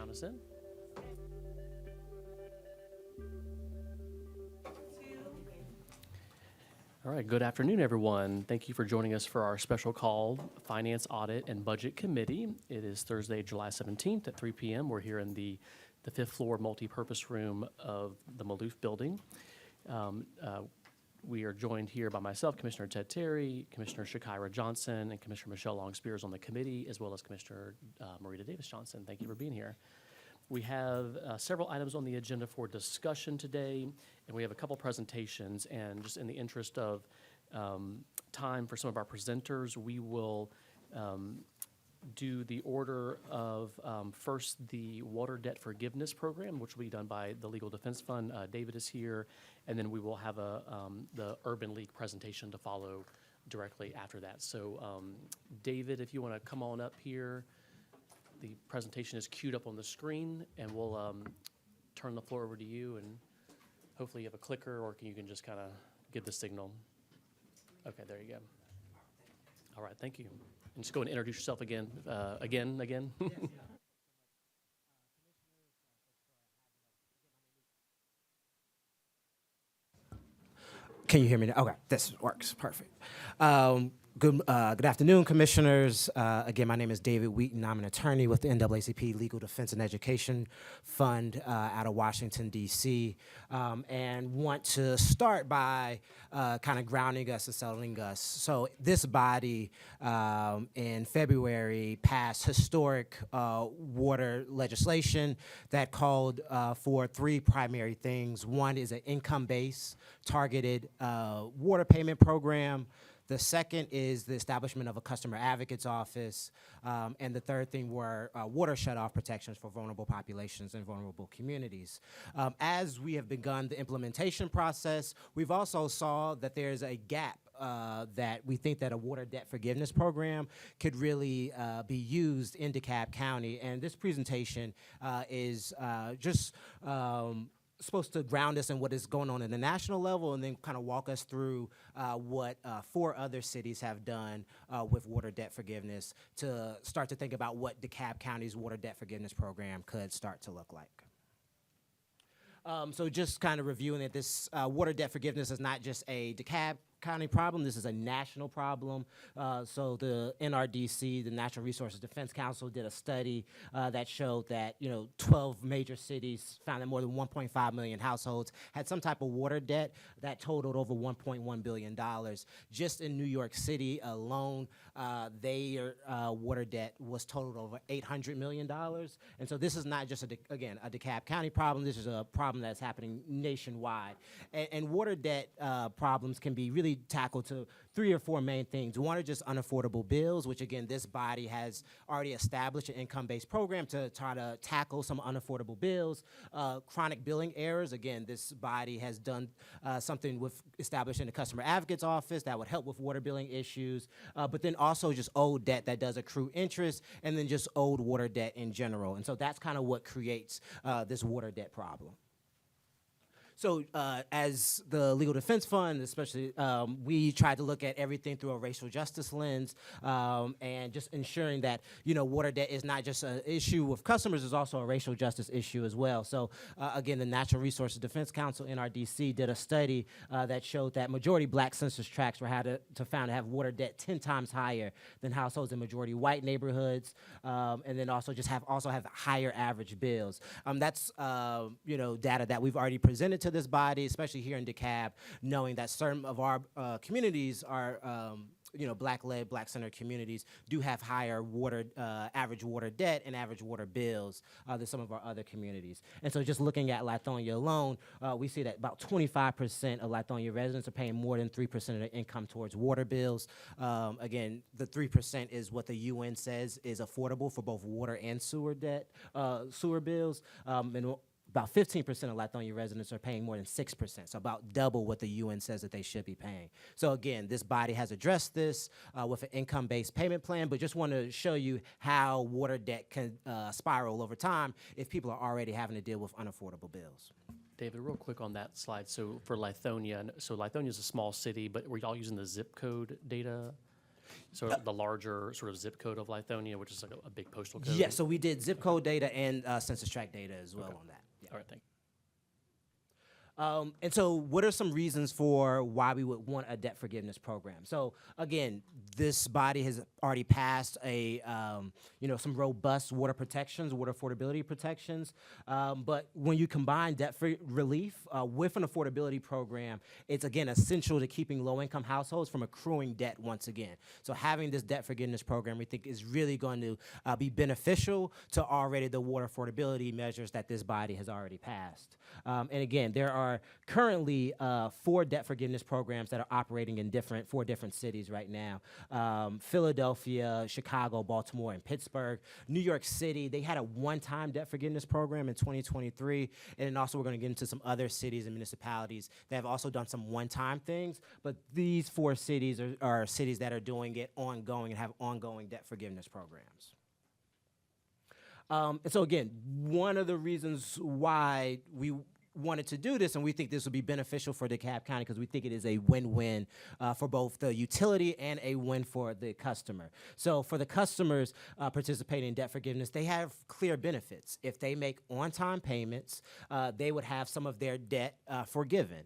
count us in. All right, good afternoon, everyone. Thank you for joining us for our special call, Finance, Audit, and Budget Committee. It is Thursday, July 17th at 3 p.m. We're here in the fifth floor multi-purpose room of the Maloof building. We are joined here by myself, Commissioner Ted Terry, Commissioner Shakira Johnson, and Commissioner Michelle Long-Spears on the committee, as well as Commissioner Marita Davis-Johnson. Thank you for being here. We have several items on the agenda for discussion today, and we have a couple presentations. And just in the interest of time for some of our presenters, we will do the order of first the water debt forgiveness program, which will be done by the Legal Defense Fund. David is here, and then we will have the Urban League presentation to follow directly after that. So David, if you want to come on up here. The presentation is queued up on the screen, and we'll turn the floor over to you, and hopefully you have a clicker, or you can just kind of give the signal. Okay, there you go. All right, thank you. And just go and introduce yourself again. Again. Yes, yeah. Can you hear me now? Okay, this works, perfect. Good afternoon, commissioners. Again, my name is David Wheaton. I'm an attorney with the NAACP Legal Defense and Education Fund out of Washington, D.C., and want to start by kind of grounding us and settling us. So this body in February passed historic water legislation that called for three primary things. One is an income-based targeted water payment program. The second is the establishment of a customer advocate's office. And the third thing were water shutoff protections for vulnerable populations and vulnerable communities. As we have begun the implementation process, we've also saw that there's a gap that we think that a water debt forgiveness program could really be used in DeKalb County. And this presentation is just supposed to ground us in what is going on at the national level, and then kind of walk us through what 4 other cities have done with water debt forgiveness to start to think about what DeKalb County's water debt forgiveness program could start to look like. So just kind of reviewing that this water debt forgiveness is not just a DeKalb County problem. This is a national problem. So the NRDC, the Natural Resources Defense Council, did a study that showed that 12 major cities found that more than 1.5 million households had some type of water debt that totaled over $1.1 billion. Just in New York City alone, their water debt was totaled over $800 million. And so this is not just, again, a DeKalb County problem. This is a problem that's happening nationwide. And water debt problems can be really tackled to 3 or 4 main things. One are just unaffordable bills, which again, this body has already established an income-based program to try to tackle some unaffordable bills. Chronic billing errors, again, this body has done something with establishing a customer advocate's office that would help with water billing issues, but then also just owed debt that does accrue interest, and then just owed water debt in general. And so that's kind of what creates this water debt problem. So as the Legal Defense Fund, especially, we tried to look at everything through a racial justice lens, and just ensuring that, water debt is not just an issue with customers, it's also a racial justice issue as well. So again, the Natural Resources Defense Council, NRDC, did a study that showed that majority black census tracts were found to have water debt 10 times higher than households in majority white neighborhoods, and then also have higher average bills. That's data that we've already presented to this body, especially here in DeKalb, knowing that certain of our communities are, black-led, black-centered communities do have higher average water debt and average water bills than some of our other communities. And so just looking at Lithonia alone, we see that about 25% of Lithonia residents are paying more than 3% of their income towards water bills. Again, the 3% is what the UN says is affordable for both water and sewer bills. And about 15% of Lithonia residents are paying more than 6%, so about double what the UN says that they should be paying. So again, this body has addressed this with an income-based payment plan, but just want to show you how water debt can spiral over time if people are already having to deal with unaffordable bills. David, real quick on that slide. So for Lithonia, so Lithonia is a small city, but were y'all using the zip code data? So the larger sort of zip code of Lithonia, which is like a big postal code? Yeah, so we did zip code data and census tract data as well on that. Yeah. All right, thank you. And so what are some reasons for why we would want a debt forgiveness program? So again, this body has already passed some robust water protections, water affordability protections. But when you combine debt relief with an affordability program, it's again essential to keeping low-income households from accruing debt once again. So having this debt forgiveness program, we think, is really going to be beneficial to already the water affordability measures that this body has already passed. And again, there are currently 4 debt forgiveness programs that are operating in 4 different cities right now. Philadelphia, Chicago, Baltimore, and Pittsburgh. New York City, they had a one-time debt forgiveness program in 2023. And then also we're going to get into some other cities and municipalities that have also done some one-time things. But these 4 cities are cities that are doing it ongoing and have ongoing debt forgiveness programs. And so again, one of the reasons why we wanted to do this, and we think this will be beneficial for DeKalb County because we think it is a win-win for both the utility and a win for the customer. So for the customers participating in debt forgiveness, they have clear benefits. If they make on-time payments, they would have some of their debt forgiven.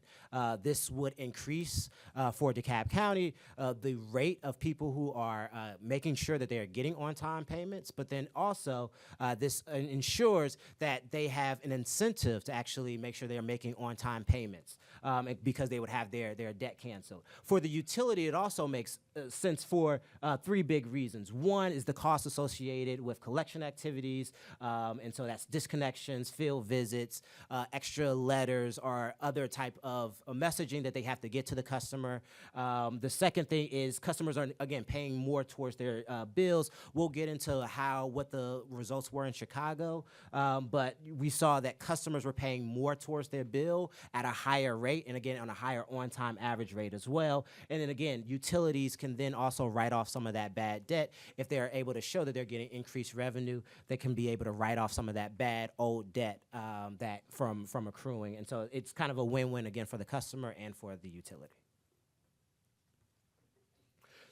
This would increase for DeKalb County the rate of people who are making sure that they are getting on-time payments, but then also this ensures that they have an incentive to actually make sure they are making on-time payments because they would have their debt canceled. For the utility, it also makes sense for 3 big reasons. One is the cost associated with collection activities, and so that's disconnections, field visits, extra letters, or other type of messaging that they have to get to the customer. The second thing is customers are, again, paying more towards their bills. We'll get into what the results were in Chicago, but we saw that customers were paying more towards their bill at a higher rate, and again, on a higher on-time average rate as well. And then again, utilities can then also write off some of that bad debt. If they're able to show that they're getting increased revenue, they can be able to write off some of that bad old debt that from accruing. And so it's kind of a win-win again for the customer and for the utility.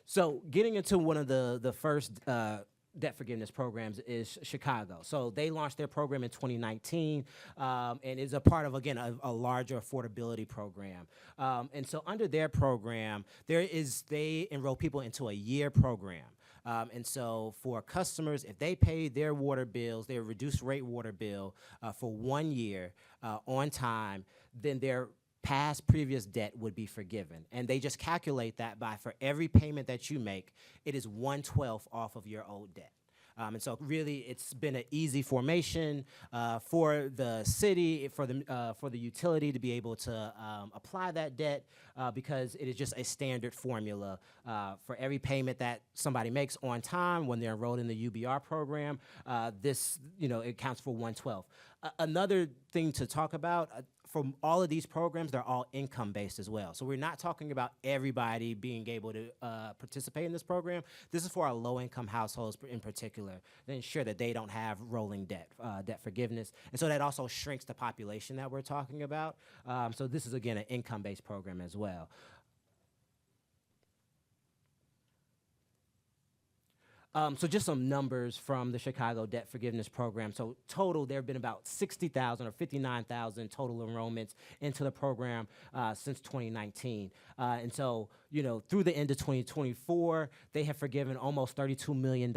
So getting into one of the first debt forgiveness programs is Chicago. So they launched their program in 2019 and is a part of, again, a larger affordability program. And so under their program, they enroll people into a year program. And so for customers, if they pay their water bills, their reduced rate water bill for 1 year on time, then their previous debt would be forgiven. And they just calculate that by, for every payment that you make, it is 1/12 off of your old debt. And so really it's been an easy formation for the city, for the utility to be able to apply that debt because it is just a standard formula for every payment that somebody makes on time when they're enrolled in the UBR program. It counts for 1/12. Another thing to talk about, from all of these programs, they're all income-based as well. So we're not talking about everybody being able to participate in this program. This is for our low-income households in particular, to ensure that they don't have rolling debt forgiveness. And so that also shrinks the population that we're talking about. So this is, again, an income-based program as well. So just some numbers from the Chicago Debt Forgiveness Program. So total, there have been about 60,000 or 59,000 total enrollments into the program since 2019. And so, through the end of 2024, they have forgiven almost $32 million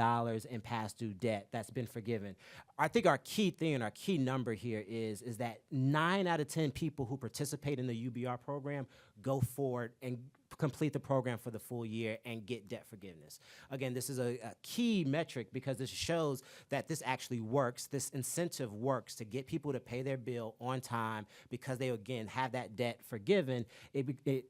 in past due debt that's been forgiven. I think our key thing and our key number here is that 9 out of 10 people who participate in the UBR program go forward and complete the program for the full year and get debt forgiveness. Again, this is a key metric because this shows that this actually works. This incentive works to get people to pay their bill on time because they, again, have that debt forgiven. It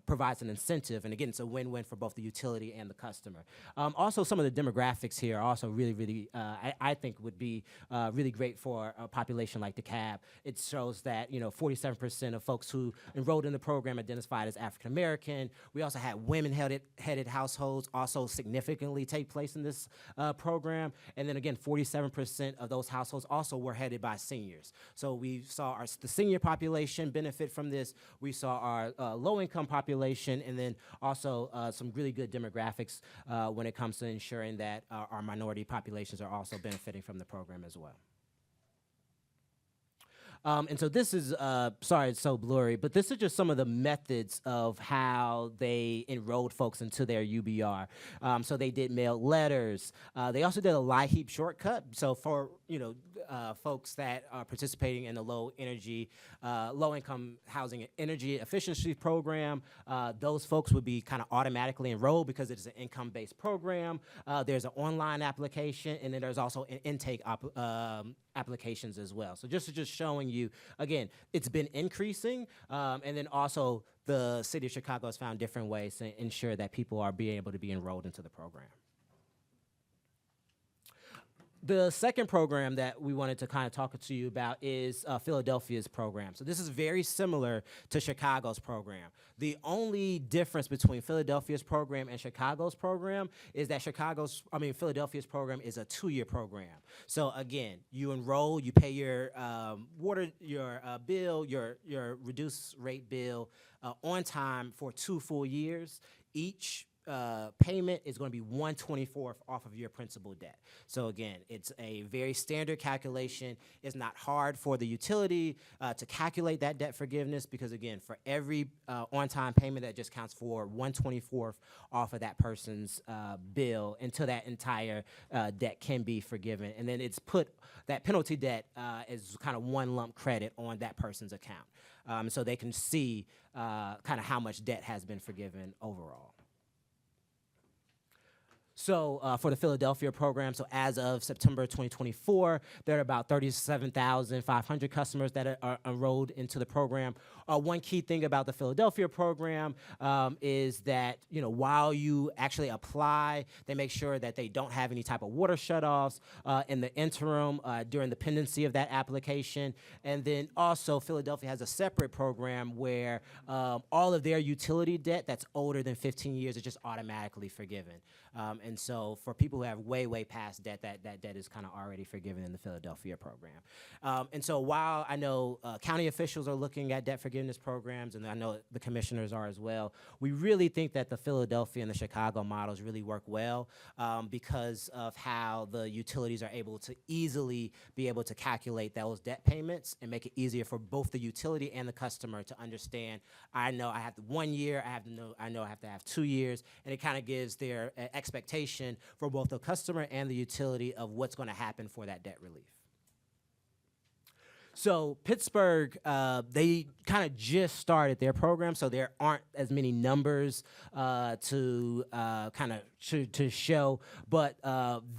provides an incentive, and again, it's a win-win for both the utility and the customer. Also, some of the demographics here are also really, really, I think would be really great for a population like DeKalb. It shows that 47% of folks who enrolled in the program identified as African American, We also had women-headed households also significantly take place in this program. And then again, 47% of those households also were headed by seniors. So we saw the senior population benefit from this. We saw our low-income population, and then also some really good demographics when it comes to ensuring that our minority populations are also benefiting from the program as well. And so this is, sorry it's so blurry, but this is just some of the methods of how they enrolled folks into their UBR. So they did mail letters. They also did a LIHEAP shortcut. So for, folks that are participating in the low-income housing and energy efficiency program, those folks would be kind of automatically enrolled because it is an income-based program. There's an online application, and then there's also an intake applications as well. So just showing you, again, it's been increasing, and then also the city of Chicago has found different ways to ensure that people are being able to be enrolled into the program. The second program that we wanted to kind of talk to you about is Philadelphia's program. So this is very similar to Chicago's program. The only difference between Philadelphia's program and Chicago's program is that Philadelphia's program is a 2-year program. So again, you enroll, you pay your water, your bill, your reduced rate bill on time for 2 full years. Each payment is going to be 1/24th off of your principal debt. So again, it's a very standard calculation. It's not hard for the utility to calculate that debt forgiveness because again, for every on-time payment, that just counts for 1/24th off of that person's bill until that entire debt can be forgiven. And then it's put, that penalty debt as kind of one lump credit on that person's account. So they can see kind of how much debt has been forgiven overall. So for the Philadelphia program, so as of September 2024, there are about 37,500 customers that are enrolled into the program. One key thing about the Philadelphia program is that, while you actually apply, they make sure that they don't have any type of water shutoffs in the interim during the pendency of that application. And then also Philadelphia has a separate program where all of their utility debt that's older than 15 years is just automatically forgiven. And so for people who have way past debt, that debt is kind of already forgiven in the Philadelphia program. And so while I know county officials are looking at debt forgiveness programs, and I know the commissioners are as well, we really think that the Philadelphia and the Chicago models really work well because of how the utilities are able to easily be able to calculate those debt payments and make it easier for both the utility and the customer to understand, I know I have 1 year, I know I have to have 2 years, and it kind of gives their expectation for both the customer and the utility of what's going to happen for that debt relief. So Pittsburgh, they kind of just started their program, so there aren't as many numbers to show, but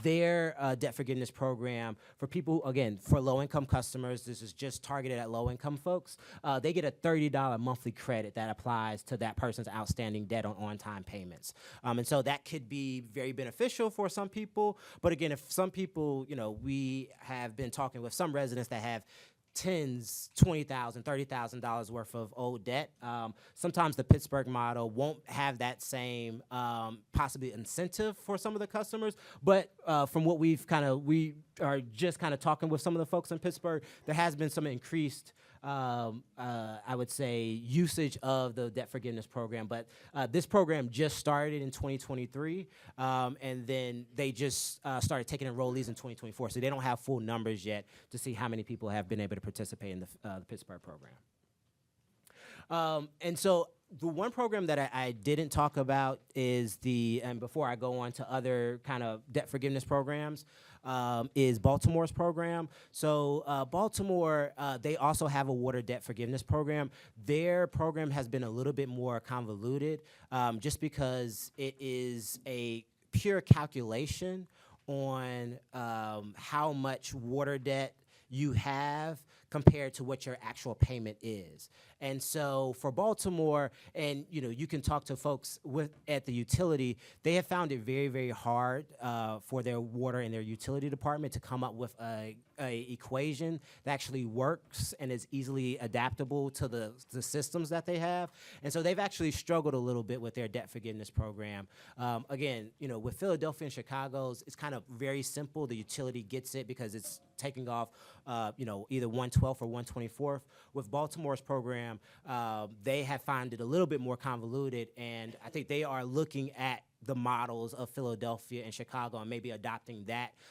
their debt forgiveness program for people, again, for low-income customers, this is just targeted at low-income folks, they get a $30 monthly credit that applies to that person's outstanding debt on time payments. And so that could be very beneficial for some people, but again, if some people, we have been talking with some residents that have tens, $20,000, $30,000 worth of old debt. Sometimes the Pittsburgh model won't have that same possibly incentive for some of the customers, but from what we are just kind of talking with some of the folks in Pittsburgh, there has been some increased I would say, usage of the debt forgiveness program. But this program just started in 2023, and then they just started taking enrollees in 2024. So they don't have full numbers yet to see how many people have been able to participate in the Pittsburgh program. And so the one program that I didn't talk about is and before I go on to other kind of debt forgiveness programs, is Baltimore's program. So Baltimore, they also have a water debt forgiveness program. Their program has been a little bit more convoluted just because it is a pure calculation on how much water debt you have compared to what your actual payment is. And so for Baltimore, and you can talk to folks at the utility, they have found it very, very hard for their water and their utility department to come up with a equation that actually works and is easily adaptable to the systems that they have. And so they've actually struggled a little bit with their debt forgiveness program. Again, with Philadelphia and Chicago's, it's kind of very simple. The utility gets it because it's taking off, either 1/12 or 1/24. With Baltimore's program, they have found it a little bit more convoluted, and I think they are looking at the models of Philadelphia and Chicago and maybe adopting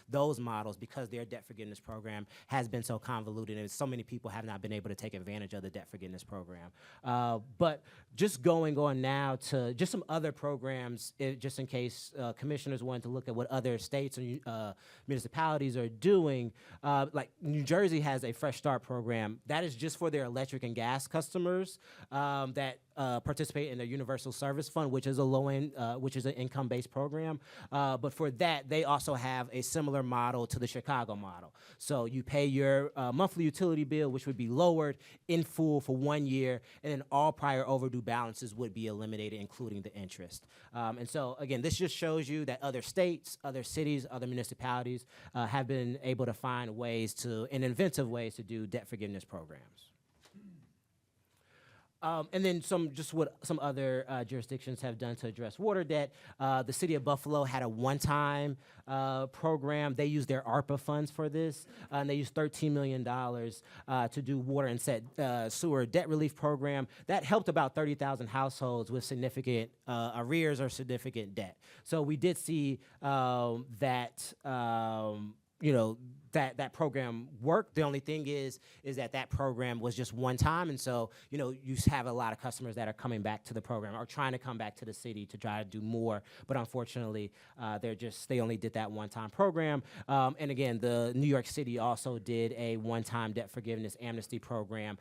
those models because their debt forgiveness program has been so convoluted and so many people have not been able to take advantage of the debt forgiveness program. But just going on now to just some other programs, just in case commissioners wanted to look at what other states and municipalities are doing, like New Jersey has a Fresh Start program that is just for their electric and gas customers that participate in the Universal Service Fund, which is which is an income-based program. But for that, they also have a similar model to the Chicago model. So you pay your monthly utility bill, which would be lowered in full for 1 year, and then all prior overdue balances would be eliminated, including the interest. And so, again, this just shows you that other states, other cities, other municipalities have been able to find ways and inventive ways to do debt forgiveness programs. And then what some other jurisdictions have done to address water debt. The city of Buffalo had a one-time program. They used their ARPA funds for this, and they used $13 million to do water and sewer debt relief program. That helped about 30,000 households with significant arrears or significant debt. So we did see that program worked. The only thing is that program was just one time, and so you have a lot of customers that are coming back to the program or trying to come back to the city to try to do more, but unfortunately they only did that one-time program. And again, the New York City also did a one-time debt forgiveness amnesty program.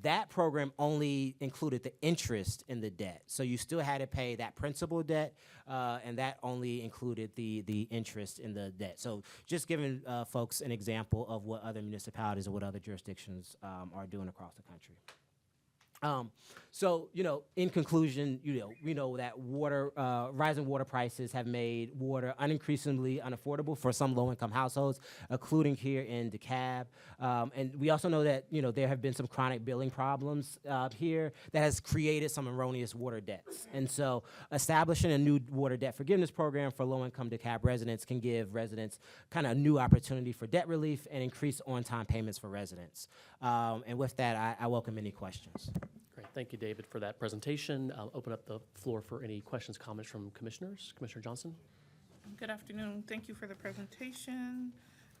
That program only included the interest in the debt, so you still had to pay that principal debt, and that only included the interest in the debt. So just giving folks an example of what other municipalities or what other jurisdictions are doing across the country. So, in conclusion, we know that rising water prices have made water increasingly unaffordable for some low-income households, including here in DeKalb. And we also know that, there have been some chronic billing problems here that has created some erroneous water debts. And so establishing a new water debt forgiveness program for low-income DeKalb residents can give residents kind of a new opportunity for debt relief and increase on-time payments for residents. And with that, I welcome any questions. Great. Thank you, David, for that presentation. I'll open up the floor for any questions, comments from commissioners. Commissioner Johnson? Good afternoon. Thank you for the presentation.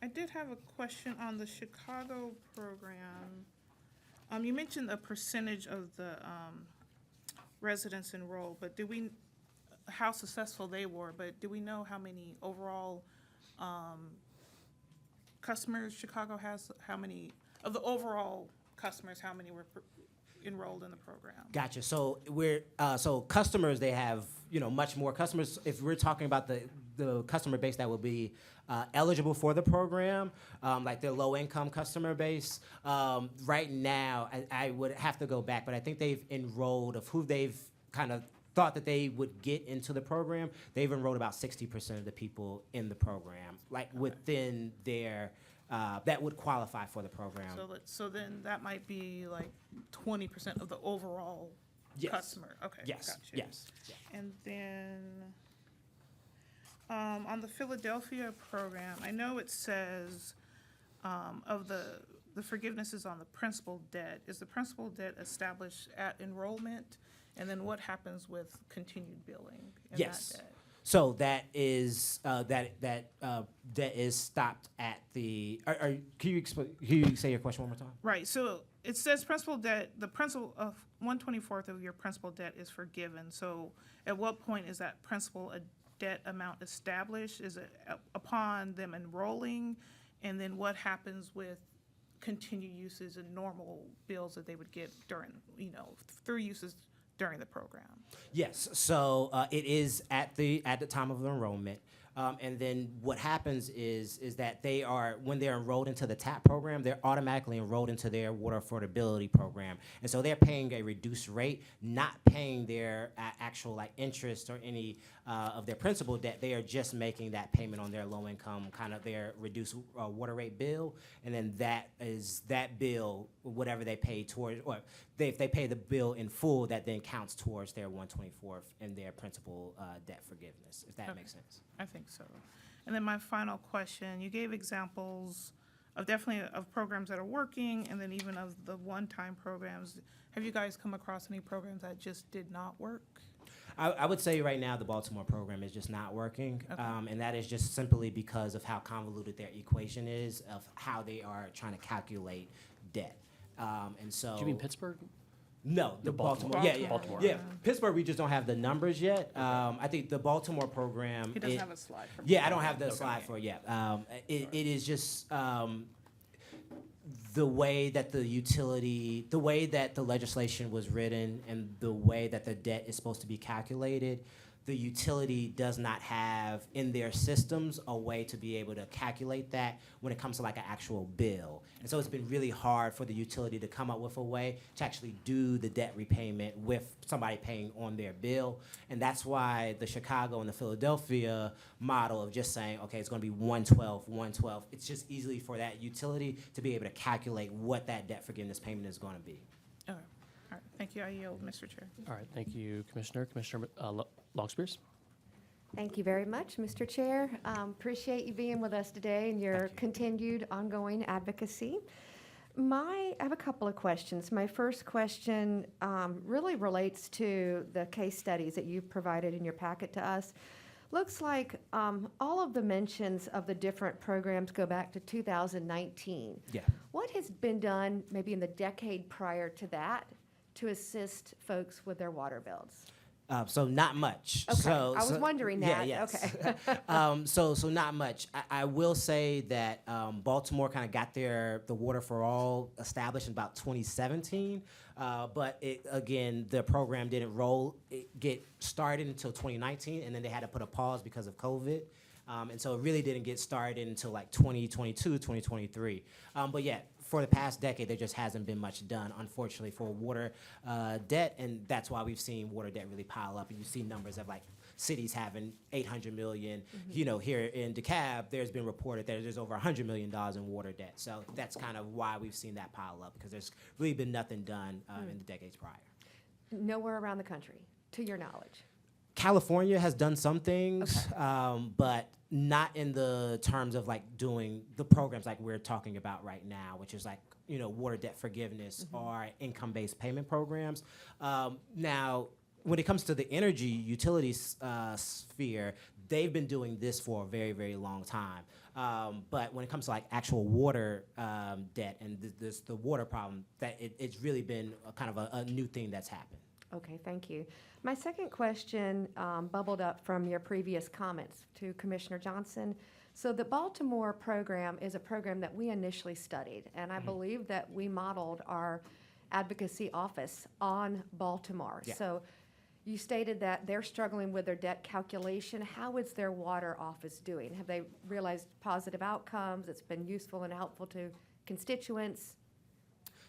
I did have a question on the Chicago program. You mentioned a percentage of the residents enrolled, but how successful they were, but do we know how many overall customers Chicago has? How many of the overall customers, how many were enrolled in the program? Gotcha. So so customers, they have much more customers. If we're talking about the customer base that will be eligible for the program, like the low income customer base, right now I would have to go back, but I think they've enrolled of who they've kind of thought that they would get into the program. They've enrolled about 60% of the people in the program, like within their that would qualify for the program. So then that might be like 20% of the overall customer. Okay. Yes. Gotcha. Yes. Yeah. And then on the Philadelphia program, I know it says of the forgiveness is on the principal debt. Is the principal debt established at enrollment? And then what happens with continued billing in that debt? So that is that debt is stopped at the. Can you say your question one more time? Right. So it says principal debt. The principal of 1/24 of your principal debt is forgiven. So at what point is that principal debt amount established? Is it upon them enrolling? And then what happens with continued uses and normal bills that they would get during, through uses during the program? Yes. So it is at the time of enrollment. And then what happens is that they are, when they're enrolled into the TAP program, they're automatically enrolled into their water affordability program. And so they're paying a reduced rate, not paying their actual like interest or any of their principal debt. They are just making that payment on their low income, kind of their reduced water rate bill. And then that is that bill, whatever they pay towards, or if they pay the bill in full, that then counts towards their 1/24th and their principal debt forgiveness, if that makes sense. I think so. And then my final question, you gave examples of definitely of programs that are working and then even of the one-time programs. Have you guys come across any programs that just did not work? I would say right now the Baltimore program is just not working, Okay. and that is just simply because of how convoluted their equation is of how they are trying to calculate debt. And so. Do you mean Pittsburgh? No, the Baltimore. Baltimore. Yeah, yeah, Baltimore. yeah. Pittsburgh, we just don't have the numbers yet. I think the Baltimore program. He doesn't have a slide for me. Yeah, I don't have the Okay. slide for it yet. It is just the way that the way that the legislation was written and the way that the debt is supposed to be calculated, the utility does not have in their systems a way to be able to calculate that when it comes to like an actual bill. And so it's been really hard for the utility to come up with a way to actually do the debt repayment with somebody paying on their bill. And that's why the Chicago and the Philadelphia model of just saying, okay, it's gonna be 1/12, it's just easily for that utility to be able to calculate what that debt forgiveness payment is gonna be. Okay. All right, thank you. I yield, Mr. Chair. All right, thank you, Commissioner. Commissioner Long-Spears? Thank you very much, Mr. Chair. Appreciate you being with us today and your Thank you. continued ongoing advocacy. I have a couple of questions. My first question really relates to the case studies that you've provided in your packet to us. Looks like all of the mentions of the different programs go back to 2019. Yeah. What has been done maybe in the decade prior to that to assist folks with their water bills? So not much. Okay, So, I was wondering yeah, that. yes. Okay. So not much. I will say that Baltimore kind of got the Water for All established in about 2017, but again, the program didn't get started until 2019, and then they had to put a pause because of COVID. And so it really didn't get started until like 2022, 2023. But yeah, for the past decade, there just hasn't been much done, unfortunately, for water debt, and that's why we've seen water debt really pile up. And you see numbers of like cities having $800 million. You know, here in DeKalb, there's been reported that there's over $100 million in water debt. So that's kind of why we've seen that pile up, because there's really been nothing done in the decades prior. Nowhere around the country, to your knowledge. California has done some things, but not in the terms of like doing the programs like we're talking about right now, which is like, you know, water debt forgiveness or income-based payment programs. Now, when it comes to the energy utilities sphere, they've been doing this for a very, very long time. But when it comes to like actual water debt and the water problem, it's really been a kind of a new thing that's happened. Okay, thank you. My second question bubbled up from your previous comments to Commissioner Johnson. So the Baltimore program is a program that we initially studied, and I believe that we modeled our advocacy office on Baltimore. Yeah. So you stated that they're struggling with their debt calculation. How is their water office doing? Have they realized positive outcomes? It's been useful and helpful to constituents?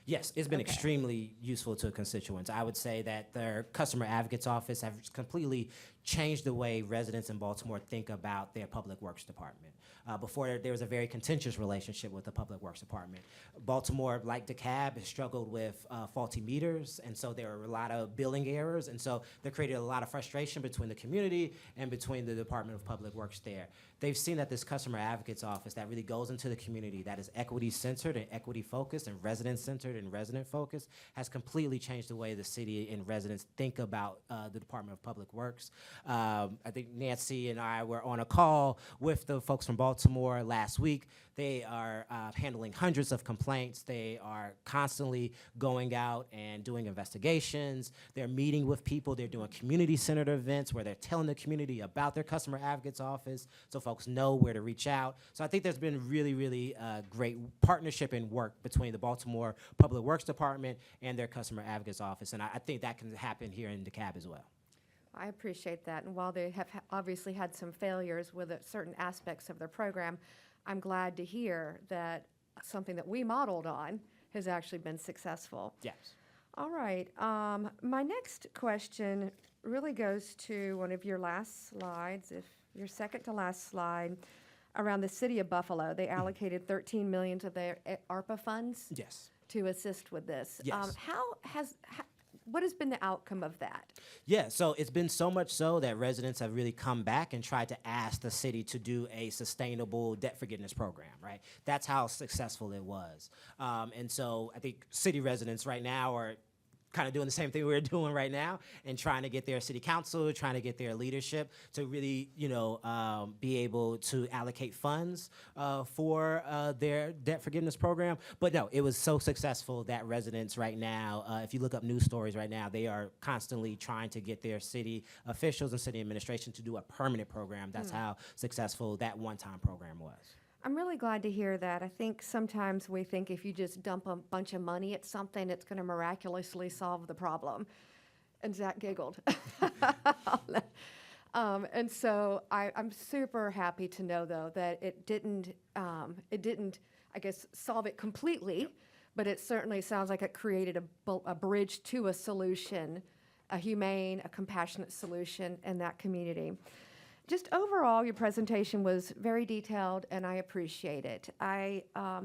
Yes, it's been Okay. extremely useful to constituents. I would say that their customer advocates office have completely changed the way residents in Baltimore think about their public works department. Before, there was a very contentious relationship with the public works department. Baltimore, like DeKalb, has struggled with faulty meters, and so there are a lot of billing errors, and so they created a lot of frustration between the community and between the Department of Public Works there. They've seen that this customer advocates office that really goes into the community, that is equity-centered and equity-focused and resident-centered and resident-focused, has completely changed the way the city and residents think about the Department of Public Works. I think Nancy and I were on a call with the folks from Baltimore last week. They are handling hundreds of complaints. They are constantly going out and doing investigations. They're meeting with people. They're doing community-centered events where they're telling the community about their customer advocates office so folks know where to reach out. So I think there's been really, really great partnership and work between the Baltimore Public Works Department and their customer advocates office. And I think that can happen here in DeKalb as well. I appreciate that. And while they have obviously had some failures with certain aspects of their program, I'm glad to hear that something that we modeled on has actually been successful. Yes. All right. My next question really goes to one of your last slides, if your second to last slide, around the city of Buffalo. They allocated $13 million to their ARPA funds Yes. to assist with this. Yes. What has been the outcome of that? Yeah, so it's been so much so that residents have really come back and tried to ask the city to do a sustainable debt forgiveness program, right? That's how successful it was. And so I think city residents right now are kind of doing the same thing we're doing right now and trying to get their city council, trying to get their leadership to really, be able to allocate funds for their debt forgiveness program. But no, it was so successful that residents right now, if you look up news stories right now, they are constantly trying to get their city officials and city administration to do a permanent program. That's how successful that one-time program was. I'm really glad to hear that. I think sometimes we think if you just dump a bunch of money at something, it's going to miraculously solve the problem. And Zach giggled. And so I'm super happy to know, though, that it didn't, I guess, solve it completely, but it certainly sounds like it created a bridge to a solution, a humane, a compassionate solution in that community. Just overall, your presentation was very detailed, and I appreciate it. I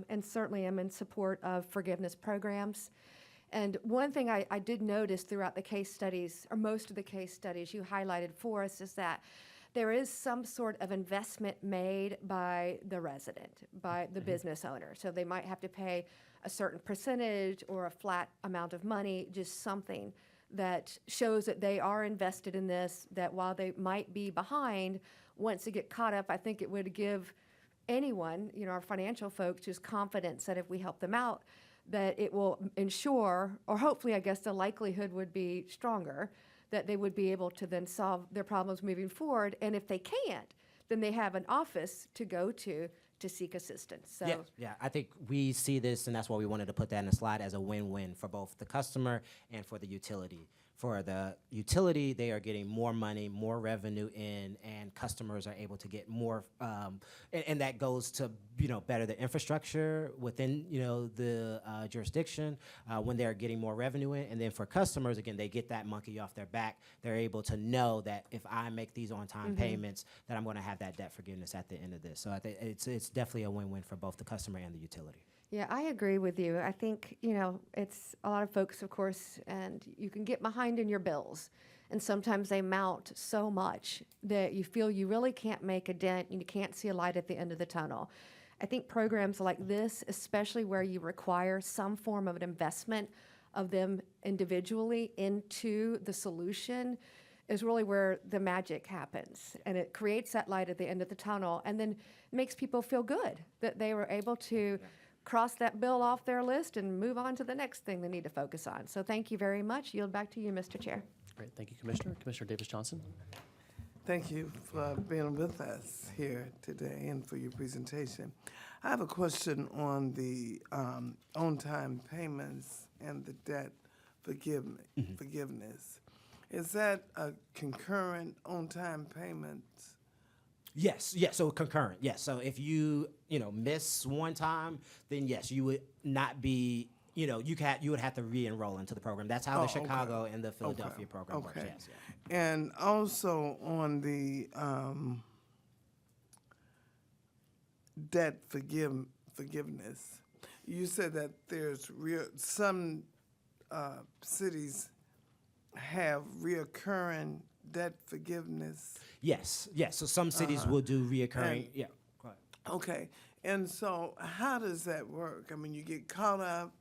and certainly am in support of forgiveness programs. And one thing I did notice throughout the case studies, or most of the case studies you highlighted for us, is that there is some sort of investment made by the resident, by the business owner. So they might have to pay a certain percentage or a flat amount of money, just something that shows that they are invested in this, that while they might be behind, once they get caught up, I think it would give anyone, our financial folks, just confidence that if we help them out, that it will ensure, or hopefully, I guess the likelihood would be stronger, that they would be able to then solve their problems moving forward. And if they can't, then they have an office to go to seek assistance. So Yeah, I think we see this, and that's why we wanted to put that in the slide, as a win-win for both the customer and for the utility. For the utility, they are getting more money, more revenue in, and customers are able to get more, and that goes to, better the infrastructure within, the jurisdiction when they're getting more revenue in. And then for customers, again, they get that monkey off their back. They're able to know that if I make these on-time payments, that I'm going to have that debt forgiveness at the end of this. So I think it's definitely a win-win for both the customer and the utility. yeah, I agree with you. I think, it's a lot of folks, of course, and you can get behind in your bills. And sometimes they mount so much that you feel you really can't make a dent and you can't see a light at the end of the tunnel. I think programs like this, especially where you require some form of an investment of them individually into the solution, is really where the magic happens. And it creates that light at the end of the tunnel and then makes people feel good that they were able to cross that bill off their list and move on to the next thing they need to focus on. So thank you very much. Yield back to you, Mr. Chair. Great, thank you, Commissioner. Commissioner Davis Johnson. Thank you for being with us here today and for your presentation. I have a question on the on-time payments and the debt forgiveness. Is that a concurrent on-time payment? Yes, so concurrent, yes. So if you, miss one time, then yes, you would not be, you would have to re-enroll into the program. That's how the Chicago and the Philadelphia program works, yes. Yeah. And also on the debt forgiveness, you said that there's some cities have reoccurring debt forgiveness. Yes. So some cities will do reoccurring, yeah. Go ahead. Okay, and so how does that work? I mean, you get caught up,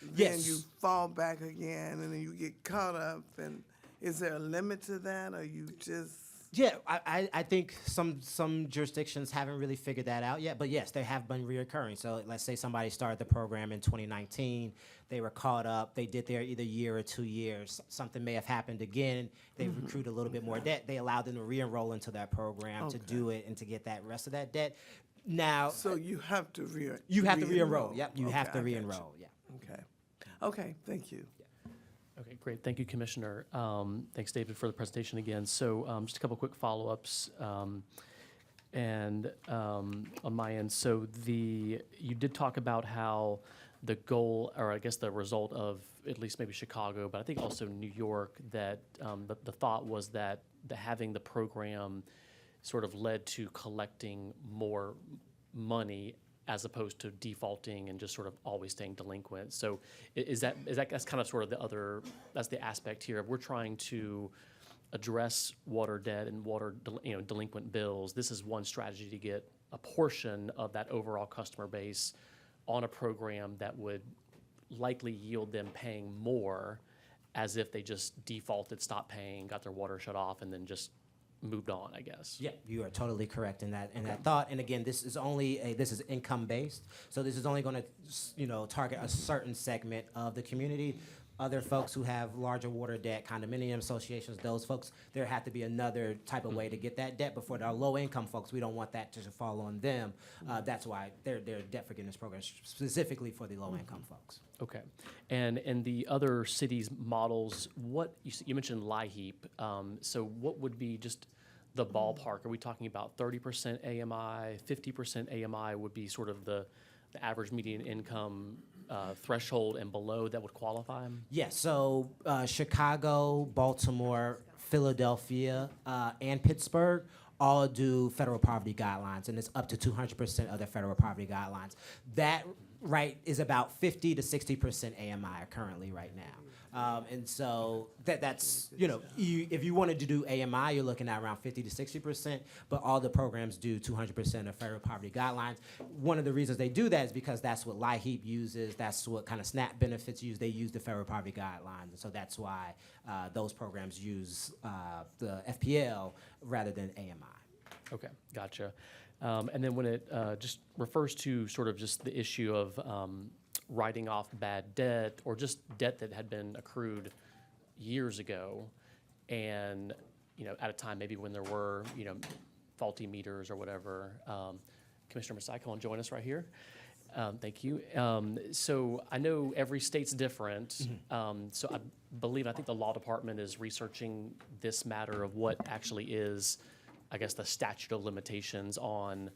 then Yes. you fall back again, and then you get caught up, and is there a limit to that, or you just? Yeah, I think some jurisdictions haven't really figured that out yet, but yes, they have been reoccurring. So let's say somebody started the program in 2019, they were caught up, they did their either year or 2 years, something may have happened again, they recruit a little bit more debt, they allow them to re-enroll into that program to do it and to get that rest of that debt. Now, So you have to re-enroll. you have to re-enroll, yep, you have Okay, to I got you. re-enroll, yeah. Okay, thank you. Okay, great. Thank you, Commissioner. Thanks, David, for the presentation again. So just a couple quick follow-ups. On my end, so you did talk about how the goal, or I guess the result of at least maybe Chicago, but I think also New York, that the thought was that having the program sort of led to collecting more money as opposed to defaulting and just sort of always staying delinquent. So that's kind of sort of that's the aspect here. If we're trying to address water debt and delinquent bills, this is one strategy to get a portion of that overall customer base on a program that would likely yield them paying more, as if they just defaulted, stopped paying, got their water shut off, and then just moved on, I guess. Yeah, you are totally correct in that thought. And again, this is income based, so this is only going to target a certain segment of the community. Other folks who have larger water debt, condominium associations, those folks, there had to be another type of way to get that debt. But for our low income folks, we don't want that to fall on them. That's why they're debt forgiveness programs specifically for the low income folks. Okay. And in the other cities' models, what you mentioned LIHEAP. So what would be just the ballpark? Are we talking about 30% AMI, 50% AMI would be sort of the average median income threshold and below that would qualify? Yes, so Chicago, Baltimore, Philadelphia, and Pittsburgh all do federal poverty guidelines, and it's up to 200% of the federal poverty guidelines. That is about 50 to 60% AMI currently right now. And so that's, if you wanted to do AMI, you're looking at around 50 to 60%, but all the programs do 200% of federal poverty guidelines. One of the reasons they do that is because that's what LIHEAP uses, that's what kind of SNAP benefits use. They use the federal poverty guidelines, and so that's why those programs use the FPL rather than AMI. Okay, gotcha. And then when it just refers to sort of just the issue of writing off bad debt or just debt that had been accrued years ago, and at a time maybe when there were faulty meters or whatever. Commissioner Masai, come on, join us right here. Thank you. So I know every state's different. So I think the law department is researching this matter of what actually is, I guess, the statute of limitations on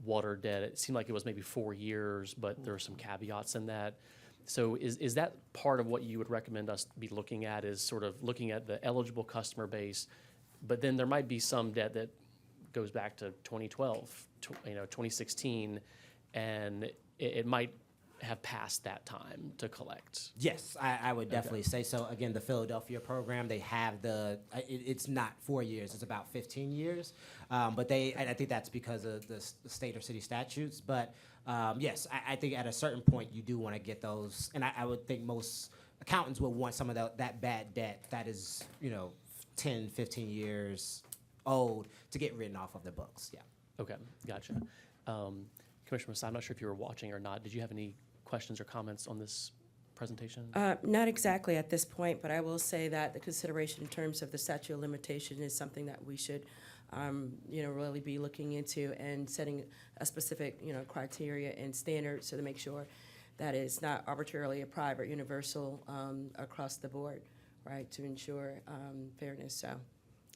water debt. It seemed like it was maybe 4 years, but there are some caveats in that. So is that part of what you would recommend us be looking at, is sort of looking at the eligible customer base, but then there might be some debt that goes back to 2012, 2016, and it might have passed that time to collect? Yes, I would definitely say so. Again, the Philadelphia program, they have it's not 4 years, it's about 15 years. But I think that's because of the state or city statutes. But yes, I think at a certain point you do want to get those. And I would think most accountants would want some of that bad debt that is, 10, 15 years old to get written off of the books, yeah. Okay, gotcha. Commissioner Masai, I'm not sure if you were watching or not. Did you have any questions or comments on this presentation? Not exactly at this point, but I will say that the consideration in terms of the statute of limitation is something that we should, really be looking into and setting a specific, criteria and standards to make sure that it's not arbitrarily applied but universal across the board, right, to ensure fairness, so,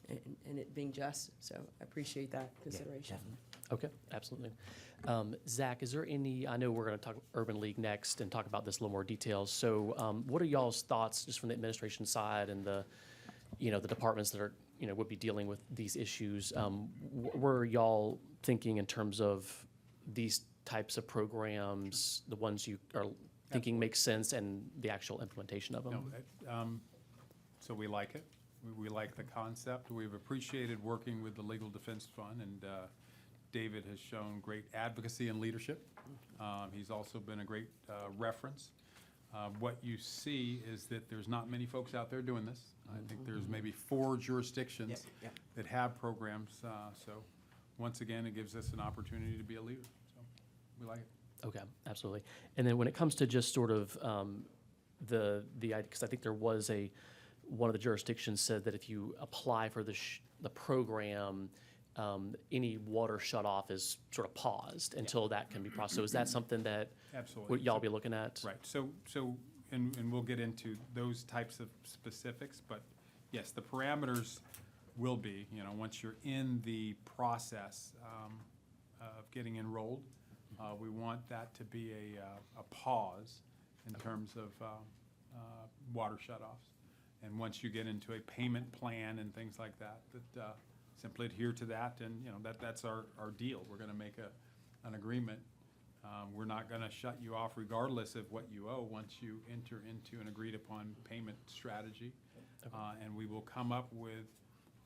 and it being just. So I appreciate that consideration. Yeah, Okay, absolutely. Zach, is there any, I know we're going to talk Urban League next and talk about this in a little more detail. So what are y'all's thoughts just from the administration side and the departments that are, would be dealing with these issues? What are y'all thinking in terms of these types of programs, the ones you are thinking make sense, and the actual implementation of them? So we like it. We like the concept. We've appreciated working with the Legal Defense Fund, and David has shown great advocacy and leadership. He's also been a great reference. What you see is that there's not many folks out there doing this. I think there's maybe 4 jurisdictions that have programs. So once again, it gives us an opportunity to be a leader. So we like it. Okay, absolutely. And then when it comes to just sort of because I think there was one of the jurisdictions said that if you apply for the program, any water shut off is sort of paused until that can be processed. So is that something that Absolutely. would y'all be looking at? Right. So and we'll get into those types of specifics, but yes, the parameters will be, once you're in the process of getting enrolled, we want that to be a pause in terms of water shutoffs. And once you get into a payment plan and things like that, simply adhere to that, and, that's our deal. We're gonna make an agreement. We're not gonna shut you off regardless of what you owe once you enter into an agreed-upon payment strategy. And we will come up with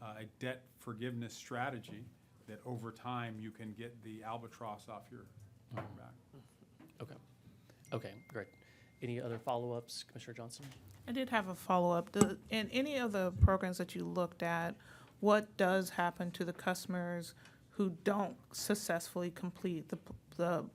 a debt forgiveness strategy that over time you can get the albatross off your back. Okay. Okay, great. Any other follow-ups, Commissioner Johnson? I did have a follow-up. In any of the programs that you looked at, what does happen to the customers who don't successfully complete the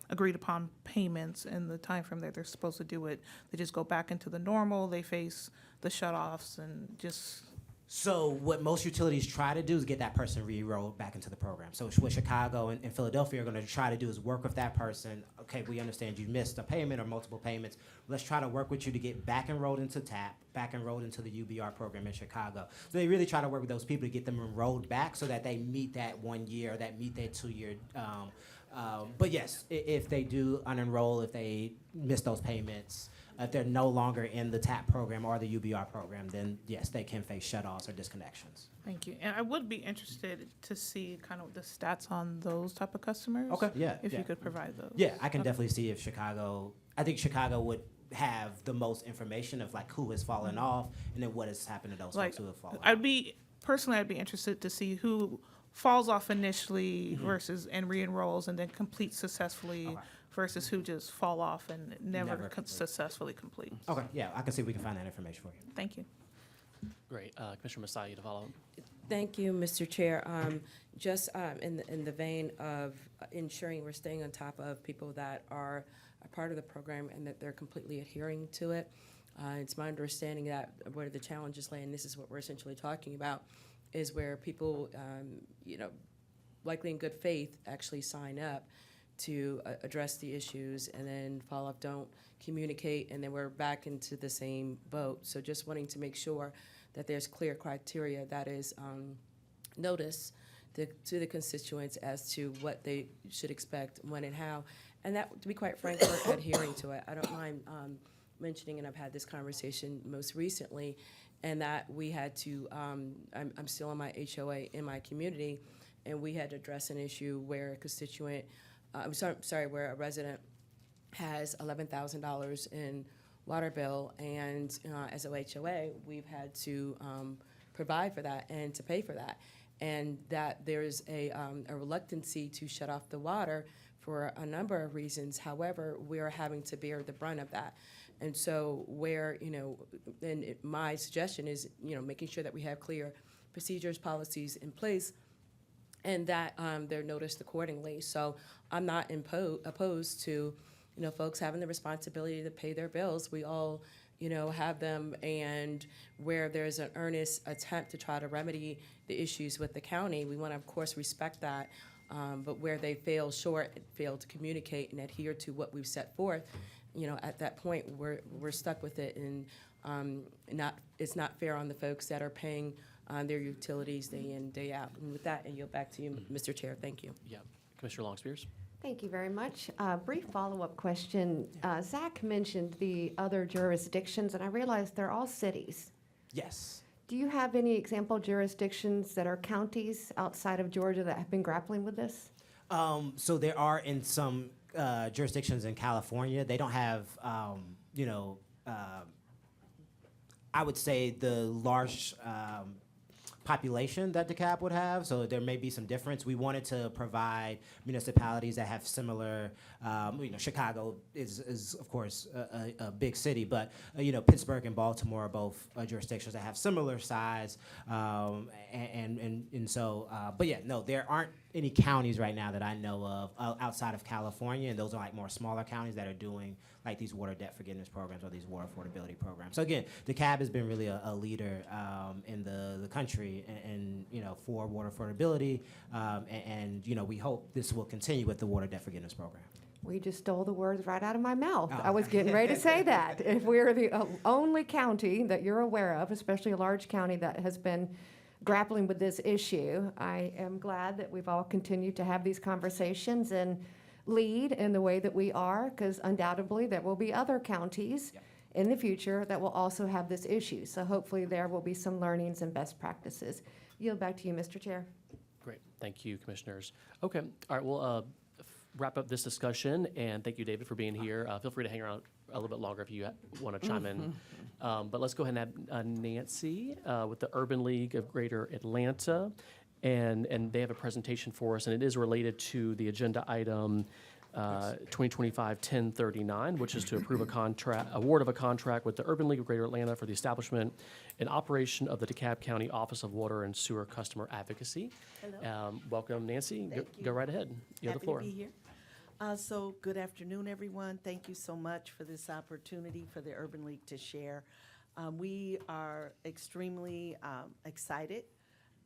agreed-upon payments in the timeframe that they're supposed to do it? They just go back into the normal, they face the shutoffs and just... So what most utilities try to do is get that person re-enrolled back into the program. So what Chicago and Philadelphia are going to try to do is work with that person. Okay, we understand you missed a payment or multiple payments. Let's try to work with you to get back enrolled into TAP, back enrolled into the UBR program in Chicago. So they really try to work with those people to get them enrolled back so that they meet that 1 year, that meet that 2 year. But yes, if they do unenroll, if they miss those payments, if they're no longer in the TAP program or the UBR program, then yes, they can face shutoffs or disconnections. Thank you. And I would be interested to see kind of the stats on those type of customers. Okay, yeah. If yeah. you could provide those. Yeah, I can definitely see if Chicago, I think Chicago would have the most information of like who has fallen off and then what has happened to those Like, folks who have fallen off. I'd be interested to see who falls off initially versus and re-enrolls and then completes successfully Okay. versus who just fall off and never Never complete. successfully complete. Okay, yeah, I can see if we can find that information for you. Thank you. Great. Commissioner Masai, to follow. Thank you, Mr. Chair. Just in the vein of ensuring we're staying on top of people that are a part of the program and that they're completely adhering to it, it's my understanding that where the challenges lay, and this is what we're essentially talking about, is where people, likely in good faith, actually sign up to address the issues and then follow up, don't communicate, and then we're back into the same boat. So just wanting to make sure that there's clear criteria that is noticed to the constituents as to what they should expect, when and how. And that, to be quite frank, we're adhering to it. I don't mind mentioning, and I've had this conversation most recently, and that we had to, I'm still on my HOA in my community, and we had to address an issue where a constituent, where a resident has $11,000 in water bill, and as a HOA, we've had to provide for that and to pay for that, and that there's a reluctancy to shut off the water for a number of reasons. However, we're having to bear the brunt of that. And so where, my suggestion is, making sure that we have clear procedures, policies in place, and that they're noticed accordingly. So I'm not opposed to, folks having the responsibility to pay their bills. We all, have them, and where there's an earnest attempt to try to remedy the issues with the county, we want to, of course, respect that. But where they fail to communicate and adhere to what we've set forth, at that point, we're stuck with it, and it's not fair on the folks that are paying their utilities day in, day out. And with that, I yield back to you, Mr. Chair. Thank you. Yeah. Commissioner Long Spears? Thank you very much. Brief follow-up question. Zach mentioned the other jurisdictions, and I realize they're all cities. Yes. Do you have any example jurisdictions that are counties outside of Georgia that have been grappling with this? So there are in some jurisdictions in California. They don't have, I would say the large population that DeKalb would have, so there may be some difference. We wanted to provide municipalities that have similar, Chicago is of course a big city, but Pittsburgh and Baltimore are both jurisdictions that have similar size, and so, but yeah, no, there aren't any counties right now that I know of outside of California, and those are like more smaller counties that are doing like these water debt forgiveness programs or these water affordability programs. So again, DeKalb has been really a leader in the country and for water affordability, and we hope this will continue with the water debt forgiveness program. We just stole the words right out of my mouth. I was getting ready to say that. If we're the only county that you're aware of, especially a large county that has been grappling with this issue, I am glad that we've all continued to have these conversations and lead in the way that we are, because undoubtedly there will be other counties in the future that will also have this issue. So hopefully there will be some learnings and best practices. Yield back to you, Mr. Chair. Great, thank you, commissioners. Okay, all right, we'll wrap up this discussion, and thank you, David, for being here. Feel free to hang around a little bit longer if you want to chime in. But let's go ahead and have Nancy with the Urban League of Greater Atlanta, and they have a presentation for us, and it is related to the agenda item 2025-1039, which is to approve award of a contract with the Urban League of Greater Atlanta for the establishment and operation of the DeKalb County Office of Water and Sewer Customer Advocacy. Hello. Welcome, Nancy. Thank you. Go right ahead. You have the floor. Happy to be here. So good afternoon, everyone. Thank you so much for this opportunity for the Urban League to share. We are extremely excited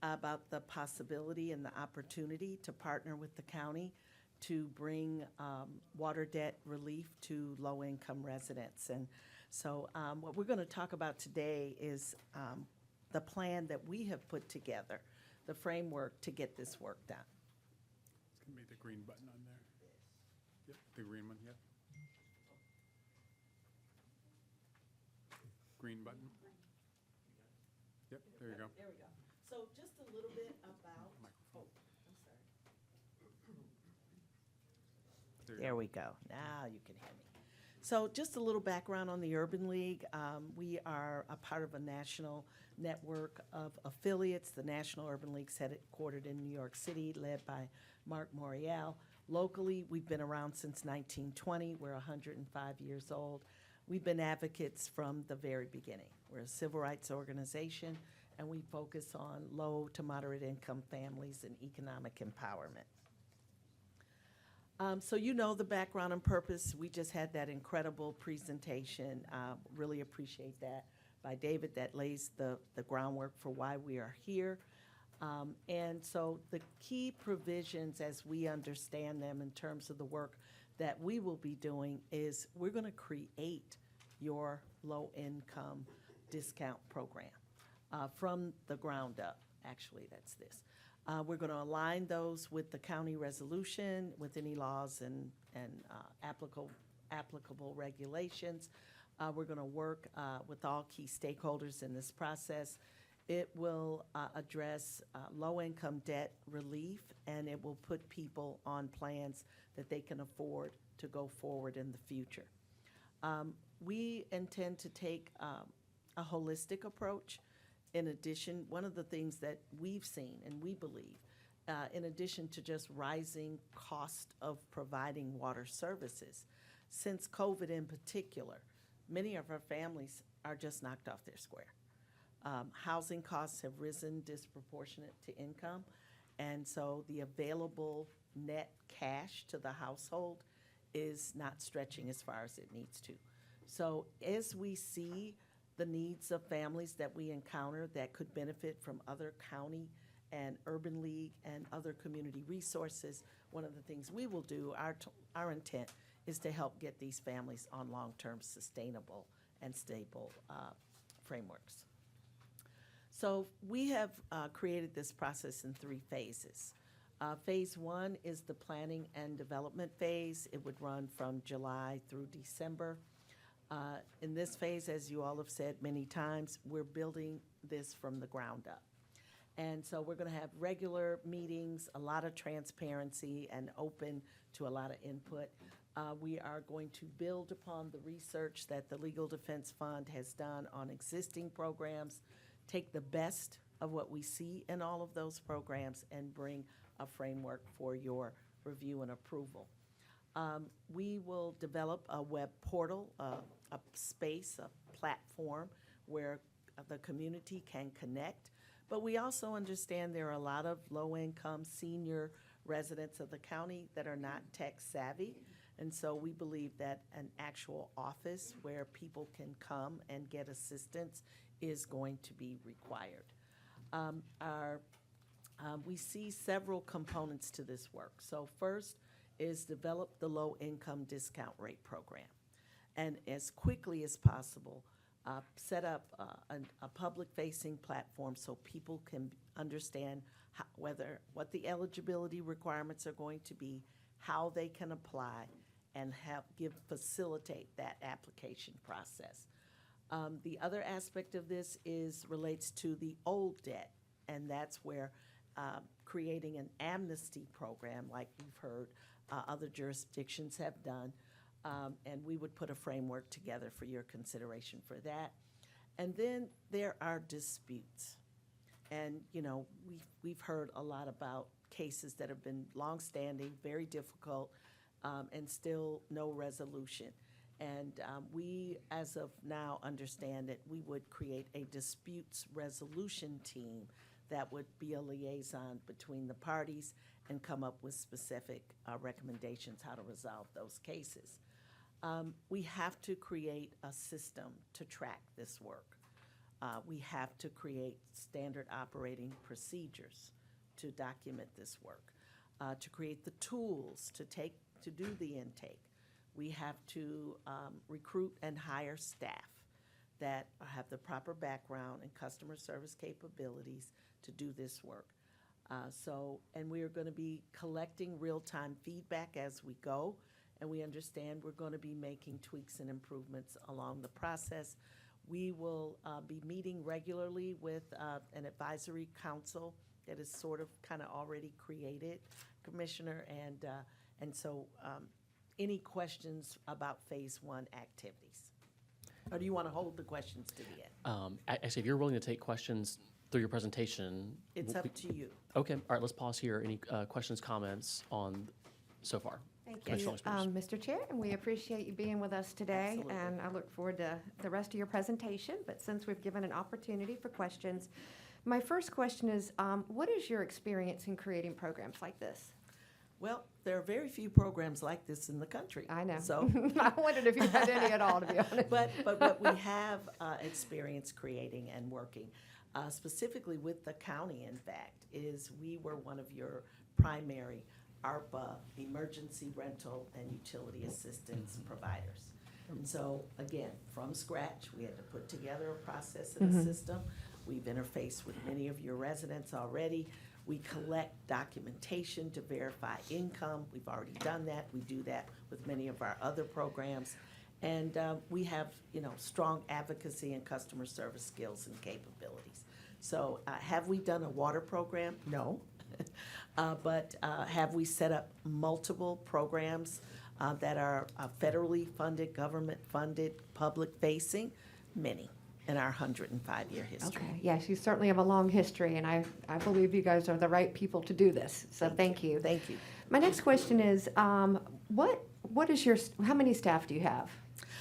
about the possibility and the opportunity to partner with the county to bring water debt relief to low-income residents. And so what we're going to talk about today is the plan that we have put together, the framework to get this work done. It's going to be the green button on there. Yep, the green one, yep. Green button. Yep, there you go. There we go. So just a little bit about, oh, I'm sorry. There we go. Now you can hear me. So just a little background on the Urban League. We are a part of a national network of affiliates. The National Urban League's headquartered in New York City, led by Mark Morial. Locally, we've been around since 1920. We're 105 years old. We've been advocates from the very beginning. We're a civil rights organization, and we focus on low to moderate income families and economic empowerment. So you know the background and purpose. We just had that incredible presentation. Really appreciate that by David. That lays the groundwork for why we are here. And so the key provisions as we understand them in terms of the work that we will be doing is we're going to create your low-income discount program from the ground up. Actually, that's this. We're going to align those with the county resolution, with any laws and applicable regulations. We're going to work with all key stakeholders in this process. It will address low-income debt relief, and it will put people on plans that they can afford to go forward in the future. We intend to take a holistic approach. In addition, one of the things that we've seen and we believe, in addition to just rising cost of providing water services, since COVID in particular, many of our families are just knocked off their square. Housing costs have risen disproportionate to income, and so the available net cash to the household is not stretching as far as it needs to. So as we see the needs of families that we encounter that could benefit from other county and urban league and other community resources, one of the things we will do, our intent is to help get these families on long-term sustainable and stable frameworks. So we have created this process in 3 phases. Phase 1 is the planning and development phase. It would run from July through December. In this phase, as you all have said many times, we're building this from the ground up. And so we're going to have regular meetings, a lot of transparency, and open to a lot of input. We are going to build upon the research that the Legal Defense Fund has done on existing programs, take the best of what we see in all of those programs, and bring a framework for your review and approval. We will develop a web portal, a space, a platform where the community can connect. But we also understand there are a lot of low-income senior residents of the county that are not tech savvy. And so we believe that an actual office where people can come and get assistance is going to be required. We see several components to this work. So first is develop the low-income discount rate program. And as quickly as possible, set up a public-facing platform so people can understand what the eligibility requirements are going to be, how they can apply, and facilitate that application process. The other aspect of this relates to the old debt, and that's where creating an amnesty program, like you've heard other jurisdictions have done, and we would put a framework together for your consideration for that. And then there are disputes. And, we've heard a lot about cases that have been longstanding, very difficult, and still no resolution. And we, as of now, understand that we would create a disputes resolution team that would be a liaison between the parties and come up with specific recommendations how to resolve those cases. We have to create a system to track this work. We have to create standard operating procedures to document this work, to create the tools to do the intake. We have to recruit and hire staff that have the proper background and customer service capabilities to do this work. And we are going to be collecting real-time feedback as we go, and we understand we're going to be making tweaks and improvements along the process. We will be meeting regularly with an advisory council that is sort of kind of already created, Commissioner, and so any questions about Phase 1 activities? Or do you want to hold the questions to the end? Actually, if you're willing to take questions through your presentation. It's up to you. Okay, all right, let's pause here. Any questions, comments on so far? Thank Commissioner you, Long Spears. Mr. Chair, and we appreciate you being with us today. Absolutely. And I look forward to the rest of your presentation. But since we've given an opportunity for questions, my first question is, what is your experience in creating programs like this? Well, there are very few programs like this in the country. I know. So, I wondered if you had any at all, to be honest. but what we have experience creating and working, specifically with the county, in fact, is we were one of your primary ARPA emergency rental and utility assistance providers. And so, again, from scratch, we had to put together a process and a system. We've interfaced with many of your residents already. We collect documentation to verify income. We've already done that. We do that with many of our other programs. And we have, strong advocacy and customer service skills and capabilities. So have we done a water program? No. But have we set up multiple programs that are federally funded, government-funded, public-facing? Many in our 105-year history. Okay, yes, you certainly have a long history, and I believe you guys are the right people to do this, so thank you. Thank you. My next question is, what is how many staff do you have?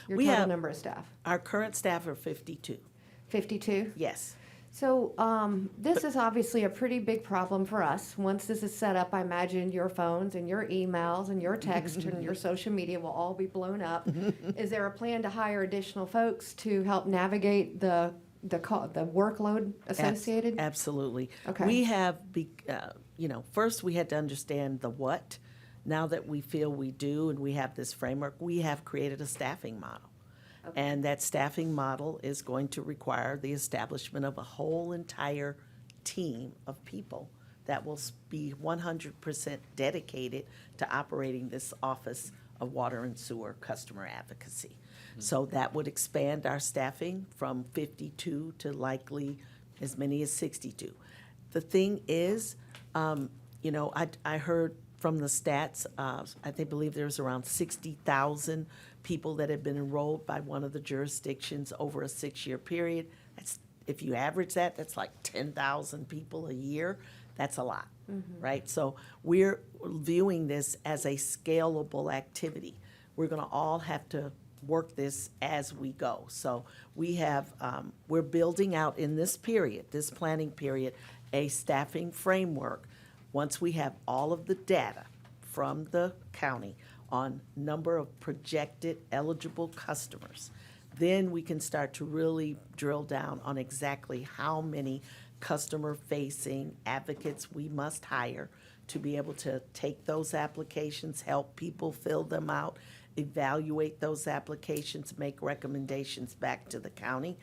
Your We total have- number of staff? Our current staff are 52. 52? Yes. So this is obviously a pretty big problem for us. Once this is set up, I imagine your phones and your emails and your text and your social media will all be blown up. Is there a plan to hire additional folks to help navigate the workload associated? Absolutely. Okay. We have, first we had to understand the what. Now that we feel we do and we have this framework, we have created a staffing model. And that staffing model is going to require the establishment of a whole entire team of people that will be 100% dedicated to operating this Office of Water and Sewer Customer Advocacy. So that would expand our staffing from 52 to likely as many as 62. The thing is, I heard from the stats, I believe there's around 60,000 people that have been enrolled by one of the jurisdictions over a 6-year period. If you average that, that's like 10,000 people a year. That's a lot, right? So we're viewing this as a scalable activity. We're going to all have to work this as we go. So we're building out in this period, this planning period, a staffing framework. Once we have all of the data from the county on number of projected eligible customers, then we can start to really drill down on exactly how many customer-facing advocates we must hire to be able to take those applications, help people fill them out, evaluate those applications, make recommendations back to the county.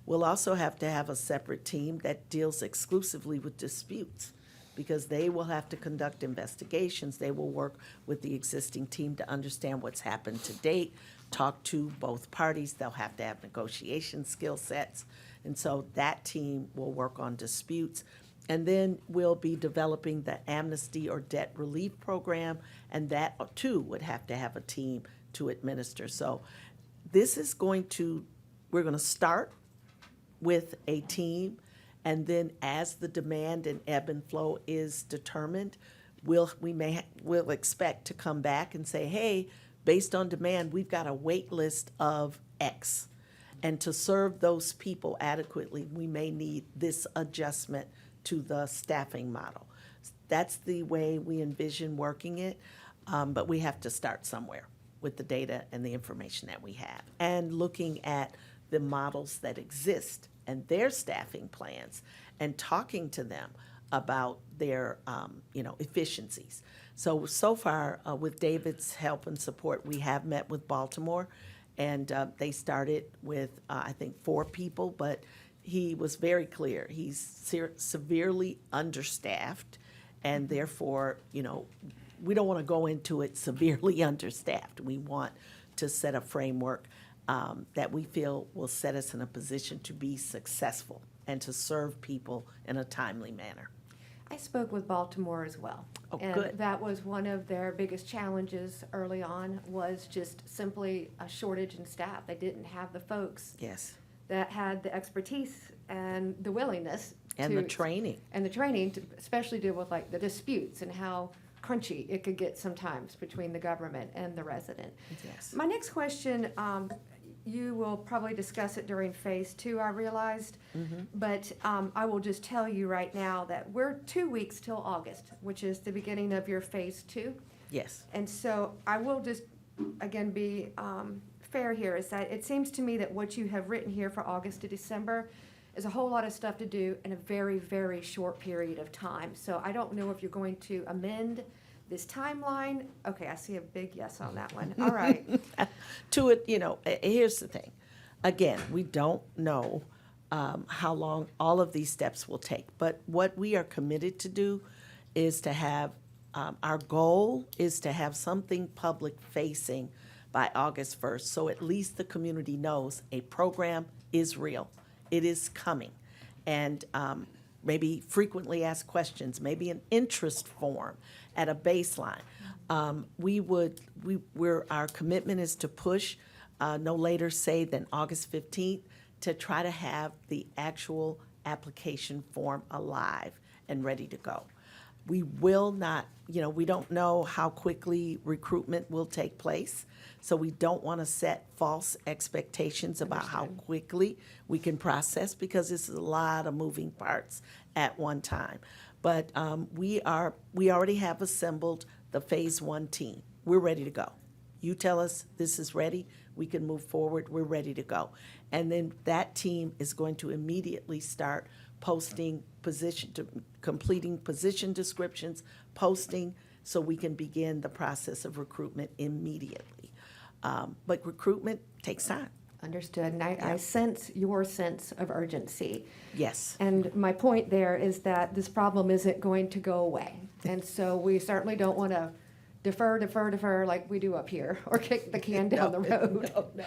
We'll also have to have a separate team that deals exclusively with disputes, because they will have to conduct investigations. They will work with the existing team to understand what's happened to date, talk to both parties. They'll have to have negotiation skill sets. And so that team will work on disputes. And then we'll be developing the amnesty or debt relief program, and that too would have to have a team to administer. So this is we're going to start with a team, and then as the demand and ebb and flow is determined, we'll expect to come back and say, hey, based on demand, we've got a wait list of X. And to serve those people adequately, we may need this adjustment to the staffing model. That's the way we envision working it, but we have to start somewhere with the data and the information that we have, and looking at the models that exist and their staffing plans, and talking to them about their efficiencies. So far, with David's help and support, we have met with Baltimore, and they started with, I think, 4 people, but he was very clear. He's severely understaffed, and therefore, we don't want to go into it severely understaffed. We want to set a framework that we feel will set us in a position to be successful and to serve people in a timely manner. I spoke with Baltimore as well. Oh, and good. that was one of their biggest challenges early on, was just simply a shortage in staff. They didn't have the folks Yes. that had the expertise and the willingness And to the training. and the training to especially deal with like the disputes and how crunchy it could get sometimes between the government and the resident. Yes. My next question, you will probably discuss it during phase 2, I realized, but I will just tell you right now that we're 2 weeks till August, which is the beginning of your phase 2. Yes. And so I will just, again, be fair here, is that it seems to me that what you have written here for August to December is a whole lot of stuff to do in a very, very short period of time. So I don't know if you're going to amend this timeline. Okay, I see a big yes on that one. All right. To it, here's the thing. Again, we don't know how long all of these steps will take. But what we are committed to do is to have, our goal is to have something public facing by August 1st. So at least the community knows a program is real. It is coming. And maybe frequently asked questions, maybe an interest form at a baseline. Our commitment is to push no later, say, than August 15th to try to have the actual application form alive and ready to go. We will not, we don't know how quickly recruitment will take place, so we don't want to set false expectations about how quickly we can process, because this is a lot of moving parts at one time. But we already have assembled the phase 1 team. We're ready to go. You tell us this is ready, we can move forward, we're ready to go. And then that team is going to immediately start completing position descriptions, posting, so we can begin the process of recruitment immediately. But recruitment takes time. Understood. And I sense your sense of urgency. Yes. And my point there is that this problem isn't going to go away. And so we certainly don't want to defer like we do up here, or kick the can down the road No.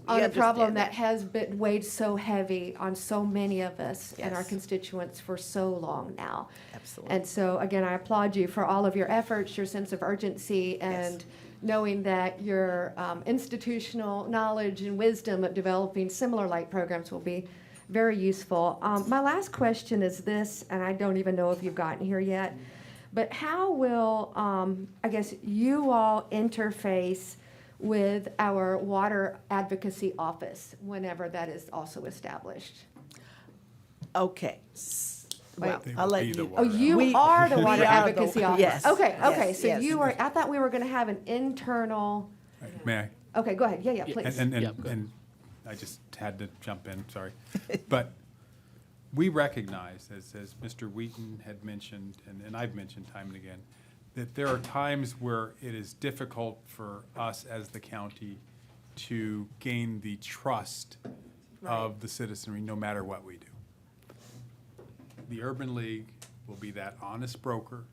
on a problem that has been weighed so heavy on so many of us and our Yes. constituents for so long now. Absolutely. And so, again, I applaud you for all of your efforts, your sense of urgency, and knowing that your institutional knowledge and wisdom of developing similar light programs will be very useful. My last question is this, and I don't even know if you've gotten here yet, but how will, I guess, you all interface with our water advocacy office whenever that is also established? Okay. Well, I'll let you. Oh, you We- are the water we are the- advocacy office? yes, Okay, yes, so yes. you were, I thought we were gonna have an internal, May I? okay, go ahead, yeah, please. And Yeah, go ahead. and I just had to jump in, sorry. But we recognize, as Mr. Wheaton had mentioned, and I've mentioned time and again, that there are times where it is difficult for us as the county to gain the trust of the citizenry, no matter what we do. The Urban League will be that honest broker,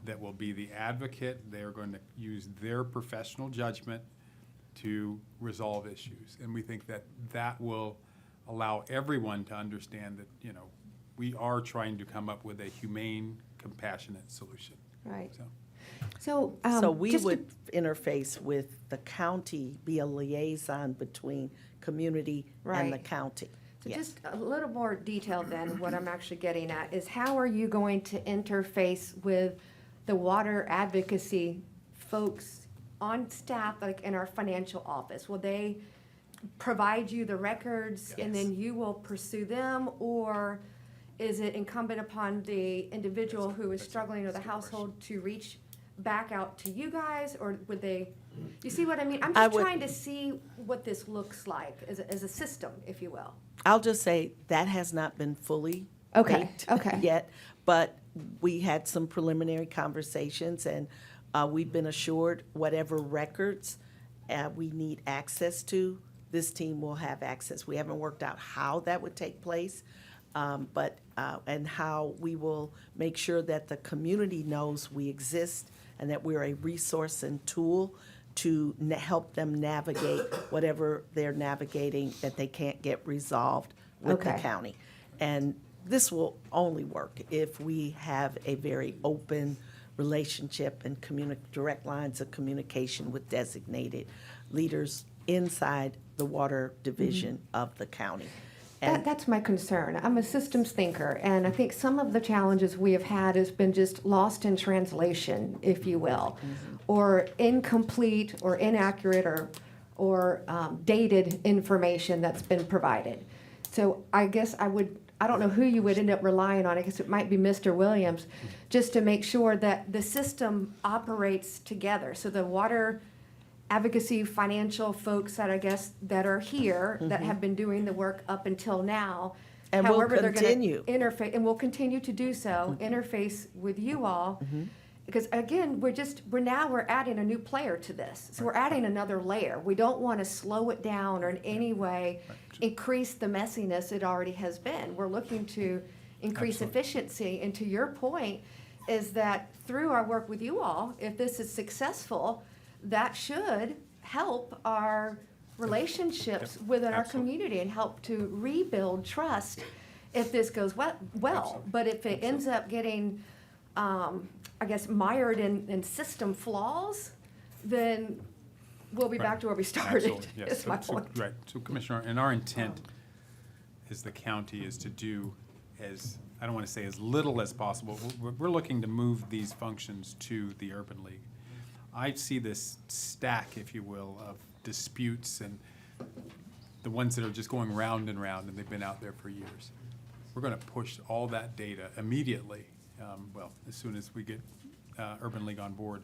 that will be the advocate. They're going to use their professional judgment to resolve issues. And we think that that will allow everyone to understand that, you know, we are trying to come up with a humane, compassionate solution. Right. So, So we just to- would interface with the county, be a liaison between community and the Right. county. So Yes. just a little more detailed than what I'm actually getting at is how are you going to interface with the water advocacy folks on staff, like in our financial office? Will they provide you the records and then you will pursue them? Or is it incumbent upon the individual who is struggling or the household to reach back out to you guys? Or would they, you see what I mean? I'm I just would- trying to see what this looks like as a system, if you will. I'll just say that has not been fully Okay, baked okay. yet, but we had some preliminary conversations, and we've been assured whatever records we need access to, this team will have access. We haven't worked out how that would take place, but and how we will make sure that the community knows we exist and that we're a resource and tool to help them navigate whatever they're navigating that they can't get resolved with the Okay. county. And this will only work if we have a very open relationship and direct lines of communication with designated leaders inside the water division of the county. And That's my concern. I'm a systems thinker, and I think some of the challenges we have had has been just lost in translation, if you will, or incomplete or inaccurate or dated information that's been provided. So I guess I don't know who you would end up relying on. I guess it might be Mr. Williams, just to make sure that the system operates together. So the water advocacy financial folks that I guess that are here, that have been doing the work up until now. And will however they're gonna continue. interface, and will continue to do so, interface with you all. Because again, we're adding a new player to this. So we're adding another layer. We don't want to slow it down or in any way increase the messiness it already has been. We're looking to increase Absolutely. efficiency. And to your point, is that through our work with you all, if this is successful, that should help our relationships within our Absolutely. community and help to rebuild trust if this goes well. Absolutely. But if it ends up getting, I guess, mired in system flaws, then we'll be Right. back to where we started, Absolutely, yes. is my point. Right, so Commissioner, and our intent as the county is to do as, I don't want to say as little as possible. We're looking to move these functions to the Urban League. I see this stack, if you will, of disputes and the ones that are just going round and round, and they've been out there for years. We're going to push all that data immediately, as soon as we get Urban League on board,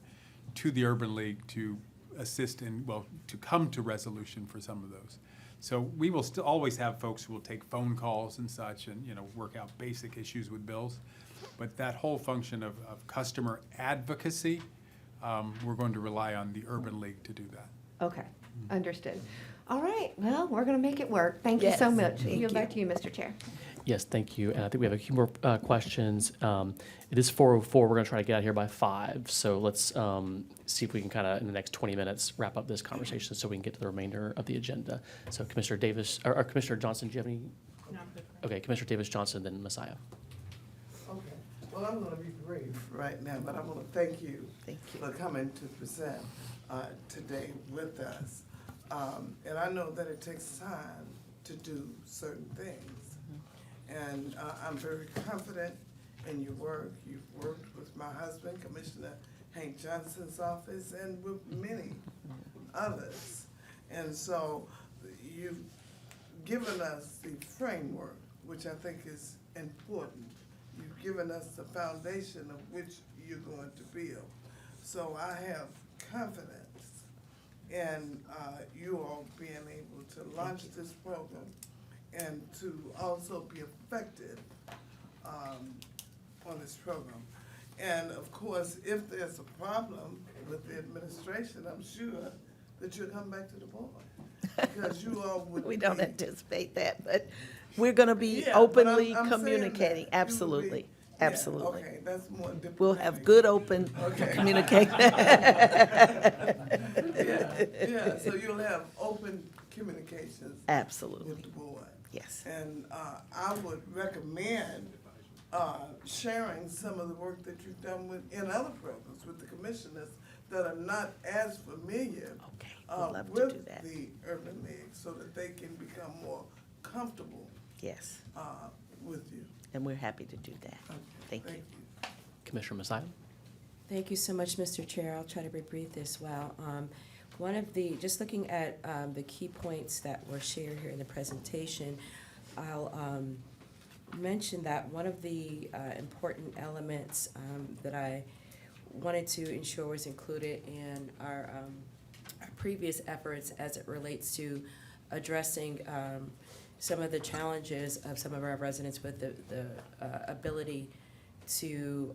to the Urban League to assist in, to come to resolution for some of those. So we will still always have folks who will take phone calls and such and, work out basic issues with bills. But that whole function of customer advocacy, we're going to rely on the Urban League to do that. Okay, understood. All right, well, we're gonna make it work. Thank you so Yes, much. thank Yield back you. to you, Mr. Chair. Yes, thank you. And I think we have a few more questions. It is 4:04. We're going to try to get out here by 5. So let's see if we can kind of, in the next 20 minutes, wrap up this conversation so we can get to the remainder of the agenda. So Commissioner Davis, or Commissioner Johnson, do you have any? Okay, Commissioner Davis Johnson, then Messiah. Okay, well, I'm gonna be brief right now, but I wanna thank you Thank you. for coming to present today with us. And I know that it takes time to do certain things. And I'm very confident in your work. You've worked with my husband, Commissioner Hank Johnson's office, and with many others. And so you've given us the framework, which I think is important. You've given us the foundation of which you're going to build. So I have confidence in you all being able to launch this program and to also be effective on this program. And of course, if there's a problem with the administration, I'm sure that you'll come back to the board. Because you all would We don't be- anticipate that, but we're going to be Yeah, but I'm openly saying that. communicating. You would be- Absolutely, yeah, absolutely. Okay, that's more diplomatic. We'll have good, open Okay. communication. Yeah, so you'll have open communications Absolutely, with the board. yes. And I would recommend sharing some of the work that you've done in other programs with the commissioners that are not as familiar Okay, we'd love to do with that. the Urban League, so that they can become more comfortable Yes, with you. and we're happy to do that. Okay, Thank you. Commissioner Messiah? Thank you so much, Mr. Chair. I'll try to be brief as well. One of the, just looking at the key points that were shared here in the presentation, I'll mention that one of the important elements that I wanted to ensure was included in our previous efforts as it relates to addressing some of the challenges of some of our residents with the ability to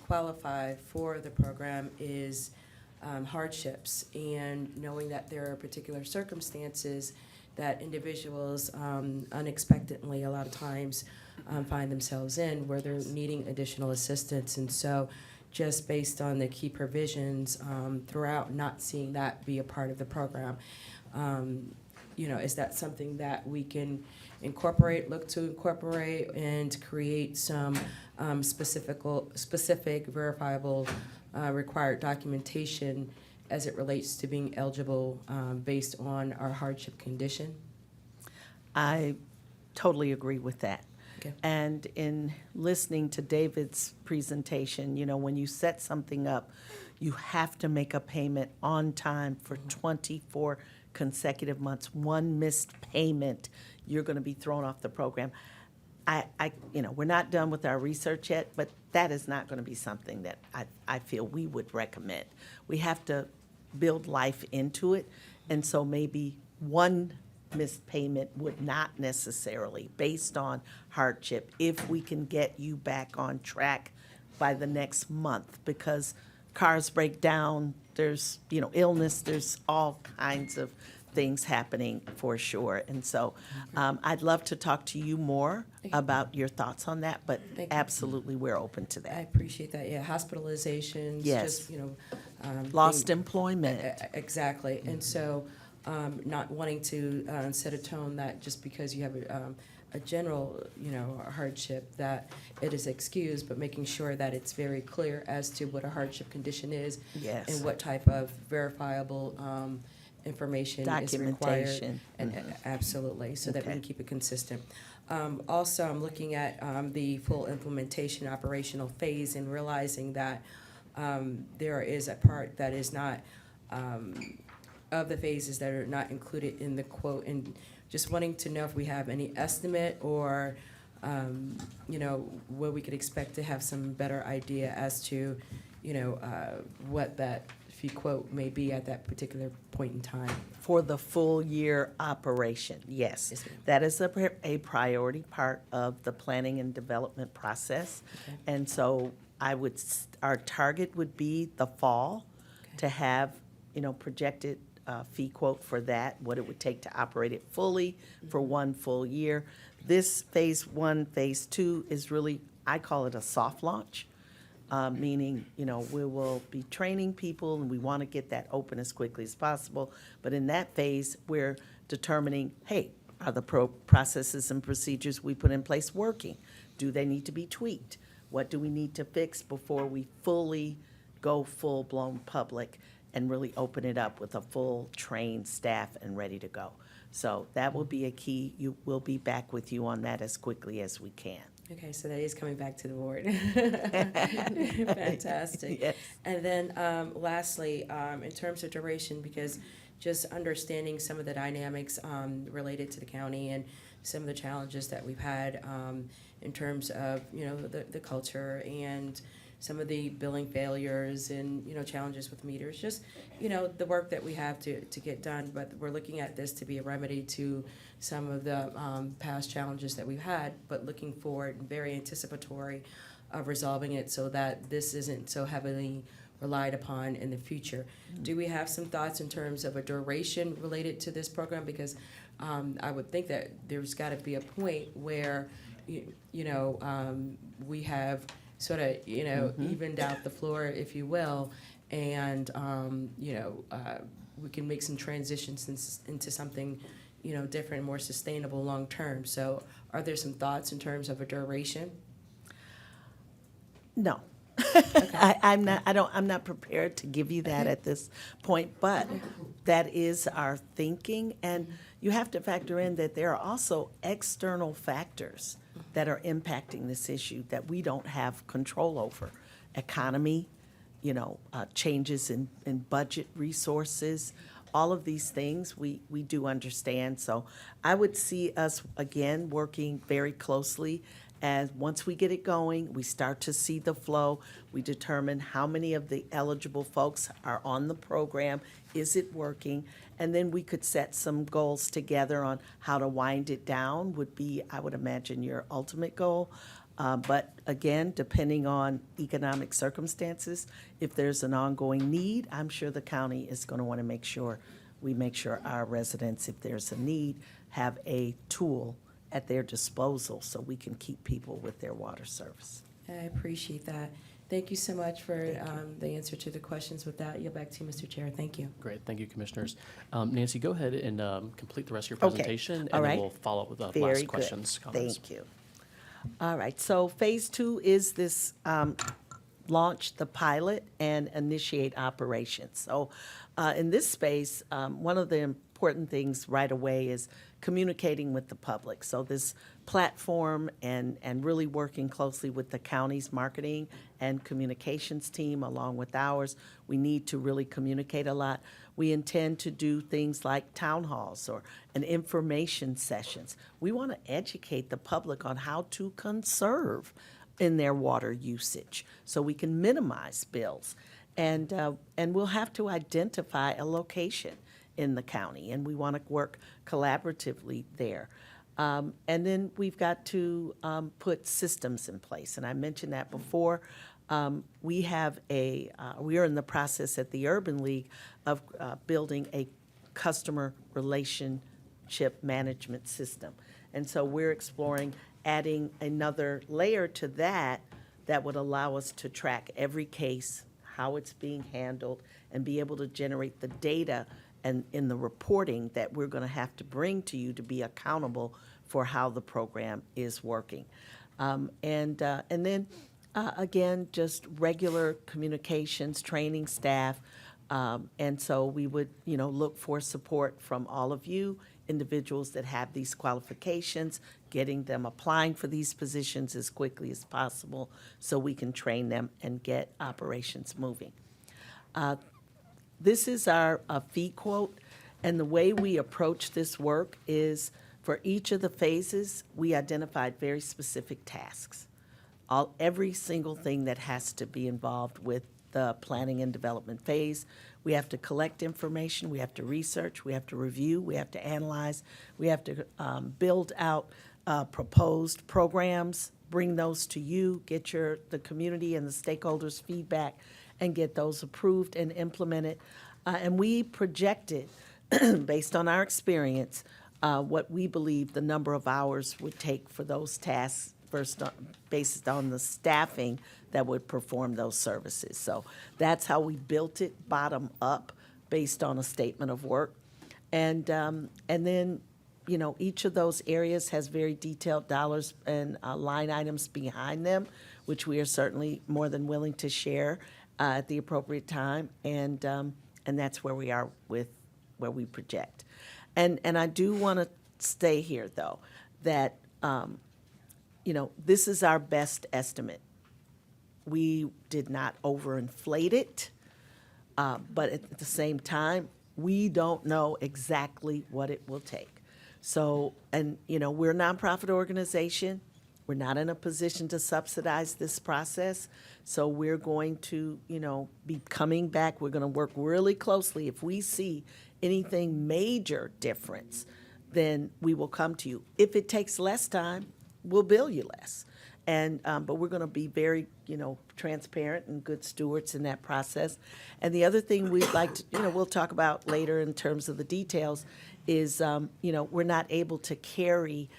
qualify for the program is hardships, and knowing that there are particular circumstances that individuals unexpectedly a lot of times find themselves in where they're needing additional assistance. And so just based on the key provisions throughout, not seeing that be a part of the program, is that something that we can look to incorporate and create some specific verifiable required documentation as it relates to being eligible based on our hardship condition? I totally agree with that. Okay. And in listening to David's presentation, when you set something up, you have to make a payment on time for 24 consecutive months. One missed payment, you're going to be thrown off the program. We're not done with our research yet, but that is not going to be something that I feel we would recommend. We have to build life into it, and so maybe one missed payment would not necessarily, based on hardship, if we can get you back on track by the next month, because cars break down, there's, illness, there's all kinds of things happening for sure. And so I'd love to talk to you more about your thoughts on that, but Thank you. absolutely, we're open to I that. appreciate that, yeah, hospitalizations, Yes. just, Lost being- employment. Exactly, and so, not wanting to set a tone that just because you have a general, hardship, that it is excused, but making sure that it's very clear as to what a hardship condition is. Yes. And what type of verifiable information is required. Documentation. And absolutely, so that we Okay. can keep it consistent. Also, I'm looking at the full implementation operational phase and realizing that there is a part that is not, of the phases that are not included in the quote, and just wanting to know if we have any estimate or, where we could expect to have some better idea as to, what that fee quote may be at that particular point in time. For the full year operation, yes. Yes, ma'am. That is a priority part of the planning and development process. Okay. And so our target would be the fall to have, projected fee quote for that, what it would take to operate it fully for one full year. This phase 1, phase 2 is really, I call it a soft launch. Meaning, we will be training people and we want to get that open as quickly as possible. But in that phase, we're determining, hey, are the processes and procedures we put in place working? Do they need to be tweaked? What do we need to fix before we fully go full-blown public and really open it up with a full trained staff and ready to go? So that will be a key. We'll be back with you on that as quickly as we can. Okay, so that is coming back to the board. Fantastic. Yes. And then lastly, in terms of duration, because just understanding some of the dynamics related to the county and some of the challenges that we've had in terms of, the culture and some of the billing failures and, challenges with meters, just, the work that we have to get done. But we're looking at this to be a remedy to some of the past challenges that we've had, but looking forward and very anticipatory of resolving it so that this isn't so heavily relied upon in the future. Do we have some thoughts in terms of a duration related to this program? Because I would think that there's got to be a point where, we have sort of, evened out the floor, if you will, and, we can make some transitions into something, different, more sustainable long-term. So are there some thoughts in terms of a duration? No. I'm not prepared to give you that at this point, but that is our thinking. And you have to factor in that there are also external factors that are impacting this issue that we don't have control over. Economy, changes in budget resources, all of these things we do understand. So I would see us, again, working very closely as once we get it going, we start to see the flow, we determine how many of the eligible folks are on the program, is it working? And then we could set some goals together on how to wind it down would be, I would imagine, your ultimate goal. But again, depending on economic circumstances, if there's an ongoing need, I'm sure the county is going to want to make sure our residents, if there's a need, have a tool at their disposal so we can keep people with their water service. I appreciate that. Thank you so much for the answer to the questions. With that, yield back to you, Mr. Chair. Thank you. Great, thank you, Commissioners. Nancy, go ahead and complete the rest of your Okay, presentation, all and then right. we'll follow up with Very last good. questions, comments. Thank you. All right, so phase 2 is this launch the pilot and initiate operations. So in this space, one of the important things right away is communicating with the public. So this platform and really working closely with the county's marketing and communications team along with ours, we need to really communicate a lot. We intend to do things like town halls or an information sessions. We want to educate the public on how to conserve in their water usage so we can minimize bills. And we'll have to identify a location in the county, and we want to work collaboratively there. And then we've got to put systems in place, and I mentioned that before. We are in the process at the Urban League of building a customer relationship management system. And so we're exploring adding another layer to that would allow us to track every case, how it's being handled, and be able to generate the data and in the reporting that we're going to have to bring to you to be accountable for how the program is working. And then, again, just regular communications, training staff. And so we would, look for support from all of you, individuals that have these qualifications, getting them applying for these positions as quickly as possible so we can train them and get operations moving. This is our fee quote, and the way we approach this work is for each of the phases, we identified very specific tasks. Every single thing that has to be involved with the planning and development phase. We have to collect information, we have to research, we have to review, we have to analyze, we have to build out proposed programs, bring those to you, get the community and the stakeholders' feedback, and get those approved and implemented. And we projected, based on our experience, what we believe the number of hours would take for those tasks based on the staffing that would perform those services. So that's how we built it bottom up based on a statement of work. And then, each of those areas has very detailed dollars and line items behind them, which we are certainly more than willing to share at the appropriate time. And that's where we are with where we project. And I do want to stay here, though, that this is our best estimate. We did not overinflate it, but at the same time, we don't know exactly what it will take. So, and we're a nonprofit organization. We're not in a position to subsidize this process. So we're going to, be coming back. We're going to work really closely. If we see anything major difference, then we will come to you. If it takes less time, we'll bill you less. And, but we're going to be very, transparent and good stewards in that process. And the other thing we'd like to, we'll talk about later in terms of the details is, we're not able to carry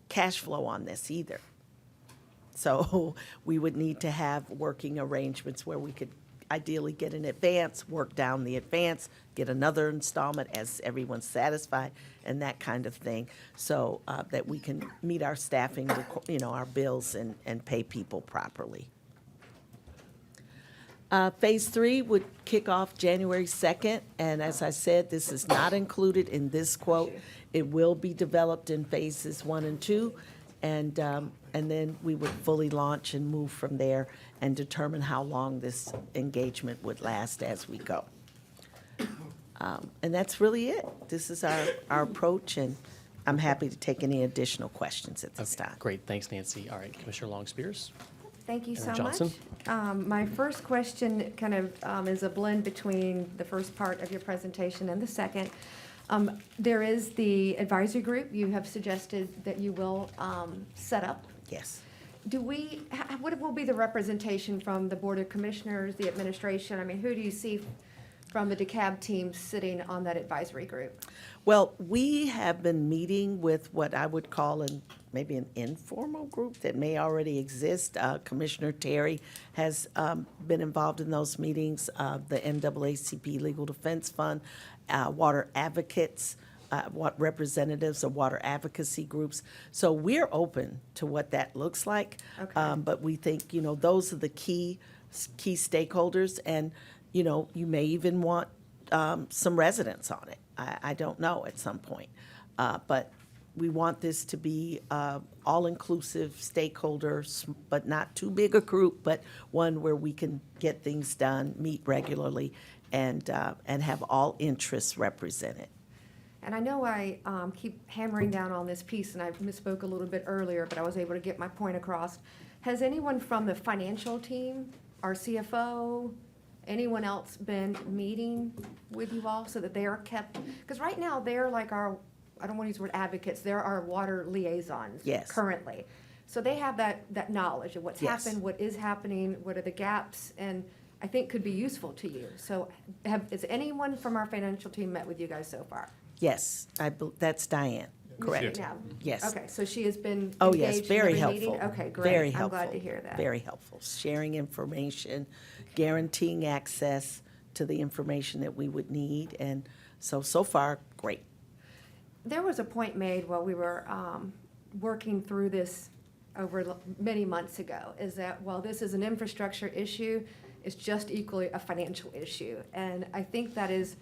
cash flow on this either. So we would need to have working arrangements where we could ideally get an advance, work down the advance, get another installment as everyone's satisfied, and that kind of thing, so that we can meet our staffing, our bills and pay people properly. Phase 3 would kick off January 2nd, and as I said, this is not included in this quote. It will be developed in phases 1 and 2, and then we would fully launch and move from there and determine how long this engagement would last as we go. And that's really it. This is our approach, and I'm happy to take any additional questions at this time. Great, thanks, Nancy. All right, Commissioner Long Spears. Thank you so Commissioner much. Johnson? My first question kind of is a blend between the first part of your presentation and the second. There is the advisory group you have suggested that you will set up. Yes. What will be the representation from the Board of Commissioners, the administration? I mean, who do you see from the DeKalb team sitting on that advisory group? Well, we have been meeting with what I would call maybe an informal group that may already exist. Commissioner Terry has been involved in those meetings, the NAACP Legal Defense Fund, water advocates, representatives of water advocacy groups. So we're open to what that looks like. Okay. But we think, those are the key stakeholders, and, you may even want some residents on it. I don't know at some point. But we want this to be all-inclusive stakeholders, but not too big a group, but one where we can get things done, meet regularly, and have all interests represented. And I know I keep hammering down on this piece, and I misspoke a little bit earlier, but I was able to get my point across. Has anyone from the financial team, our CFO, anyone else been meeting with you all so that they are kept? Because right now, they're like our, I don't want to use the word advocates, they're our water liaisons. Yes. Currently. So they have that knowledge of what's Yes. happened, what is happening, what are the gaps, and I think could be useful to you. So has anyone from our financial team met with you guys so far? Yes, that's Diane, correct? Now? Yes. Okay, so she has been Oh, yes, engaged in very every helpful. meeting? Okay, great. Very I'm helpful. glad to hear that. Very helpful. Sharing information, guaranteeing access to the information that we would need, and so far, great. There was a point made while we were working through this over many months ago, is that while this is an infrastructure issue, it's just equally a financial issue. And I think that is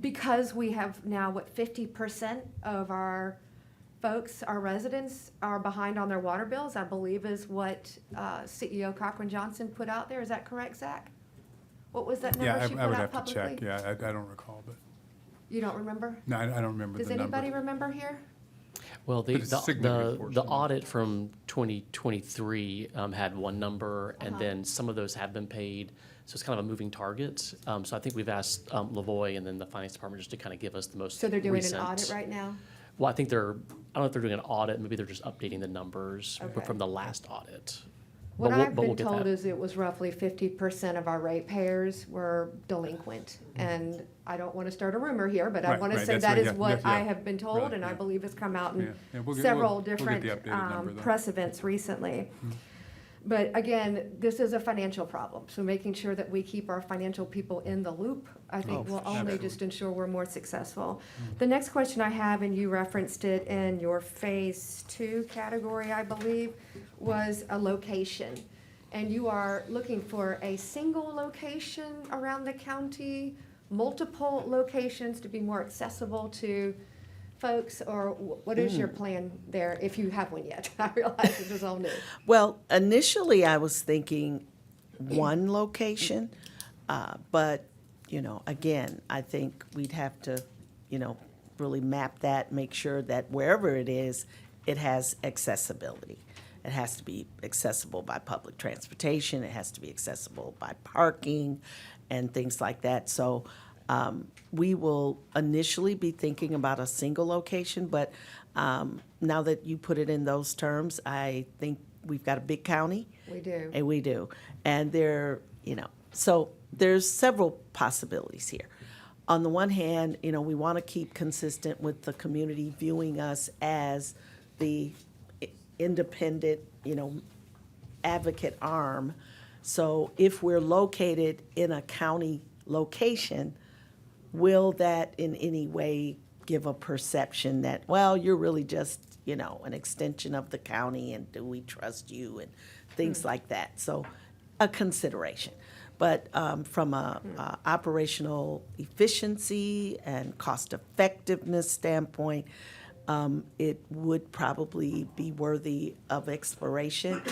because we have now, 50% of our folks, our residents, are behind on their water bills, I believe is what CEO Cochran Johnson put out there. Is that correct, Zach? What was that number Yeah, she I put would out have to publicly? check. Yeah, I don't recall, but, You don't remember? no, I don't remember the Does number. anybody remember here? Well, But it's a significant portion the of it. audit from 2023 had one number, and Uh-huh. then some of those have been paid, so it's kind of a moving target. So I think we've asked Lavoy and then the finance department just to kind of give us the most So they're doing recent. an audit right now? Well, I think I don't know if they're doing an audit, maybe they're just updating the numbers Okay. from the last audit. What But we'll- I've but we'll been get told that. is it was roughly 50% of our ratepayers were delinquent. And I don't want to start a rumor here, but I Right, want to right, say that's that right, is yeah, what yeah, I yeah. have been told, Right, and I yeah. believe has come out Yeah, in yeah, we'll get- several we'll get different the updated number, though. precedents recently. But again, this is a financial problem, so making sure that we keep our financial people in the loop, I think will only just ensure we're more successful. The next question I have, and you referenced it in your phase 2 category, I believe, was a location. And you are looking for a single location around the county, multiple locations to be more accessible to folks, or what is your plan there, if you have one yet? I realize this is all new. Well, initially, I was thinking one location, but, again, I think we'd have to, really map that, make sure that wherever it is, it has accessibility. It has to be accessible by public transportation, it has to be accessible by parking and things like that. So We will initially be thinking about a single location, but now that you put it in those terms, I think we've got a big county. We do. And we do. And so there's several possibilities here. On the one hand, we want to keep consistent with the community viewing us as the independent, advocate arm. So if we're located in a county location, will that in any way give a perception that, well, you're really just, an extension of the county, and do we trust you, and things like that. So a consideration. But from a operational efficiency and cost effectiveness standpoint, it would probably be worthy of exploration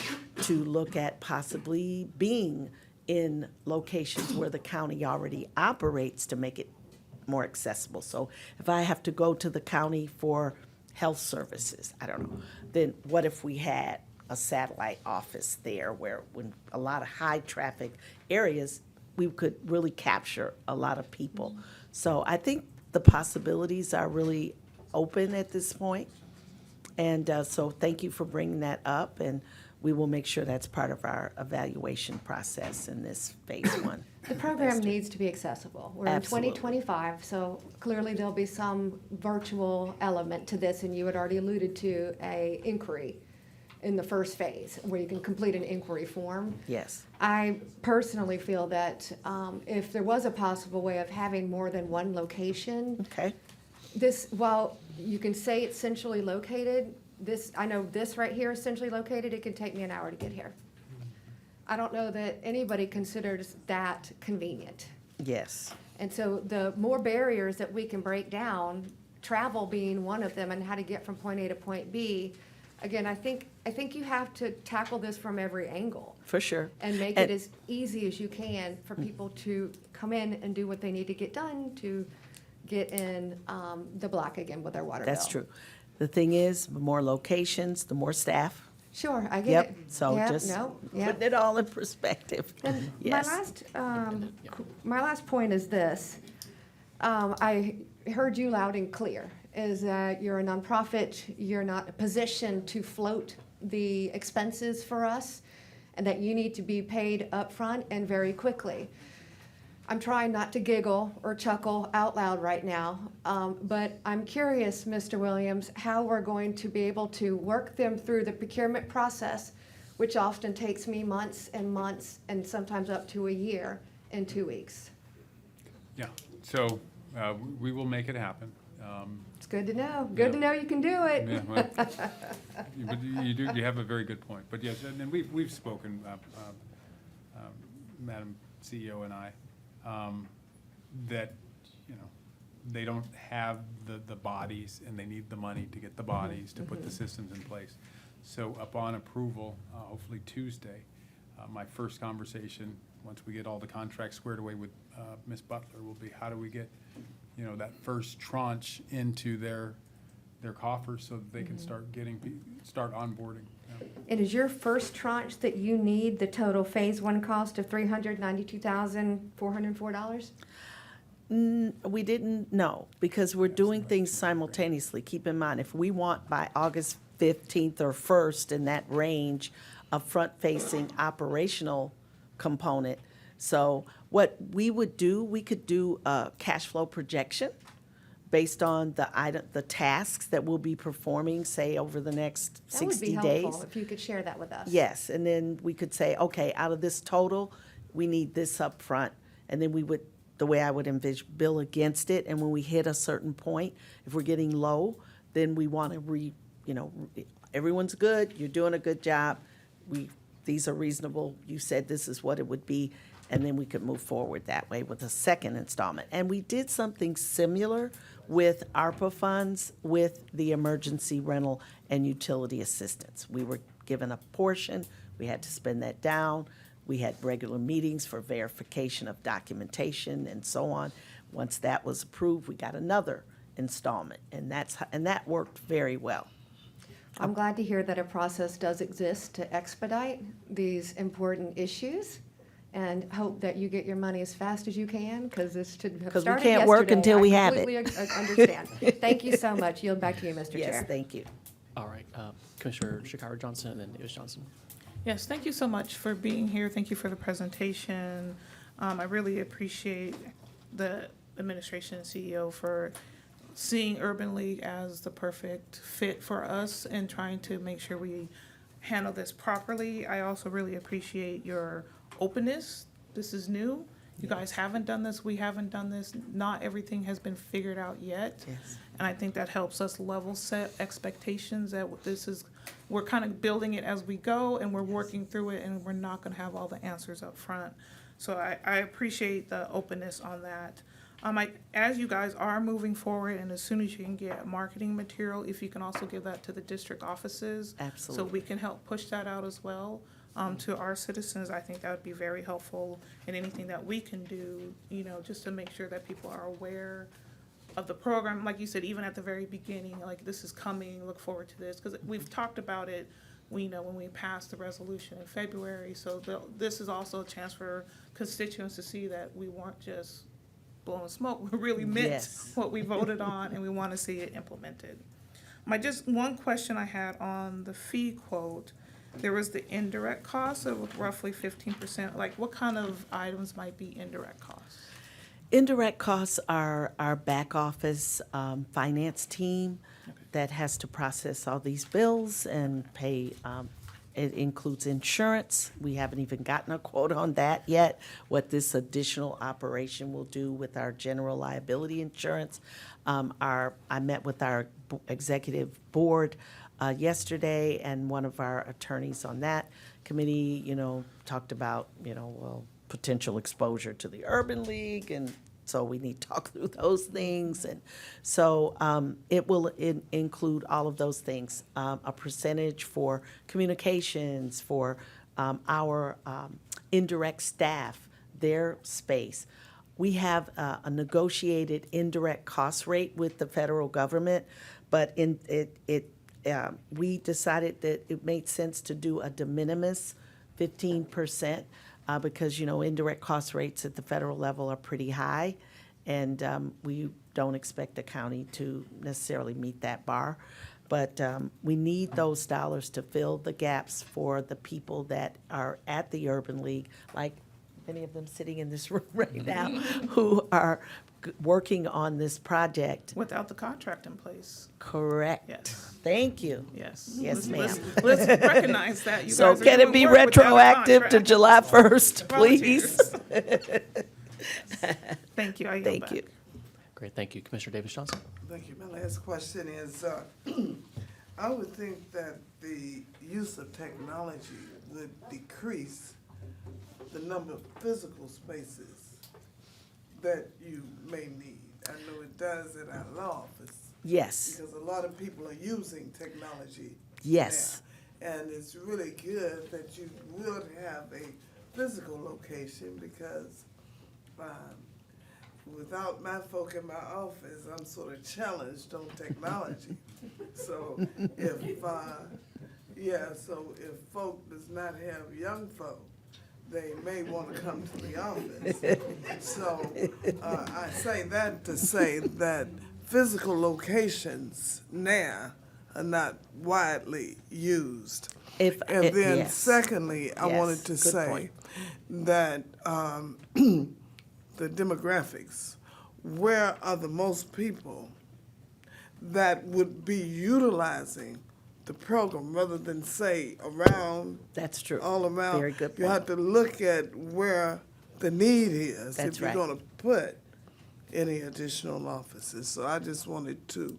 to look at possibly being in locations where the county already operates to make it more accessible. So if I have to go to the county for health services, I don't know, then what if we had a satellite office there where when a lot of high traffic areas, we could really capture a lot of people. So I think the possibilities are really open at this point. And so thank you for bringing that up, and we will make sure that's part of our evaluation process in this phase one. The program needs to be accessible. We're in Absolutely. 2025, so clearly there'll be some virtual element to this, and you had already alluded to a inquiry in the first phase, where you can complete an inquiry form. Yes. I personally feel that if there was a possible way of having more than one location, Okay. while you can say it's centrally located, I know this right here is centrally located, it can take me an hour to get here. I don't know that anybody considers that convenient. Yes. And so the more barriers that we can break down, travel being one of them, and how to get from point A to point B, again, I think you have to tackle this from every angle For sure. and make And- it as easy as you can for people to come in and do what they need to get done to get in the black again with their water bill. That's true. The thing is, the more locations, the more staff. Sure, I get Yep. it. So Yep, just no, yep. putting it all in perspective. And Yes. my last point is this. I heard you loud and clear, is that you're a nonprofit, you're not positioned to float the expenses for us, and that you need to be paid upfront and very quickly. I'm trying not to giggle or chuckle out loud right now, but I'm curious, Mr. Williams, how we're going to be able to work them through the procurement process, which often takes me months and months, and sometimes up to a year, in 2 weeks. Yeah, so we will make it happen. It's good to know. Good to know you can do it. Yeah, well, but you have a very good point. But yes, and we've spoken, Madam CEO and I, that, they don't have the bodies, and they need the money to get the bodies, to put the systems in place. So upon approval, hopefully Tuesday, my first conversation, once we get all the contracts squared away with Ms. Butler, will be how do we get, that first tranche into their coffers so that they can start onboarding. Yeah. And is your first tranche that you need the total phase one cost of $392,404? We didn't know, because we're doing things simultaneously. Keep in mind, if we want by August 15th or 1st, in that range, a front-facing operational component. So what we would do, we could do a cash flow projection based on the tasks that we'll be performing, say, over the next 60 That would be days. helpful if you could share that with us. Yes, and then we could say, okay, out of this total, we need this up front, and then we would, the way I would envision, bill against it, and when we hit a certain point, if we're getting low, then we want to everyone's good, you're doing a good job, these are reasonable, you said this is what it would be, and then we could move forward that way with a second installment. And we did something similar with ARPA funds with the emergency rental and utility assistance. We were given a portion, we had to spend that down, we had regular meetings for verification of documentation and so on. Once that was approved, we got another installment, and that worked very well. I'm glad to hear that a process does exist to expedite these important issues. and hope that you get your money as fast as you can, because this should have 'Cause we started can't work yesterday. until we have it. I completely understand. Thank you so much. Yield back to you, Mr. Yes, Chair. thank you. All right, Commissioner Shakira Johnson and then Davis Johnson. Yes, thank you so much for being here. Thank you for the presentation. I really appreciate the administration and CEO for seeing Urban League as the perfect fit for us and trying to make sure we handle this properly. I also really appreciate your openness. This is new. You guys haven't done this, we haven't done this. Not everything has been figured out yet. Yes. And I think that helps us level set expectations that this is, we're kind of building it as we go and we're working through it and we're not gonna have all the answers up front. So I appreciate the openness on that. As you guys are moving forward and as soon as you can get marketing material, if you can also give that to the district offices. So Absolutely. we can help push that out as well, to our citizens. I think that would be very helpful in anything that we can do, just to make sure that people are aware of the program. Like you said, even at the very beginning, like this is coming, look forward to this, because we've talked about it, when we passed the resolution in February. So this is also a chance for constituents to see that we weren't just blowing smoke. We really meant Yes. what we voted on, and we want to see it implemented. Just one question I had on the fee quote, there was the indirect costs of roughly 15%. Like, what kind of items might be indirect costs? Indirect costs are our back office finance team that has to process all these bills and pay. It includes insurance. We haven't even gotten a quote on that yet, what this additional operation will do with our general liability insurance. I met with our executive board yesterday, and one of our attorneys on that committee, talked about, potential exposure to the Urban League, and so we need to talk through those things. And so it will include all of those things, a percentage for communications, for our indirect staff, their space. We have a negotiated indirect cost rate with the federal government, but we decided that it made sense to do a de minimis 15%. Because, indirect cost rates at the federal level are pretty high, and we don't expect the county to necessarily meet that bar. But we need those dollars to fill the gaps for the people that are at the Urban League, like many of them sitting in this room right now, who are working on this project. Without the contract in place. Correct. Yes. Thank you. Yes. Yes, Let's- ma'am. Let's recognize that. You So guys are can it doing be work without a retroactive to contract. July 1st, please? Volunteers. Thank you. I yield Thank back. you. Great, thank you. Commissioner Davis Johnson. Thank you. My last question is, I would think that the use of technology would decrease the number of physical spaces that you may need. I know it does in our law office, Yes, because a lot of people are using technology yes. now. And it's really good that you would have a physical location, because without my folk in my office, I'm sort of challenged on technology. So if, if folk does not have young folk, they may want to come to the office. So I say that to say that physical locations now are not widely used. And then yes. secondly, I wanted Yes, to good say point. that the demographics, where are the most people that would be utilizing the program, rather than say around, That's true. all around? Very good You point. have to look at where the need is That's if you're right. gonna put any additional offices. So I just wanted to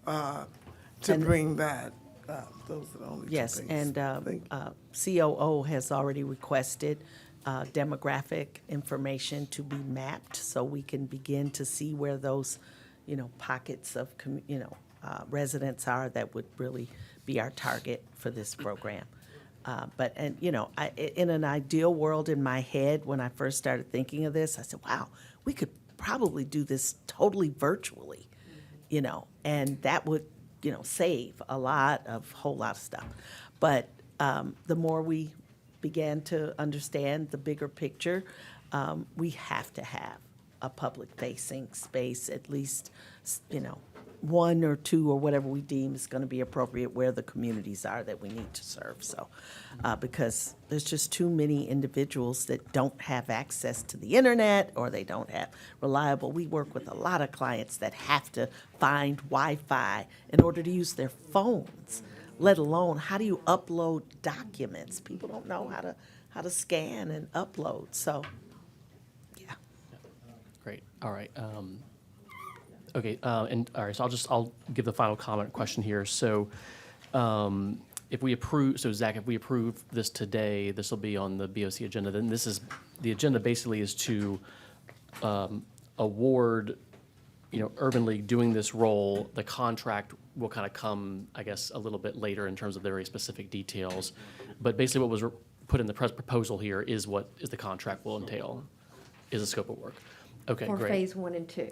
And- bring that up. Those are the only two Yes, things. and Thank you. COO has already requested demographic information to be mapped, so we can begin to see where those, pockets of, residents are that would really be our target for this program. In an ideal world in my head, when I first started thinking of this, I said, wow, we could probably do this totally virtually, and that would, save a whole lot of stuff. But the more we began to understand the bigger picture, we have to have a public-facing space, at least, one or two or whatever we deem is going to be appropriate where the communities are that we need to serve. So, because there's just too many individuals that don't have access to the internet or they don't have reliable. We work with a lot of clients that have to find Wi-Fi in order to use their phones, let alone how do you upload documents? People don't know how to scan and upload. So, yeah. Great, all right. Okay, and, all right, so I'll give the final comment question here. So, if we approve, so Zach, if we approve this today, this will be on the BOC agenda, then the agenda basically is to, award, Urban League doing this role. The contract will kind of come, I guess, a little bit later in terms of the very specific details. But basically what was put in the proposal here is what the contract will entail, is the scope of work. Okay, For great. phase 1 and 2.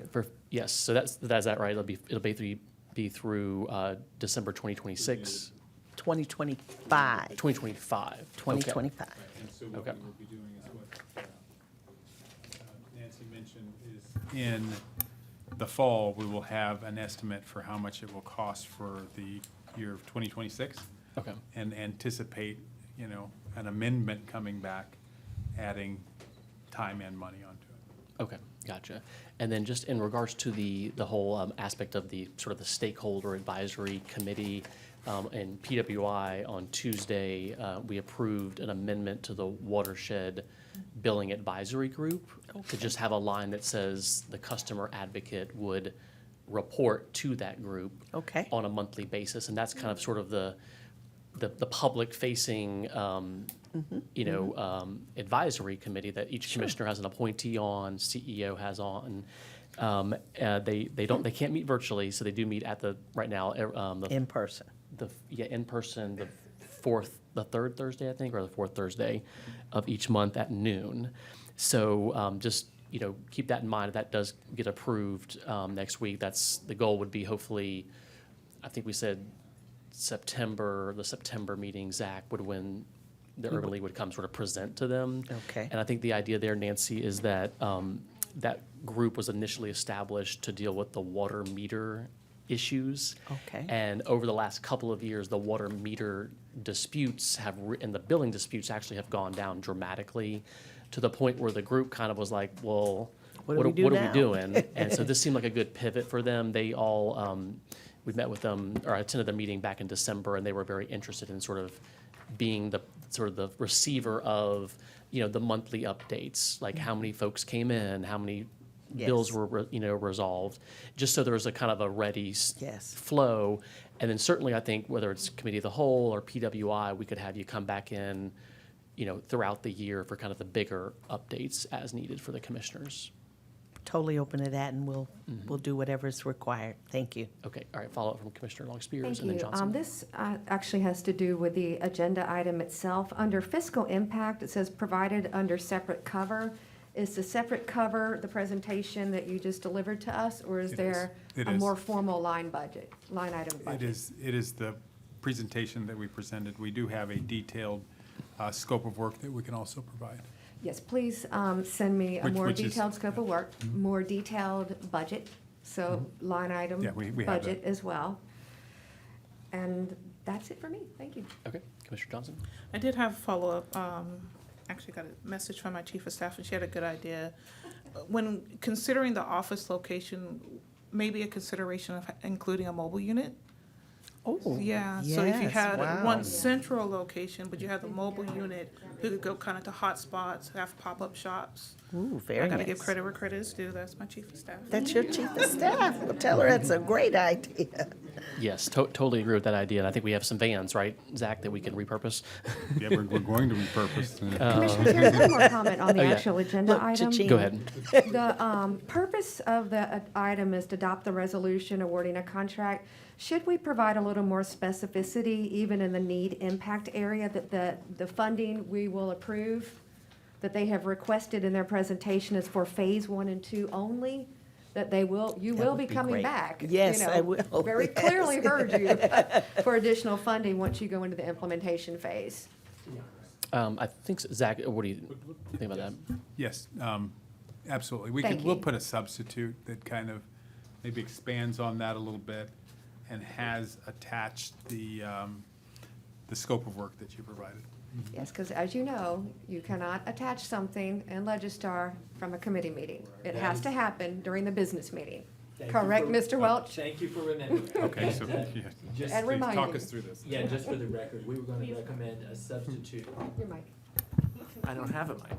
Yes, so that's that right? It'll be through December 2026, 2025. 2025. Okay. 2025. And so what Okay. we will be doing is what Nancy mentioned is in the fall, we will have an estimate for how much it will cost for the year of 2026 Okay. and anticipate, an amendment coming back, adding time and money onto it. Okay, gotcha. And then just in regards to the whole aspect of the sort of the stakeholder advisory committee and PWI, on Tuesday, we approved an amendment to the watershed billing advisory group to just have a line that says the customer advocate would report to that group Okay. on a monthly basis. And that's kind of sort of the public-facing, advisory committee that each commissioner has an appointee on, CEO has on. They can't meet virtually, so they do meet at right now, In person. in person, the third Thursday, I think, or the fourth Thursday of each month at noon. So, just, keep that in mind. If that does get approved, next week, the goal would be hopefully, I think we said the September meeting, Zach would when the Urban League would come sort of present to them. Okay. And I think the idea there, Nancy, is that, that group was initially established to deal with the water meter issues. Okay. And over the last couple of years, the water meter disputes and the billing disputes actually have gone down dramatically to the point where the group kind of was like, well, What do we do what are now? we doing? And so this seemed like a good pivot for them. They all, we met with them, or I attended the meeting back in December, and they were very interested in sort of being the receiver of, the monthly updates, like how many folks came in, how many bills Yes. were, resolved, just so there was a kind of a ready Yes. flow. And then certainly, I think whether it's Committee of the Whole or PWI, we could have you come back in, throughout the year for kind of the bigger updates as needed for the commissioners. Totally open to that, and we'll do whatever's required. Thanker you. Okay, all right, follow up from Commissioner Long Spears Thank and then you. Johnson. This actually has to do with the agenda item itself. Under fiscal impact, it says provided under separate cover. Is the separate cover the presentation that you just delivered to us, or is It there is. It a is. more formal line item budget? It is the presentation that we presented. We do have a detailed scope of work that we can also provide. Yes, please send me a more Which is- detailed scope of work, more detailed budget, so line item Yeah, we have that. budget as well. And that's it for me. Thank you. Okay, Commissioner Johnson? I did have follow-up, actually got a message from my chief of staff, and she had a good idea. When considering the office location, maybe a consideration of including a mobile unit? Oh, Yeah, so if you yes, had wow. one central location, but you had the mobile unit who could go kind of to hot spots, have pop-up shops. Ooh, I very gotta give nice. credit where credit is due, that's my chief of staff. That's your chief of staff. Well, tell her it's a great idea. Yes, totally agree with that idea, and I think we have some vans, right, Zach, that we can repurpose? Yeah, we're going to repurpose. Commissioner, there's one more comment on the Oh, yeah. actual agenda Look, item. cha-ching. Go ahead. The purpose of the item is to adopt the resolution awarding a contract. Should we provide a little more specificity, even in the need impact area, that the funding we will approve, that they have requested in their presentation is for phase 1 and 2 only? That you will would be be coming great. back? Yes, I will. Very Yes. clearly heard you for additional funding once you go into the implementation phase. I think, Zach, what do you think about that? Yes, absolutely. Thank We'll you. put a substitute that kind of maybe expands on that a little bit and has attached the scope of work that you provided. Yes, because as you know, you cannot attach something in Legistar from a committee meeting. It has to happen during the business meeting. Correct, Mr. Welch? Thank you for remembering. Okay, so, yeah. Just, And Please remind talk you. us through this. yeah, just for the record, we were gonna recommend a substitute. Your mic. I don't have a mic.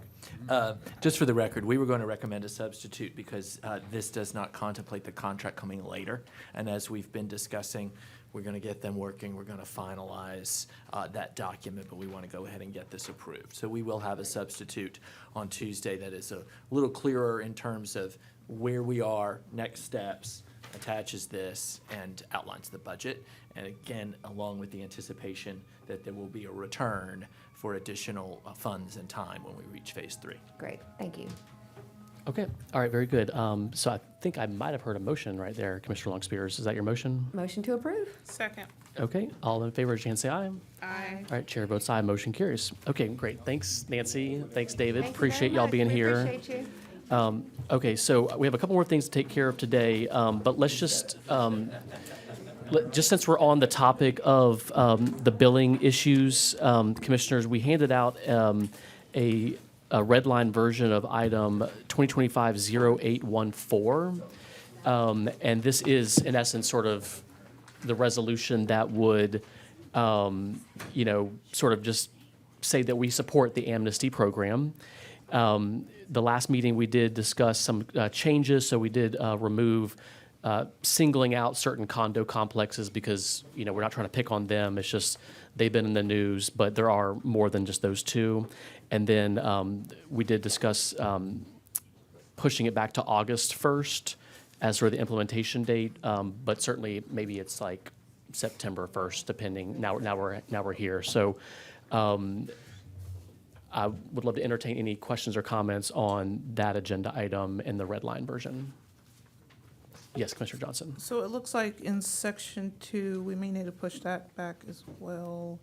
Just for the record, we were going to recommend a substitute because this does not contemplate the contract coming later. And as we've been discussing, we're going to get them working, we're going to finalize that document, but we want to go ahead and get this approved. So we will have a substitute on Tuesday that is a little clearer in terms of where we are, next steps, attaches this, and outlines the budget. And again, along with the anticipation that there will be a return for additional funds and time when we reach phase 3. Great, thank you. Okay, all right, very good. So I think I might have heard a motion right there, Commissioner Long Spears. Is that your motion? Motion to approve? Second. Okay, all in favor, raise your hand, say aye. Aye. All right, chair votes aye, motion carries. Okay, great. Thanks, Nancy. Thanks, David. Thank you very Appreciate y'all much. being We here. appreciate you. Okay, so we have a couple more things to take care of today, but let's just, just since we're on the topic of the billing issues, commissioners, we handed out a red line version of item 2025-0814. And this is, in essence, sort of the resolution that would, sort of just say that we support the amnesty program. The last meeting, we did discuss some changes, so we did remove singling out certain condo complexes because, we're not trying to pick on them. It's just they've been in the news, but there are more than just those two. And then we did discuss pushing it back to August 1st as sort of the implementation date, but certainly maybe it's like September 1st, depending. Now we're here. So I would love to entertain any questions or comments on that agenda item in the red line version. Yes, Commissioner Johnson. So it looks like in section 2, we may need to push that back as well.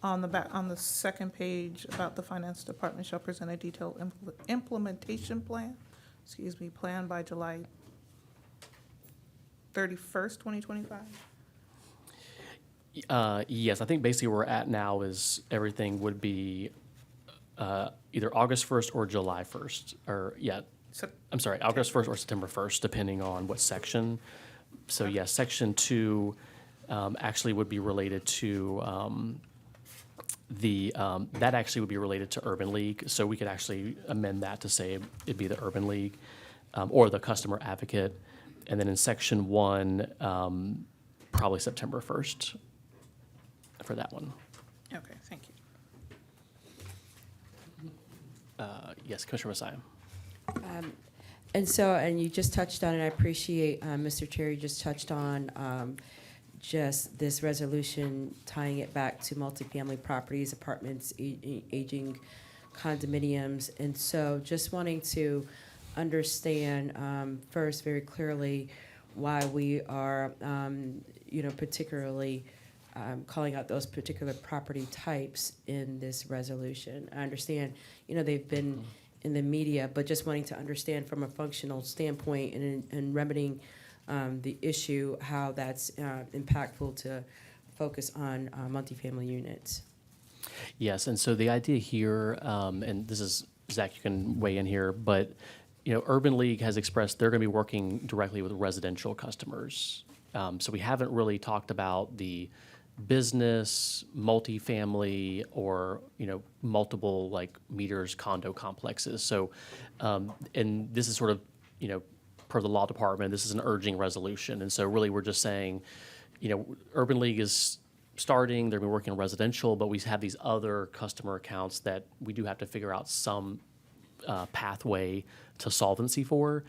On the second page about the finance department shall present a detailed implementation plan by July 31st, 2025. Yes, I think basically where we're at now is everything would be either August 1st or July 1st, or I'm sorry, August 1st or September 1st, depending on what section. So yes, section 2 actually would be related to that actually would be related to Urban League. So we could actually amend that to say it'd be the Urban League or the customer advocate. And then in section 1, probably September 1st for that one. Okay, thank you. Yes, Commissioner Messiah. And you just touched on it, I appreciate, Mr. Chair, you just touched on just this resolution, tying it back to multifamily properties, apartments, aging condominiums. And so just wanting to understand first very clearly why we are, particularly calling out those particular property types in this resolution. I understand, they've been in the media, but just wanting to understand from a functional standpoint and remedying the issue, how that's impactful to focus on multifamily units. Yes, and so the idea here, and this is, Zach, you can weigh in here, but, Urban League has expressed they're going to be working directly with residential customers. So we haven't really talked about the business, multifamily, or, multiple like meters condo complexes. So, and this is sort of, per the law department, this is an urging resolution. And so really we're just saying, Urban League is starting, they're working on residential, but we have these other customer accounts that we do have to figure out some pathway to solvency for.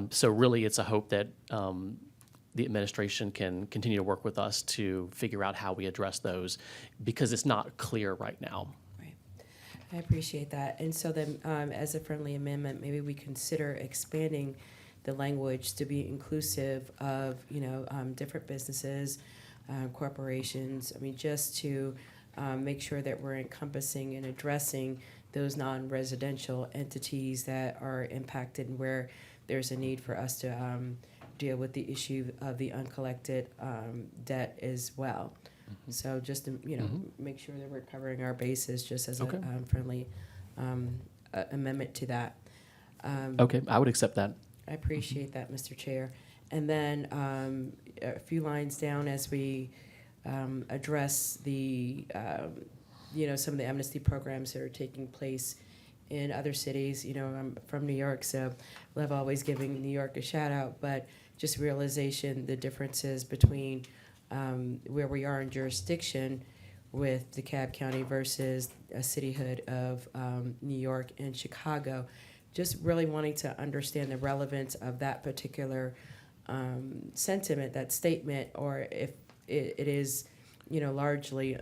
So really it's a hope that the administration can continue to work with us to figure out how we address those, because it's not clear right now. I appreciate that. And so then, as a friendly amendment, maybe we consider expanding the language to be inclusive of, different businesses, corporations. I mean, just to make sure that we're encompassing and addressing those non-residential entities that are impacted and where there's a need for us to deal with the issue of the uncollected debt as well. So just to, make sure that we're covering our bases just as Okay. a friendly amendment to that. Okay, I would accept that. I appreciate that, Mr. Chair. And then a few lines down as we address the, some of the amnesty programs that are taking place in other cities. I'm from New York, so I love always giving New York a shout out, but just realization, the differences between where we are in jurisdiction with DeKalb County versus a cityhood of New York and Chicago. Just really wanting to understand the relevance of that particular sentiment, that statement, or if it is, largely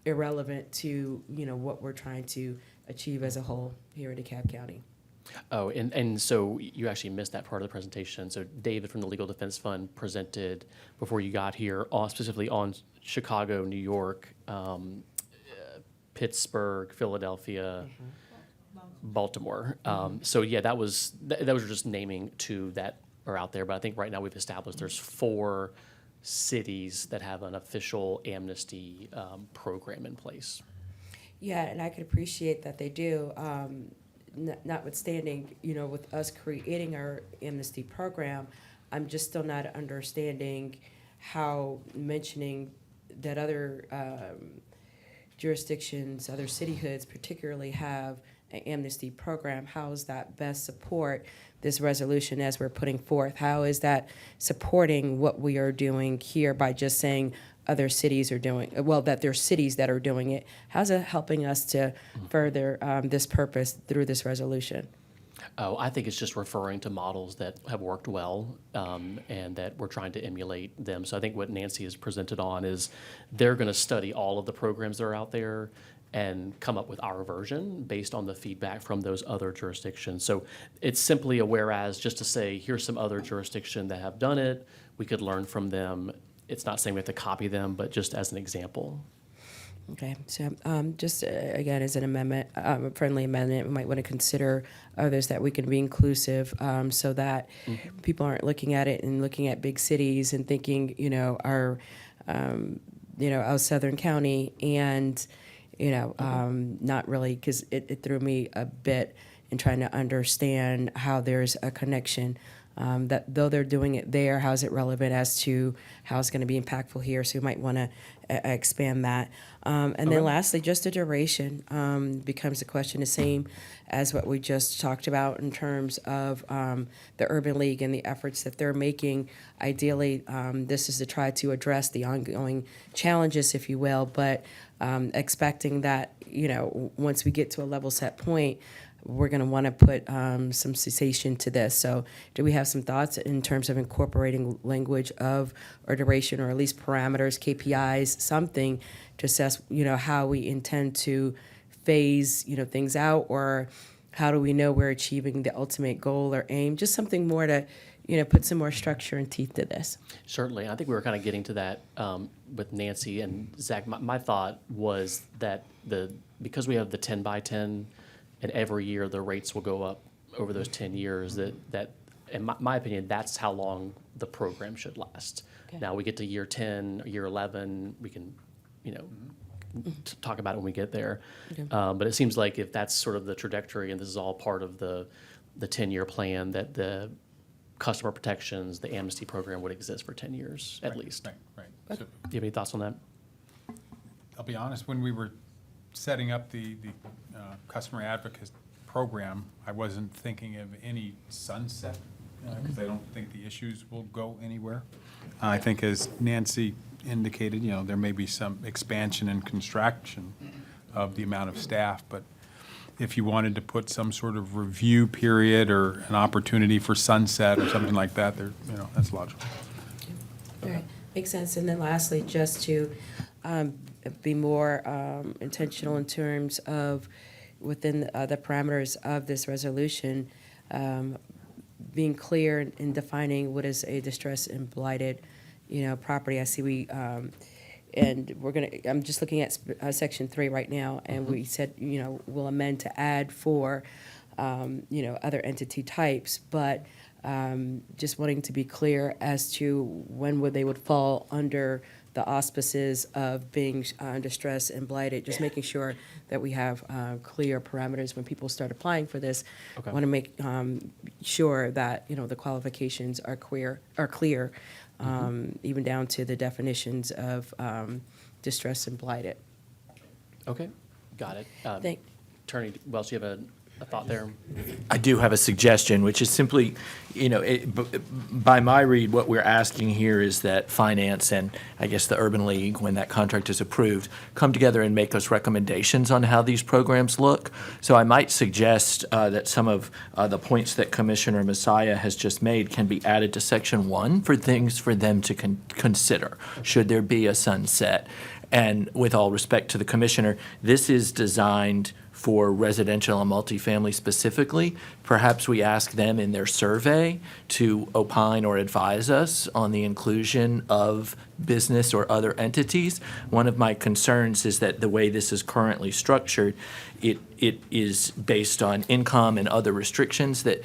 irrelevant to, what we're trying to achieve as a whole here in DeKalb County. Oh, and so you actually missed that part of the presentation. So David from the Legal Defense Fund presented before you got here, specifically on Chicago, New York, Pittsburgh, Philadelphia, Baltimore. So yeah, that was just naming two that are out there. But I think right now we've established there's 4 cities that have an official amnesty program in place. Yeah, and I could appreciate that they do. Notwithstanding, with us creating our amnesty program, I'm just still not understanding how mentioning that other jurisdictions, other cityhoods particularly have an amnesty program. How does that best support this resolution as we're putting forth? How is that supporting what we are doing here by just saying other cities are doing, that there's cities that are doing it? How's it helping us to further this purpose through this resolution? Oh, I think it's just referring to models that have worked well, and that we're trying to emulate them. So I think what Nancy has presented on is they're going to study all of the programs that are out there and come up with our version based on the feedback from those other jurisdictions. So it's simply a whereas just to say, here's some other jurisdiction that have done it. We could learn from them. It's not saying we have to copy them, but just as an example. Okay, so just again, as an amendment, a friendly amendment, we might want to consider others that we can be inclusive so that people aren't looking at it and looking at big cities and thinking, our Southern County and, not really, because it threw me a bit in trying to understand how there's a connection. That though they're doing it there, how is it relevant as to how it's going to be impactful here? So we might want to expand that. And then lastly, just the duration becomes a question, the same as what we just talked about in terms of the Urban League and the efforts that they're making. Ideally, this is to try to address the ongoing challenges, if you will, but expecting that, once we get to a level set point, we're going to want to put some cessation to this. So do we have some thoughts in terms of incorporating language of or duration, or at least parameters, KPIs, something to assess, how we intend to phase, things out, or how do we know we're achieving the ultimate goal or aim? Just something more to, put some more structure and teeth to this. Certainly. I think we were kind of getting to that with Nancy and Zach. My thought was that because we have the 10 by 10, and every year the rates will go up over those 10 years, that in my opinion, that's how long the program should last. Okay. Now we get to year 10, year 11, we can, talk about it when we get there. Okay. But it seems like if that's sort of the trajectory, and this is all part of the 10-year plan, that the customer protections, the amnesty program would exist for 10 years at least. Right. Do So you have any thoughts on that? I'll be honest, when we were setting up the customer advocate program, I wasn't thinking of any sunset, because I don't think the issues will go anywhere. I think, as Nancy indicated, there may be some expansion and contraction of the amount of staff, but if you wanted to put some sort of review period or an opportunity for sunset or something like that, that's logical. All right, makes sense. And then lastly, just to be more intentional in terms of within the parameters of this resolution, being clear in defining what is a distressed and blighted, property. I see we and I'm just looking at section 3 right now, and we said, we'll amend to add for, other entity types, but just wanting to be clear as to when they would fall under the auspices of being distressed and blighted, just making sure that we have clear parameters when people start applying for this. Okay. Want to make sure that, the qualifications are clear, even down to the definitions of distressed and blighted. Okay, got it. Thank- Attorney Welch, you have a thought there? I do have a suggestion, which is simply, by my read, what we're asking here is that finance and, I guess, the Urban League, when that contract is approved, come together and make us recommendations on how these programs look. So I might suggest that some of the points that Commissioner Messiah has just made can be added to Section 1 for things for them to consider, should there be a sunset. And with all respect to the commissioner, this is designed for residential and multifamily specifically. Perhaps we ask them in their survey to opine or advise us on the inclusion of business or other entities. One of my concerns is that the way this is currently structured, it is based on income and other restrictions that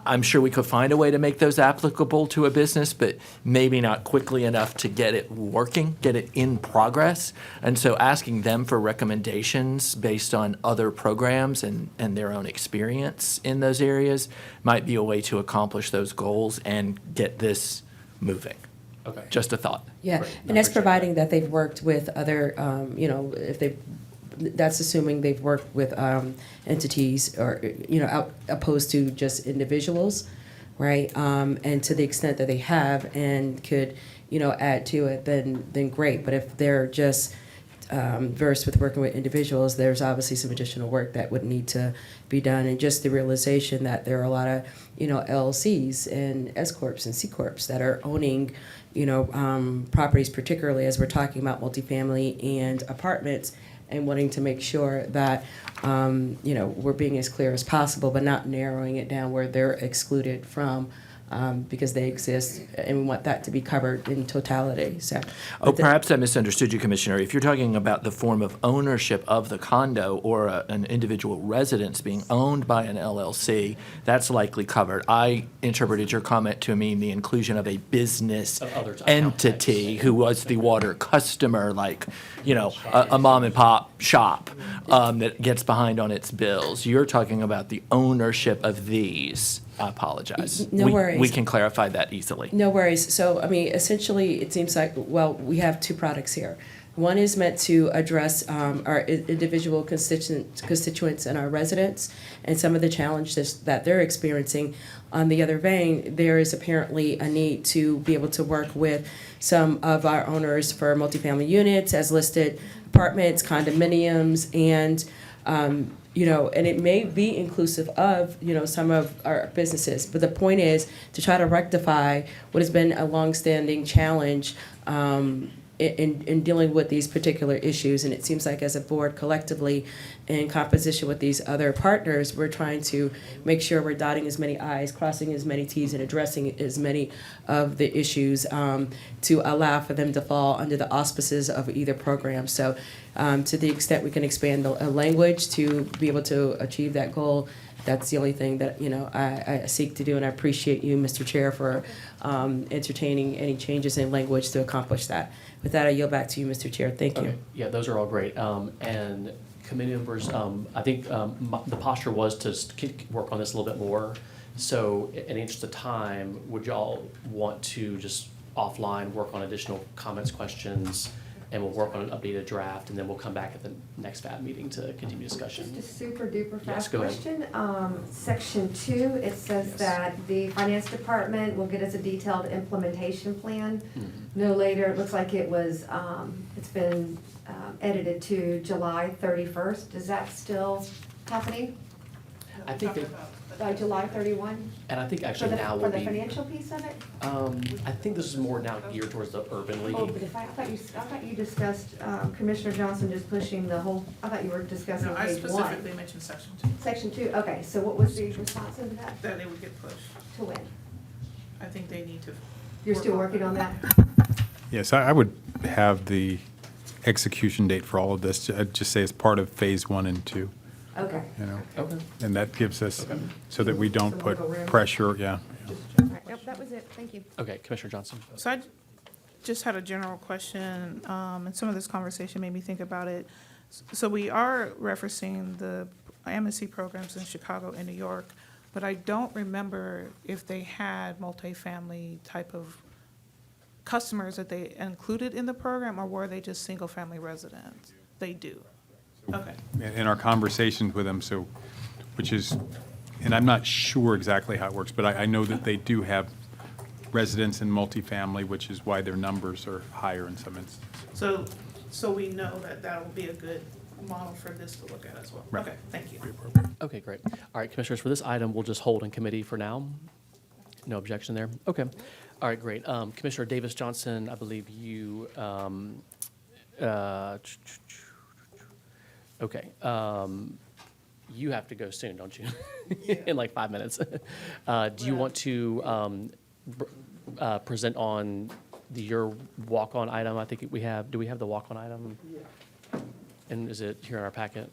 I'm sure we could find a way to make those applicable to a business, but maybe not quickly enough to get it working, get it in progress. And so asking them for recommendations based on other programs and their own experience in those areas might be a way to accomplish those goals and get this moving. Okay. Just a thought. Yeah, Great. and that's providing that they've worked with other, that's assuming they've worked with entities or, opposed to just individuals, right? And to the extent that they have and could, add to it, then great. But if they're just versed with working with individuals, there's obviously some additional work that would need to be done. And just the realization that there are a lot of, LLCs and S Corps and C Corps that are owning, properties, particularly as we're talking about multifamily and apartments, and wanting to make sure that, we're being as clear as possible, but not narrowing it down where they're excluded from, because they exist, and we want that to be covered in totality, so. Oh, perhaps I misunderstood you, Commissioner. If you're talking about the form of ownership of the condo or an individual residence being owned by an LLC, that's likely covered. I interpreted your comment to mean the inclusion of a business Of other account entity types. who was the water customer, like, a mom and pop shop that gets behind on its bills. You're talking about the ownership of these. I apologize. No We worries. can clarify that easily. No worries. So, essentially, it seems like, we have two products here. One is meant to address our individual constituents and our residents and some of the challenges that they're experiencing. On the other vein, there is apparently a need to be able to work with some of our owners for multifamily units, as listed, apartments, condominiums, and and it may be inclusive of, some of our businesses. But the point is to try to rectify what has been a longstanding challenge in dealing with these particular issues. And it seems like as a board collectively, in composition with these other partners, we're trying to make sure we're dotting as many I's, crossing as many T's, and addressing as many of the issues to allow for them to fall under the auspices of either program. So to the extent we can expand the language to be able to achieve that goal, that's the only thing that, I seek to do. And I appreciate you, Mr. Chair, for entertaining any changes in language to accomplish that. With that, I yield back to you, Mr. Chair. Thank you. Okay. Yeah, those are all great. And committee members, I think the posture was to work on this a little bit more. So in the interest of time, would y'all want to just offline work on additional comments, questions, and we'll work on an updated draft, and then we'll come back at the next FAB meeting to continue discussion. Just a super duper Yes, fast go ahead. question. Section 2, it says Yes. that the finance department will get us a detailed implementation plan. Mhm. No later, it looks like it was, it's been edited to July 31st. Is that still happening? I think they, By July 31? and I think For actually the, now for will the be, financial piece of it? I think this is more now geared towards the urban Oh, league. but I thought you discussed, Commissioner Johnson just pushing the whole, I thought you were discussing No, I page 1. specifically mentioned section 2, Section 2, okay, so what was the response to that? that it would get pushed. To when? I think they need to. You're work still on working that. on that? Yes, I would have the execution date for all of this. I'd just say it's part of phase 1 and 2, Okay. you know? Okay. And that gives us, so that we don't put pressure, yeah. All right, yep, that was it. Thank you. Okay, Commissioner Johnson. So I just had a general question, and some of this conversation made me think about it. So we are referencing the amnesty programs in Chicago and New York, but I don't remember if they had multifamily type of customers that they included in the program, or were they just single-family residents? They do. Okay. In our conversations with them, so, which is, and I'm not sure exactly how it works, but I know that they do have residents in multifamily, which is why their numbers are higher in some instances. So we know that that will be a good model for this to look at as well. Right. Okay, thank you. Okay, great. All right, Commissioners, for this item, we'll just hold in committee for now. No objection there? Okay. All right, great. Commissioner Davis Johnson, I believe you, okay. You have to go soon, don't you? In like 5 minutes. Do you want to present on your walk-on item? I think we have, do we have the walk-on item? Yeah. And is it here in our packet?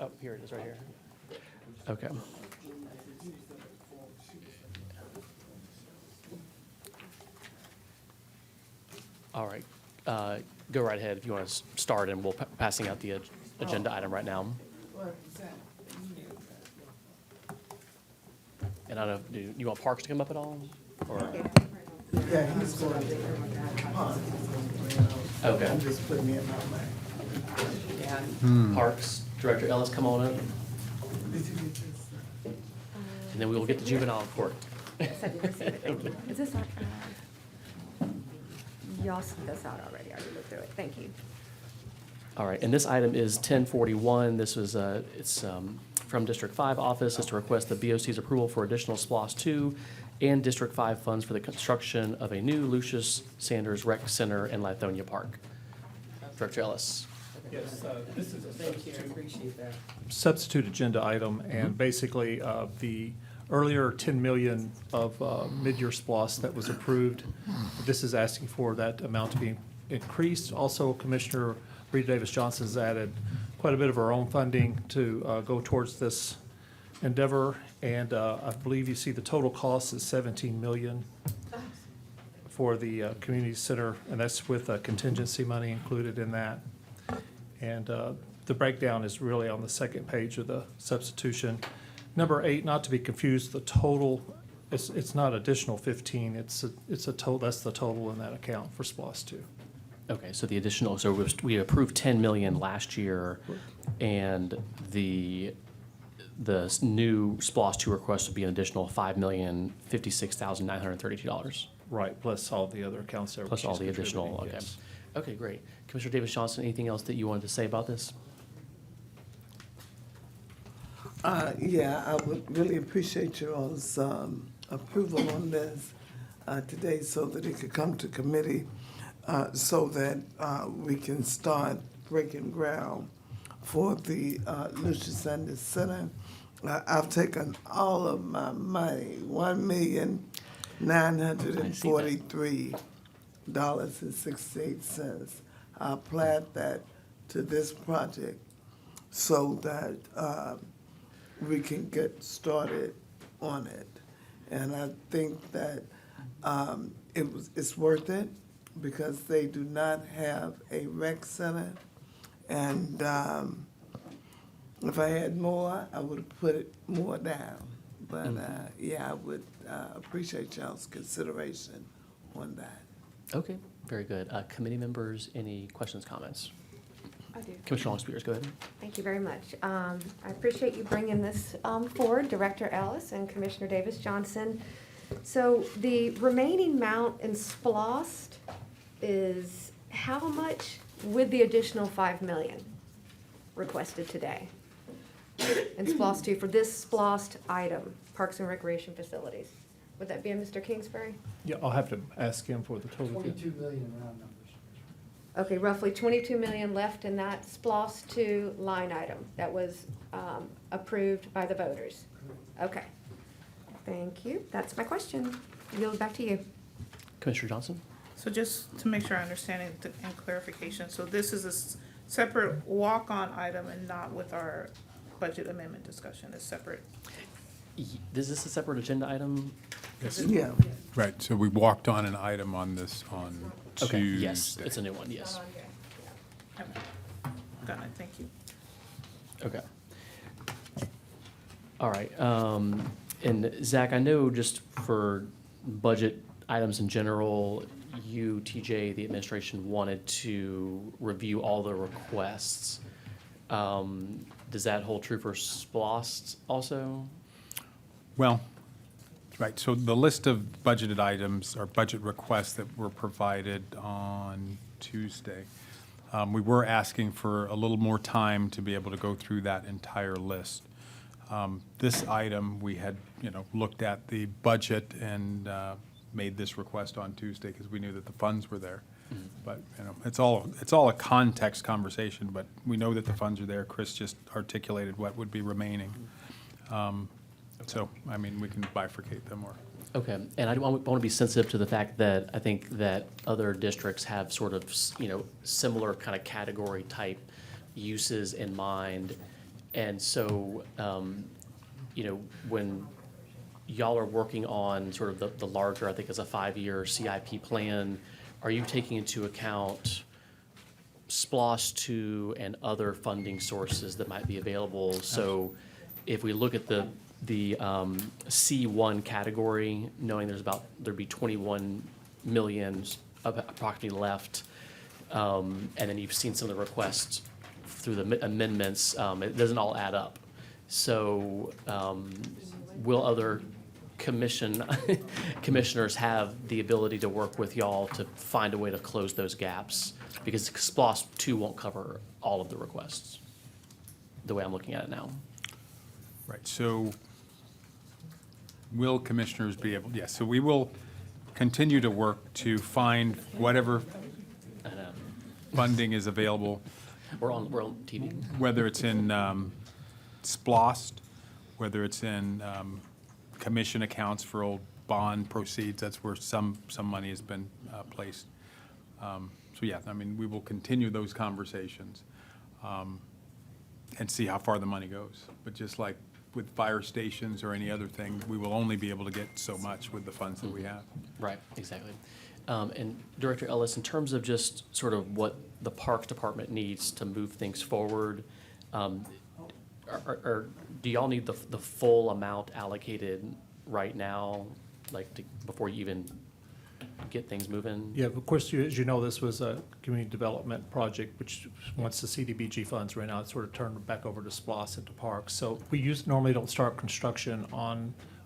Oh, here it is, right here. Okay. All right. Go right ahead if you want to start, and we'll passing out the agenda item right now. And I don't know, do you want Parks to come up at all? Or, Yeah, he's going to, okay. I'm just putting in my mind. Parks, Director Ellis, come on up, Did you get this? and then we will get to juvenile court. Yes, I did receive it. Thank you. Is this on? Y'all sent this out already. I already looked through it. Thank you. All right, and this item is 1041. This was, it's from District 5 office, is to request the BOC's approval for additional SPLOST 2 and District 5 funds for the construction of a new Lucius Sanders Rec Center in Lithonia Park. Director Ellis. Yes, this is a substitute agenda item, and basically, the earlier 10 million of mid-year SPLOST that was approved, this is asking for that amount to be increased. Also, Commissioner Rita Davis Johnson has added quite a bit of her own funding to go towards this endeavor, and I believe you see the total cost is 17 million for the community center, and that's with contingency money included in that. And the breakdown is really on the second page of the substitution. Number 8, not to be confused, the total, it's not additional 15, it's a total, that's the total in that account for SPLOST 2. Okay, so the additional, so we approved 10 million last year, and the new SPLOST 2 request would be an additional $5,056,932. Right, plus all the other accounts there. Plus which all is the additional, contributing, okay. yes. Okay, great. Commissioner Davis Johnson, anything else that you wanted to say about this? Yeah, I would really appreciate your all's approval on this today, so that it could come to committee, so that we can start breaking ground for the Lucius Sanders Center. I've taken all of my money, $1,943.68. I applied that to this project so that we can get started on it. And I think that it's worth it, because they do not have a rec center. And if I had more, I would have put it more down. But yeah, I would appreciate y'all's consideration on that. Okay, very good. Committee members, any questions, comments? I do. Commissioner Long Spears, go ahead. Thank you very much. I appreciate you bringing this forward, Director Ellis and Commissioner Davis Johnson. So the remaining amount in SPLOST is how much with the additional 5 million requested today? In SPLOST 2 for this SPLOST item, Parks and Recreation Facilities. Would that be a Mr. Kingsbury? Yeah, I'll have to ask him for the total. 22 million round numbers. Okay, roughly 22 million left in that SPLOST 2 line item that was approved by the voters. Okay. Thank you. That's my question. Yield back to you. Commissioner Johnson? So just to make sure I understand it and clarification, so this is a separate walk-on item and not with our budget amendment discussion, it's separate? Is this a separate agenda item? Yeah. Right, so we walked on an item on this on Okay, Tuesday. yes, it's a new one, yes. Okay. Got it, thank you. Okay. All right, and Zach, I know just for budget items in general, you, TJ, the administration wanted to review all the requests. Does that hold true for SPOS also? Well, right, so the list of budgeted items or budget requests that were provided on Tuesday, we were asking for a little more time to be able to go through that entire list. This item, we had, looked at the budget and made this request on Tuesday because we knew that the funds were there. But, it's all a context conversation, but we know that the funds are there. Chris just articulated what would be remaining. So, we can bifurcate them or. Okay, and I want to be sensitive to the fact that I think that other districts have sort of, similar kind of category type uses in mind. And so, when y'all are working on sort of the larger, I think it's a 5-year CIP plan, are you taking into account SPLOST 2 and other funding sources that might be available? So if we look at the C1 category, knowing there'd be 21 million approximately left, and then you've seen some of the requests through the amendments, it doesn't all add up. So will other commissioners have the ability to work with y'all to find a way to close those gaps? Because SPLOST 2 won't cover all of the requests, the way I'm looking at it now. Right, so will commissioners be able, yes, so we will continue to work to find whatever And, funding is available, we're on TV. whether it's in SPLOST, whether it's in commission accounts for old bond proceeds, that's where some money has been placed. So yeah, we will continue those conversations and see how far the money goes. But just like with fire stations or any other thing, we will only be able to get so much with the funds that we have. Right, exactly. And Director Ellis, in terms of just sort of what the Parks Department needs to move things forward, do y'all need the full amount allocated right now, before you even get things moving? Yeah, of course, as you know, this was a community development project, which once the CDBG funds ran out, it sort of turned back over to SPLOST and to Parks. So we normally don't start construction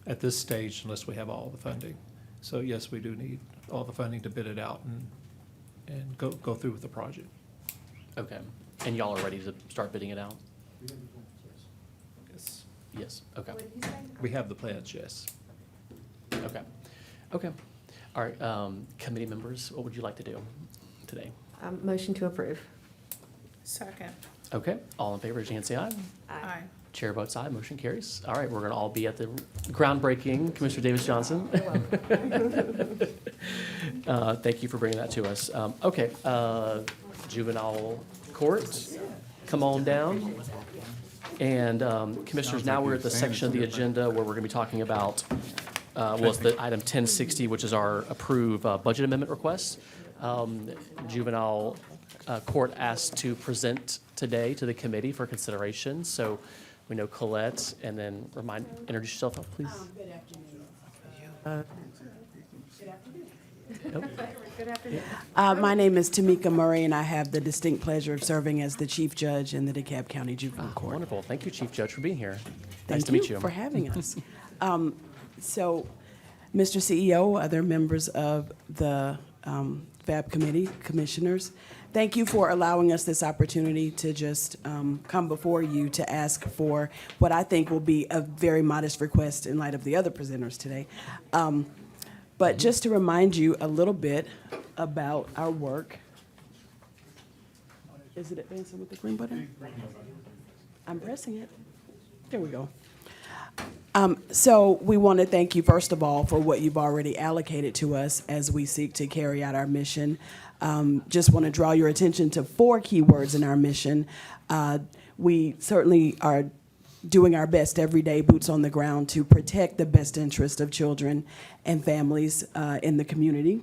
at this stage unless we have all the funding. So yes, we do need all the funding to bid it out and go through with the project. Okay, and y'all are ready to start bidding it out? Yes. Yes, okay, We have the plans, yes. okay. All right, committee members, what would you like to do today? Motion to approve. Second, Okay, all in favor, raise your hand, say aye. aye. Chair votes aye, motion carries. All right, we're gonna all be at the groundbreaking, Commissioner Davis Johnson. Thank you for bringing that to us. Okay, juvenile court, come on down. And commissioners, now we're at the section of the agenda where we're gonna be talking about, it's the item 1060, which is our approved budget amendment request. Juvenile court asked to present today to the committee for consideration. So we know Colette, and then introduce yourself, please. Good afternoon. My name is Tamika Murray, and I have the distinct pleasure of serving as the Chief Judge in the DeKalb County Juvenile Court. Wonderful. Thank you, Chief Judge, for being here. Nice Thank to meet you. for having us. So, Mr. CEO, other members of the FAB Committee, Commissioners, thank you for allowing us this opportunity to just come before you to ask for what I think will be a very modest request in light of the other presenters today. But just to remind you a little bit about our work. Is it advancing with the green button? I'm pressing it. There we go. So we want to thank you, first of all, for what you've already allocated to us as we seek to carry out our mission. Just want to draw your attention to 4 key words in our mission. We certainly are doing our best every day, boots on the ground, to protect the best interest of children and families in the community.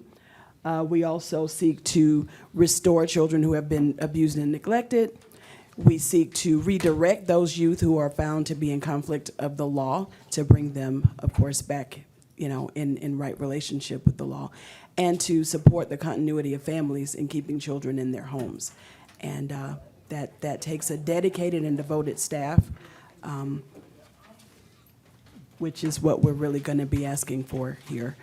We also seek to restore children who have been abused and neglected. We seek to redirect those youth who are found to be in conflict of the law, to bring them, of course, back, in right relationship with the law, and to support the continuity of families in keeping children in their homes. And that takes a dedicated and devoted staff, which is what we're really going to be asking for here.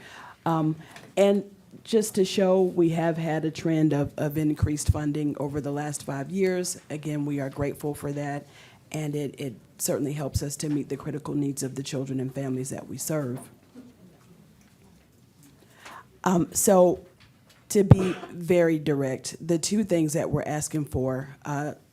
And just to show, we have had a trend of increased funding over the last 5 years. Again, we are grateful for that, and it certainly helps us to meet the critical needs of the children and families that we serve. So to be very direct, the 2 things that we're asking for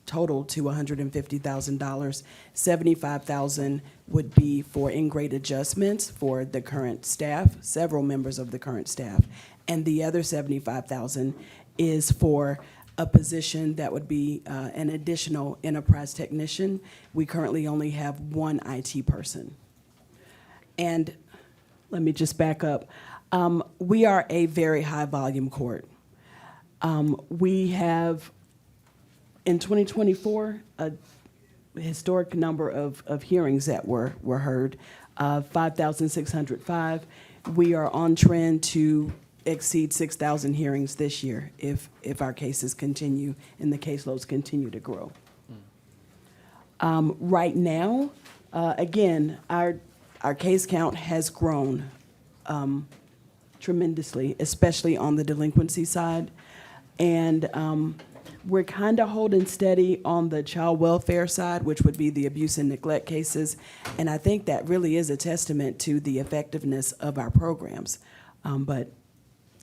total to $150,000. $75,000 would be for in-grade adjustments for the current staff, several members of the current staff, and the other $75,000 is for a position that would be an additional enterprise technician. We currently only have 1 IT person. And let me just back up. We are a very high-volume court. We have, in 2024, a historic number of hearings that were heard, 5,605. We are on trend to exceed 6,000 hearings this year if our cases continue and the caseloads continue to grow. Right now, again, our case count has grown tremendously, especially on the delinquency side. And we're kind of holding steady on the child welfare side, which would be the abuse and neglect cases. And I think that really is a testament to the effectiveness of our programs. But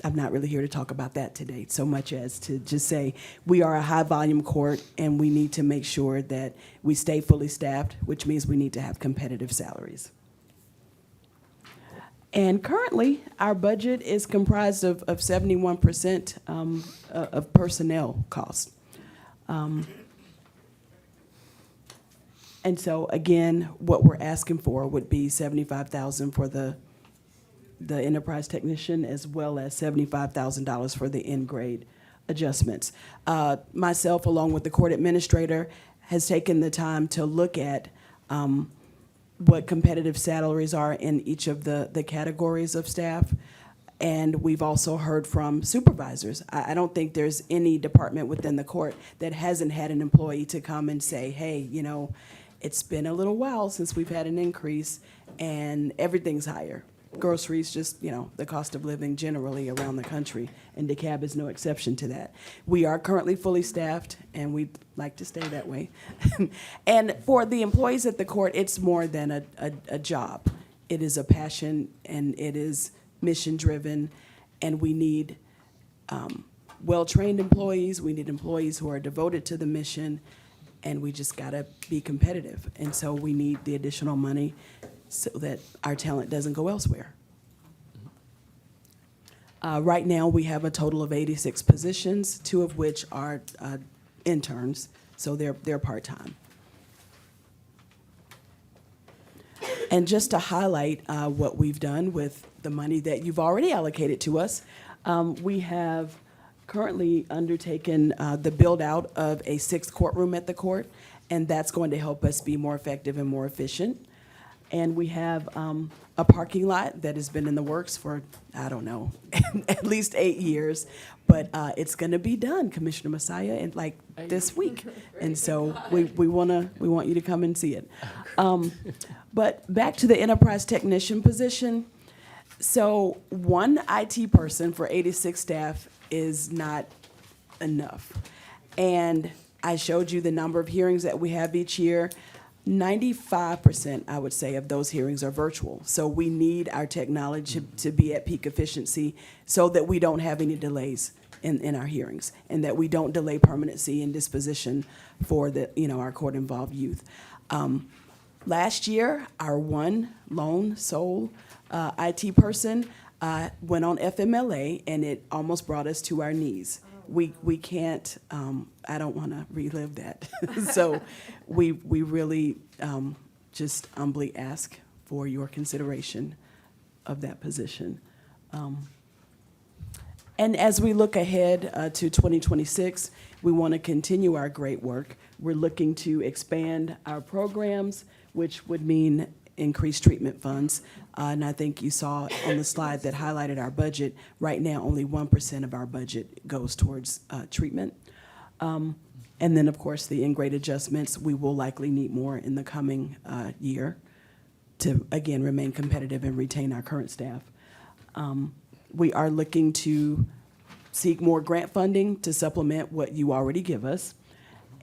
I'm not really here to talk about that today, so much as to just say we are a high-volume court, and we need to make sure that we stay fully staffed, which means we need to have competitive salaries. And currently, our budget is comprised of 71% of personnel costs. And so, again, what we're asking for would be $75,000 for the enterprise technician, as well as $75,000 for the in-grade adjustments. Myself, along with the court administrator, has taken the time to look at what competitive salaries are in each of the categories of staff. And we've also heard from supervisors. I don't think there's any department within the court that hasn't had an employee to come and say, hey, it's been a little while since we've had an increase and everything's higher. Groceries, just, the cost of living generally around the country, and DeKalb is no exception to that. We are currently fully staffed, and we'd like to stay that way. And for the employees at the court, it's more than a job. It is a passion, and it is mission-driven, and we need well-trained employees. We need employees who are devoted to the mission, and we just gotta be competitive. And so we need the additional money so that our talent doesn't go elsewhere. Right now, we have a total of 86 positions, 2 of which are interns, so they're part-time. And just to highlight what we've done with the money that you've already allocated to us, we have currently undertaken the build-out of a 6th courtroom at the court, and that's going to help us be more effective and more efficient. And we have a parking lot that has been in the works for, I don't know, at least 8 years. But it's going to be done, Commissioner Messiah, in like this week. And so we want you to come and see it. But back to the enterprise technician position. So 1 IT person for 86 staff is not enough. And I showed you the number of hearings that we have each year. 95%, I would say, of those hearings are virtual. So we need our technology to be at peak efficiency so that we don't have any delays in our hearings, and that we don't delay permanency and disposition for our court-involved youth. Last year, our one lone sole IT person went on FMLA, and it almost brought us to our knees. We can't, I don't want to relive that. So we really just humbly ask for your consideration of that position. And as we look ahead to 2026, we want to continue our great work. We're looking to expand our programs, which would mean increased treatment funds. And I think you saw on the slide that highlighted our budget. Right now, only 1% of our budget goes towards treatment. And then, of course, the in-grade adjustments, we will likely need more in the coming year to, again, remain competitive and retain our current staff. We are looking to seek more grant funding to supplement what you already give us.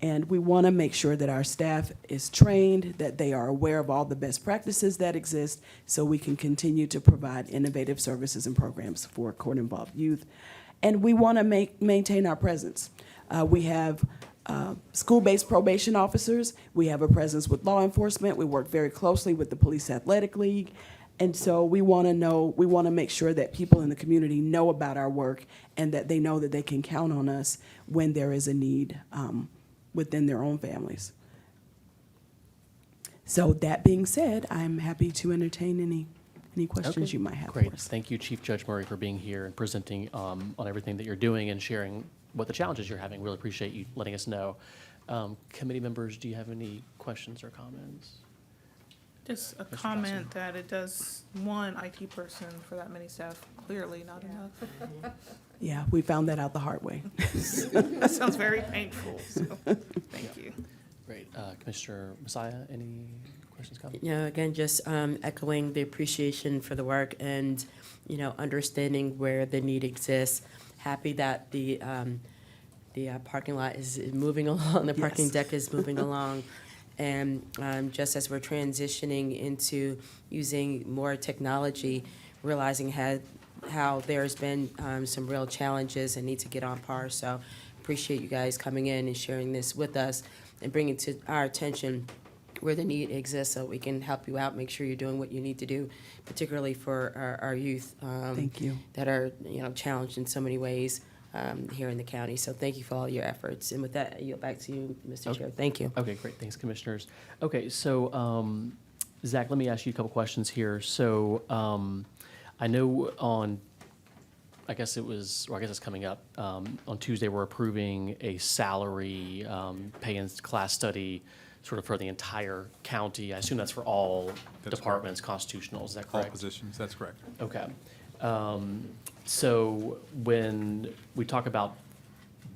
And we want to make sure that our staff is trained, that they are aware of all the best practices that exist, so we can continue to provide innovative services and programs for court-involved youth. And we want to maintain our presence. We have school-based probation officers. We have a presence with law enforcement. We work very closely with the Police Athletic League. And so we want to make sure that people in the community know about our work and that they know that they can count on us when there is a need within their own families. So that being said, I'm happy to entertain any questions Okay, you might have great. for us. Thank you, Chief Judge Murray, for being here and presenting on everything that you're doing and sharing what the challenges you're having. Really appreciate you letting us know. Committee members, do you have any questions or comments? Just a Mr. comment that it does, one IT person for that many staff, clearly not enough. Yeah, we found that out the hard way. That sounds very painful, so, thank you. Great. Commissioner Messiah, any questions, comments? You know, again, just echoing the appreciation for the work and, you know, understanding where the need exists. Happy that the parking lot is moving along, the parking Yes. deck is moving along. And just as we're transitioning into using more technology, realizing how there's been some real challenges and need to get on par. So appreciate you guys coming in and sharing this with us and bringing to our attention where the need exists so we can help you out, make sure you're doing what you need to do, particularly for our youth. Thank you. That are, you know, challenged in so many ways here in the county. So thank you for all your efforts. And with that, I yield back to you, Mr. Okay. Chair. Thank you. Okay, great. Thanks, commissioners. Okay, so Zach, let me ask you a couple questions here. So I know I guess it's coming up. On Tuesday, we're approving a salary pay and class study sort of for the entire county. I assume that's for all That's departments, constitutional. Is that All correct? positions, that's correct. Okay. So when we talk about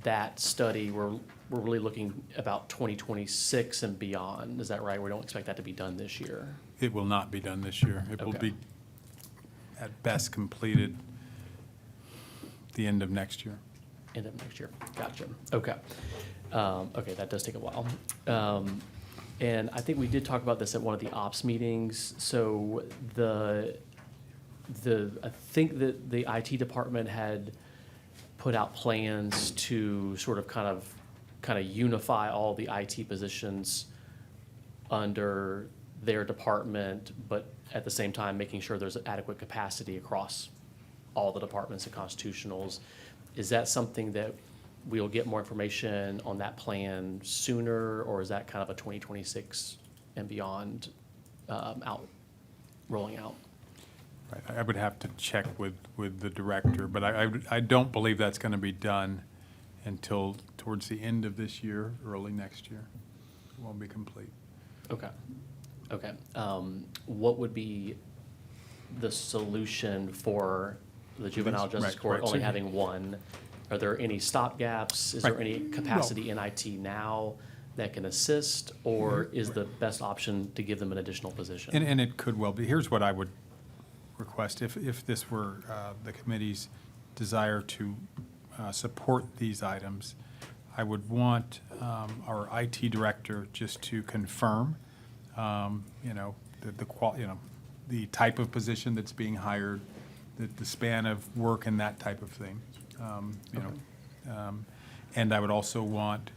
that study, we're really looking about 2026 and beyond. Is that right? We don't expect that to be done this year. It will not be done this year. It will Okay. be, at best, completed the end of next year. End of next year. Gotcha. Okay. Okay, that does take a while. And I think we did talk about this at one of the ops meetings. So I think that the IT department had put out plans to sort of kind of unify all the IT positions under their department, but at the same time, making sure there's adequate capacity across all the departments and constitutionals. Is that something that we'll get more information on that plan sooner, or is that kind of a 2026 and beyond rolling out? Right, I would have to check with the director, but I don't believe that's going to be done until towards the end of this year, early next year. It won't be complete. Okay, okay. What would be the solution for the juvenile justice Right, court right. only So- having one? Are there any stopgaps? Is there Right. any capacity in IT now that can assist? Or is the best option to give them an additional position? And it could well be. Here's what I would request, if this were the committee's desire to support these items, I would want our IT director just to confirm, the type of position that's being hired, the span of work and that type of thing. And I would also want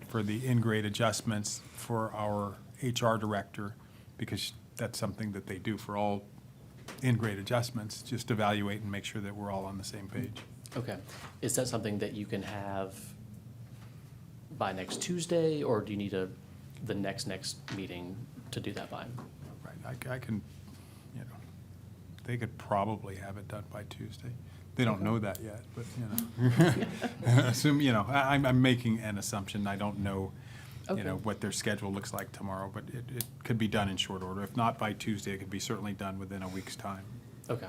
for the in-grade adjustments for our HR director because that's something that they do for all in-grade adjustments, just evaluate and make sure that we're all on the same page. Okay. Is that something that you can have by next Tuesday, or do you need the next meeting to do that by? Right, I can, you know, they could probably have it done by Tuesday. They don't know that yet, but, you know. Assume, you know, I'm making an assumption. I don't know, you Okay. know, what their schedule looks like tomorrow, but it could be done in short order. If not by Tuesday, it could be certainly done within a week's time. Okay.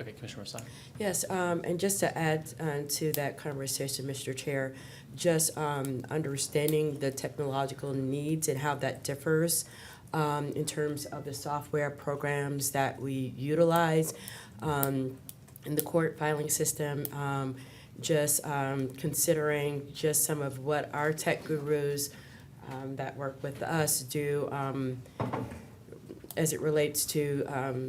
Okay, Commissioner Masai. Yes, and just to add to that conversation, Mr. Chair, just understanding the technological needs and how that differs in terms of the software programs that we utilize in the court filing system, just considering just some of what our tech gurus that work with us do as it relates to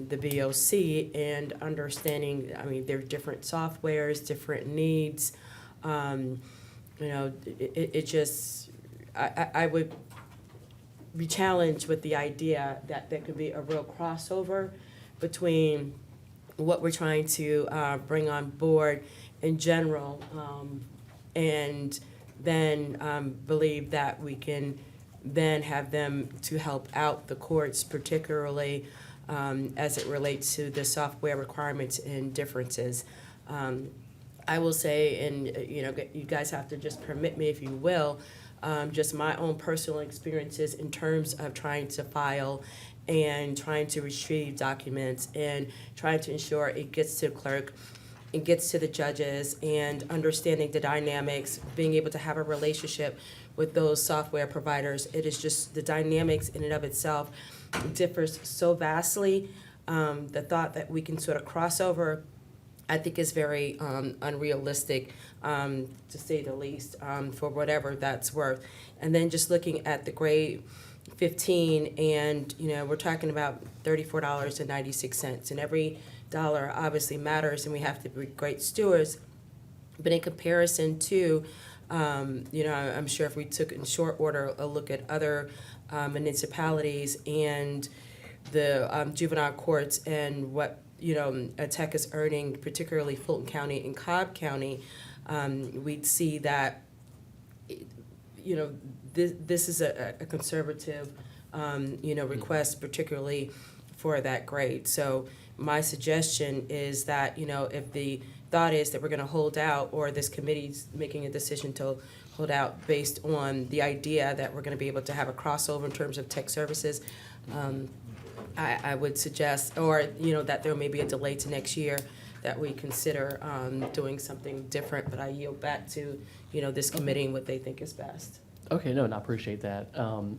the BOC and understanding, I mean, there are different softwares, different needs. You know, it just, I would be challenged with the idea that there could be a real crossover between what we're trying to bring on board in general, and then believe that we can then have them to help out the courts, particularly as it relates to the software requirements and differences. I will say, and you know, you guys have to just permit me, if you will, just my own personal experiences in terms of trying to file and trying to retrieve documents and trying to ensure it gets to the clerk, it gets to the judges, and understanding the dynamics, being able to have a relationship with those software providers. It is just the dynamics in and of itself differs so vastly. The thought that we can sort of cross over, I think, is very unrealistic, to say the least, for whatever that's worth. And then just looking at the grade 15, and you know, we're talking about $34.96, and every dollar obviously matters, and we have to be great stewards. But in comparison to, you know, I'm sure if we took in short order a look at other municipalities and the juvenile courts and what, you know, tech is earning, particularly Fulton County and Cobb County, we'd see that, you know, this is a conservative, you know, request, particularly for that grade. So my suggestion is that, you know, if the thought is that we're going to hold out, or this committee's making a decision to hold out based on the idea that we're going to be able to have a crossover in terms of tech services, I would suggest, or, you know, that there may be a delay to next year, that we consider doing something different. But I yield back to, you know, this committee and what they think is best. Okay, no, and I appreciate that.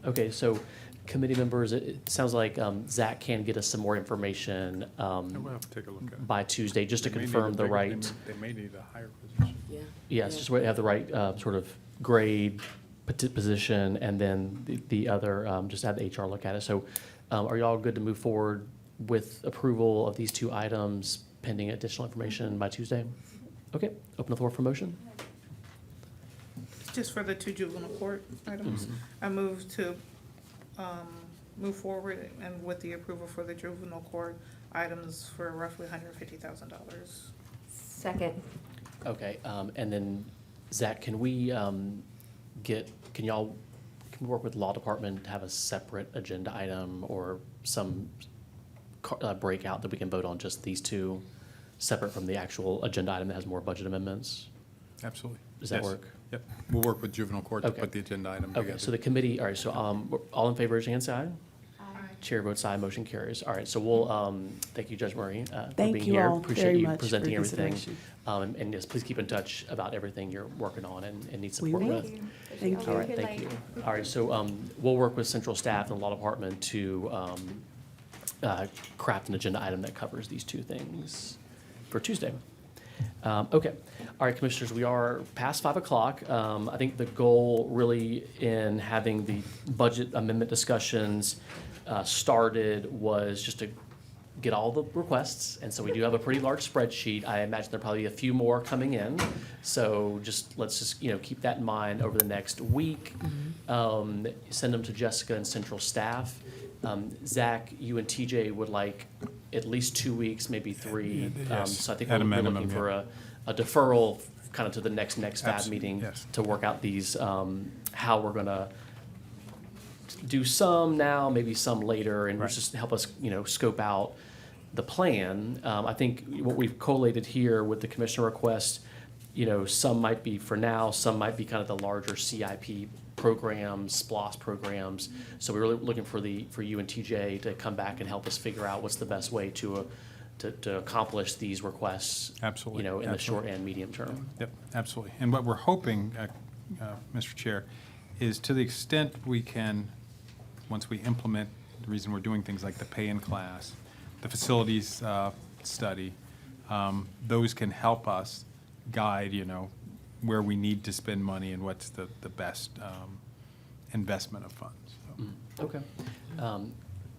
Okay, so committee members, it sounds like Zach can get us some more information And we'll have to take a look at it. by Tuesday, just to They may need confirm a the bigger- right, They may need a higher position. Yeah. yes, Yeah. just wait, have the right sort of grade, position, and then the other, just have the HR look at it. So are y'all good to move forward with approval of these two items pending additional information by Tuesday? Okay, open the floor for motion. Just for the two juvenile court items, I move to move forward and with the approval for the juvenile court items for roughly $150,000. Second. Okay, and then Zach, can we can we work with law department to have a separate agenda item or some breakout that we can vote on just these two, separate from the actual agenda item that has more budget amendments? Absolutely. Does that Yes. work? Yep. We'll work with juvenile court to Okay. put the agenda item Okay, together. so the committee, all right, so all in favor, raise your hand, say aye. Chair votes aye, motion carries. All right, so we'll, thank you, Judge Murray, for Thank being you here. all Appreciate very you much for presenting everything. consideration. And yes, please keep in touch about everything you're working on and need We support will. with. Thank you. All right, thank you. All right, so we'll work with central staff and the law department to craft an agenda item that covers these two things for Tuesday. Okay, all right, Commissioners, we are past 5 o'clock. I think the goal really in having the budget amendment discussions started was just to get all the requests, and so we do have a pretty large spreadsheet. I imagine there'll probably be a few more coming in, so let's just, you know, keep that in mind over the next week. Send them to Jessica and central staff, Zach, you and TJ would like at least 2 weeks, maybe 3. Yes, So I think at a we're minimum, looking yeah. for a deferral kind of to the next FAB Abso- meeting yes. to work out these, how we're gonna do some now, maybe some later, and Right. just help us, scope out the plan. I think what we've collated here with the commissioner request, some might be for now, some might be kind of the larger CIP programs, SPLOS programs. So we're really looking for you and TJ to come back and help us figure out what's the best way to accomplish these requests. Absolutely, In the short absolutely. and medium term. Yep, absolutely. And what we're hoping, Mr. Chair, is to the extent we can, once we implement, the reason we're doing things like the pay-in-class, the facilities study, those can help us guide, where we need to spend money and what's the best investment of funds. So, Okay.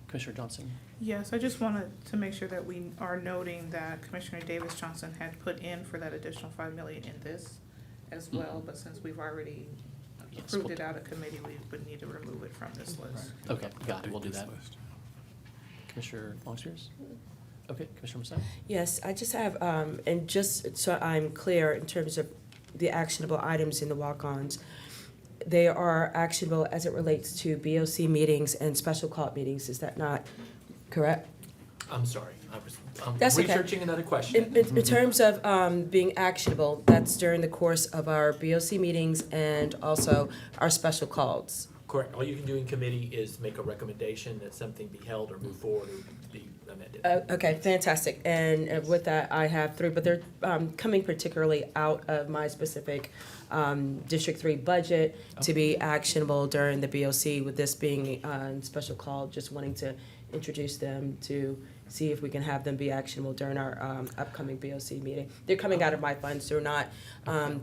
Commissioner Johnson? Yes, I just wanted to make sure that we are noting that Commissioner Davis Johnson had put in for that additional 5 million in this as well, but since we've already Yes, approved we'll- it out of committee, we would need to remove it from this list. Okay, got it, we'll do this that. list. Commissioner Longspears? Okay, Commissioner Massey? Yes, I just have, and just so I'm clear in terms of the actionable items in the walk-ons, they are actionable as it relates to BOC meetings and special call meetings, is that not correct? I'm sorry, I'm That's okay. researching another question. In terms of being actionable, that's during the course of our BOC meetings and also our special calls. Correct, all you can do in committee is make a recommendation that something be held or move forward or be amended. Okay, fantastic. And with that, I have 3, but they're coming particularly out of my specific District 3 budget to be actionable during the BOC, with this being special call, just wanting to introduce them to see if we can have them be actionable during our upcoming BOC meeting. They're coming out of my funds, they're not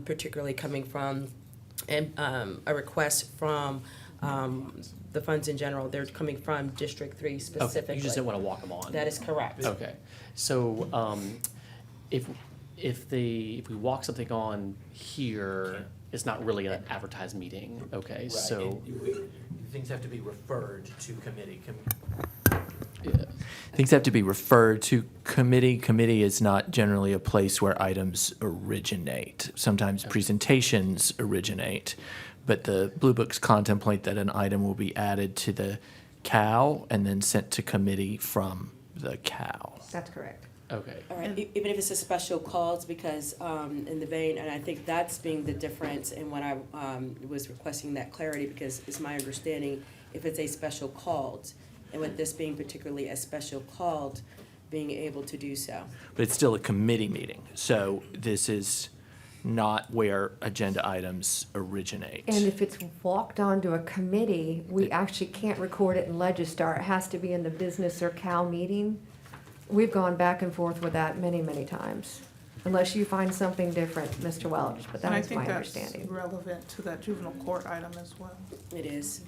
particularly coming from a request from the funds in general. They're coming from District 3 Okay, specifically. you just didn't want to walk them on. That is correct. Okay, so, if we walk something on here, it's not really an advertised meeting, okay, Right, so. things have to be referred to committee. Yeah. Things have to be referred to committee. Committee is not generally a place where items originate. Sometimes presentations originate, but the Blue Books contemplate that an item will be added to the COW and then sent to committee from the COW. That's correct. Okay, All right, even if it's a special calls, because in the vein, and I think that's being the difference in when I was requesting that clarity, because it's my understanding, if it's a special called, and with this being particularly a special called, being able to do so. But it's still a committee meeting, so this is not where agenda items originate. And if it's walked onto a committee, we actually can't record it in Legistar. It has to be in the business or CAL meeting. We've gone back and forth with that many, many times, unless you find something different, Mr. Welch, but And I that is my think that's understanding. relevant to that juvenile court item as well. It is.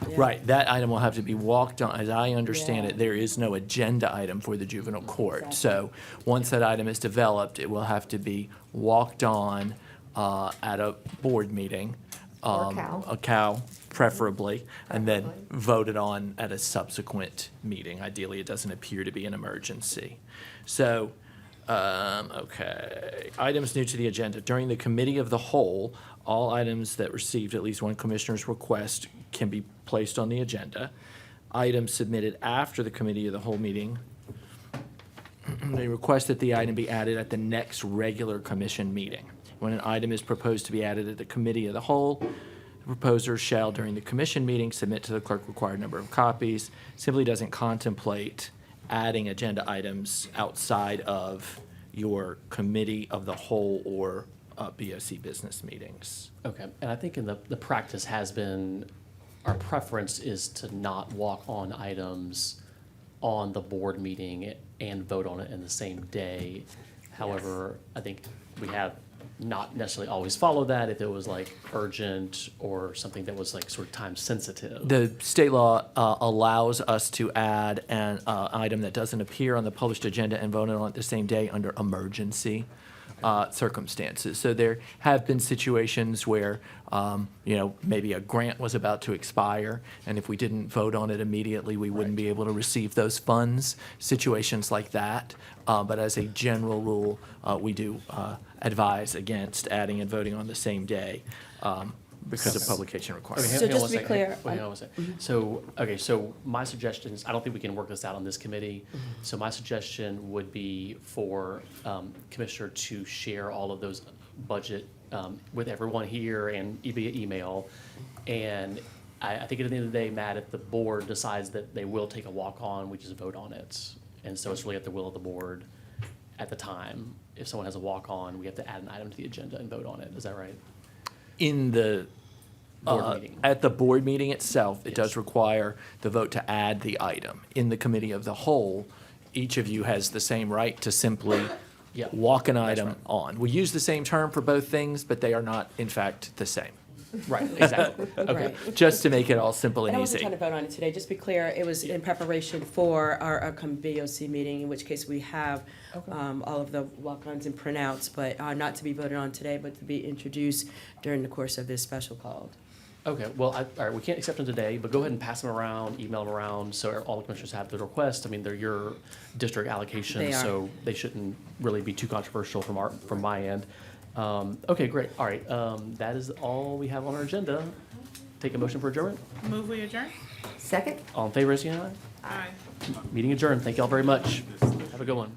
Yeah. Right, that item will have to be walked on. As I understand Yeah. it, there is no agenda item for the juvenile court. So, once that item is developed, it will have to be walked on at a board meeting. Or COW. A COW preferably, and then Preferably. voted on at a subsequent meeting. Ideally, it doesn't appear to be an emergency. So, okay, items new to the agenda. During the committee of the whole, all items that received at least one commissioner's request can be placed on the agenda. Items submitted after the committee of the whole meeting, they request that the item be added at the next regular commission meeting. When an item is proposed to be added at the committee of the whole, the proposer shall, during the commission meeting, submit to the clerk required number of copies. Simply doesn't contemplate adding agenda items outside of your committee of the whole or BOC business meetings. okay, and I think in the practice has been, our preference is to not walk on items on the board meeting and vote on it in the same day. However, I think we have not necessarily always followed that if it was like urgent or something that was like sort of time sensitive. The state law allows us to add an item that doesn't appear on the published agenda and vote on it the same day under emergency. circumstances. So there have been situations where, maybe a grant was about to expire, and if we didn't vote on it immediately, we wouldn't be able to receive those funds, situations like that. But as a general rule, we do advise against adding and voting on the same day because of publication requirements. So hang on just one to be second. clear, Wait, hang on one second. So, okay, so my suggestion is, I don't think we can work this out on this committee. So my suggestion would be for Commissioner to share all of those budget with everyone here and via email. And I think at the end of the day, Matt, if the board decides that they will take a walk-on, we just vote on it. And so it's really at the will of the board at the time. If someone has a walk-on, we have to add an item to the agenda and vote on it. Is that right? In the, Board meeting. at the board meeting itself, it Yes. does require the vote to add the item. In the committee of the whole, each of you has the same right to simply Yeah, walk an that's item right. on. We use the same term for both things, but they are not, in fact, the same. Right, exactly. Okay. Right. Just to make it all simple And and I wasn't easy. trying to vote on it today, just to be clear, it was in preparation for our upcoming BOC meeting, in which case we have all of the walk-ons and printouts, but not to be voted on today, but to be introduced during the course of this special call. Okay, well, all right, we can't accept them today, but go ahead and pass them around, email them around, so all the commissioners have the request. I mean, they're your district They allocations, are. so they shouldn't really be too controversial from my end. Okay, great, all right, that is all we have on our agenda. Take a motion for adjournment. Move we adjourn? Second? All in favor, say aye. Aye. Meeting adjourned. Thank you all very much. Have a good one.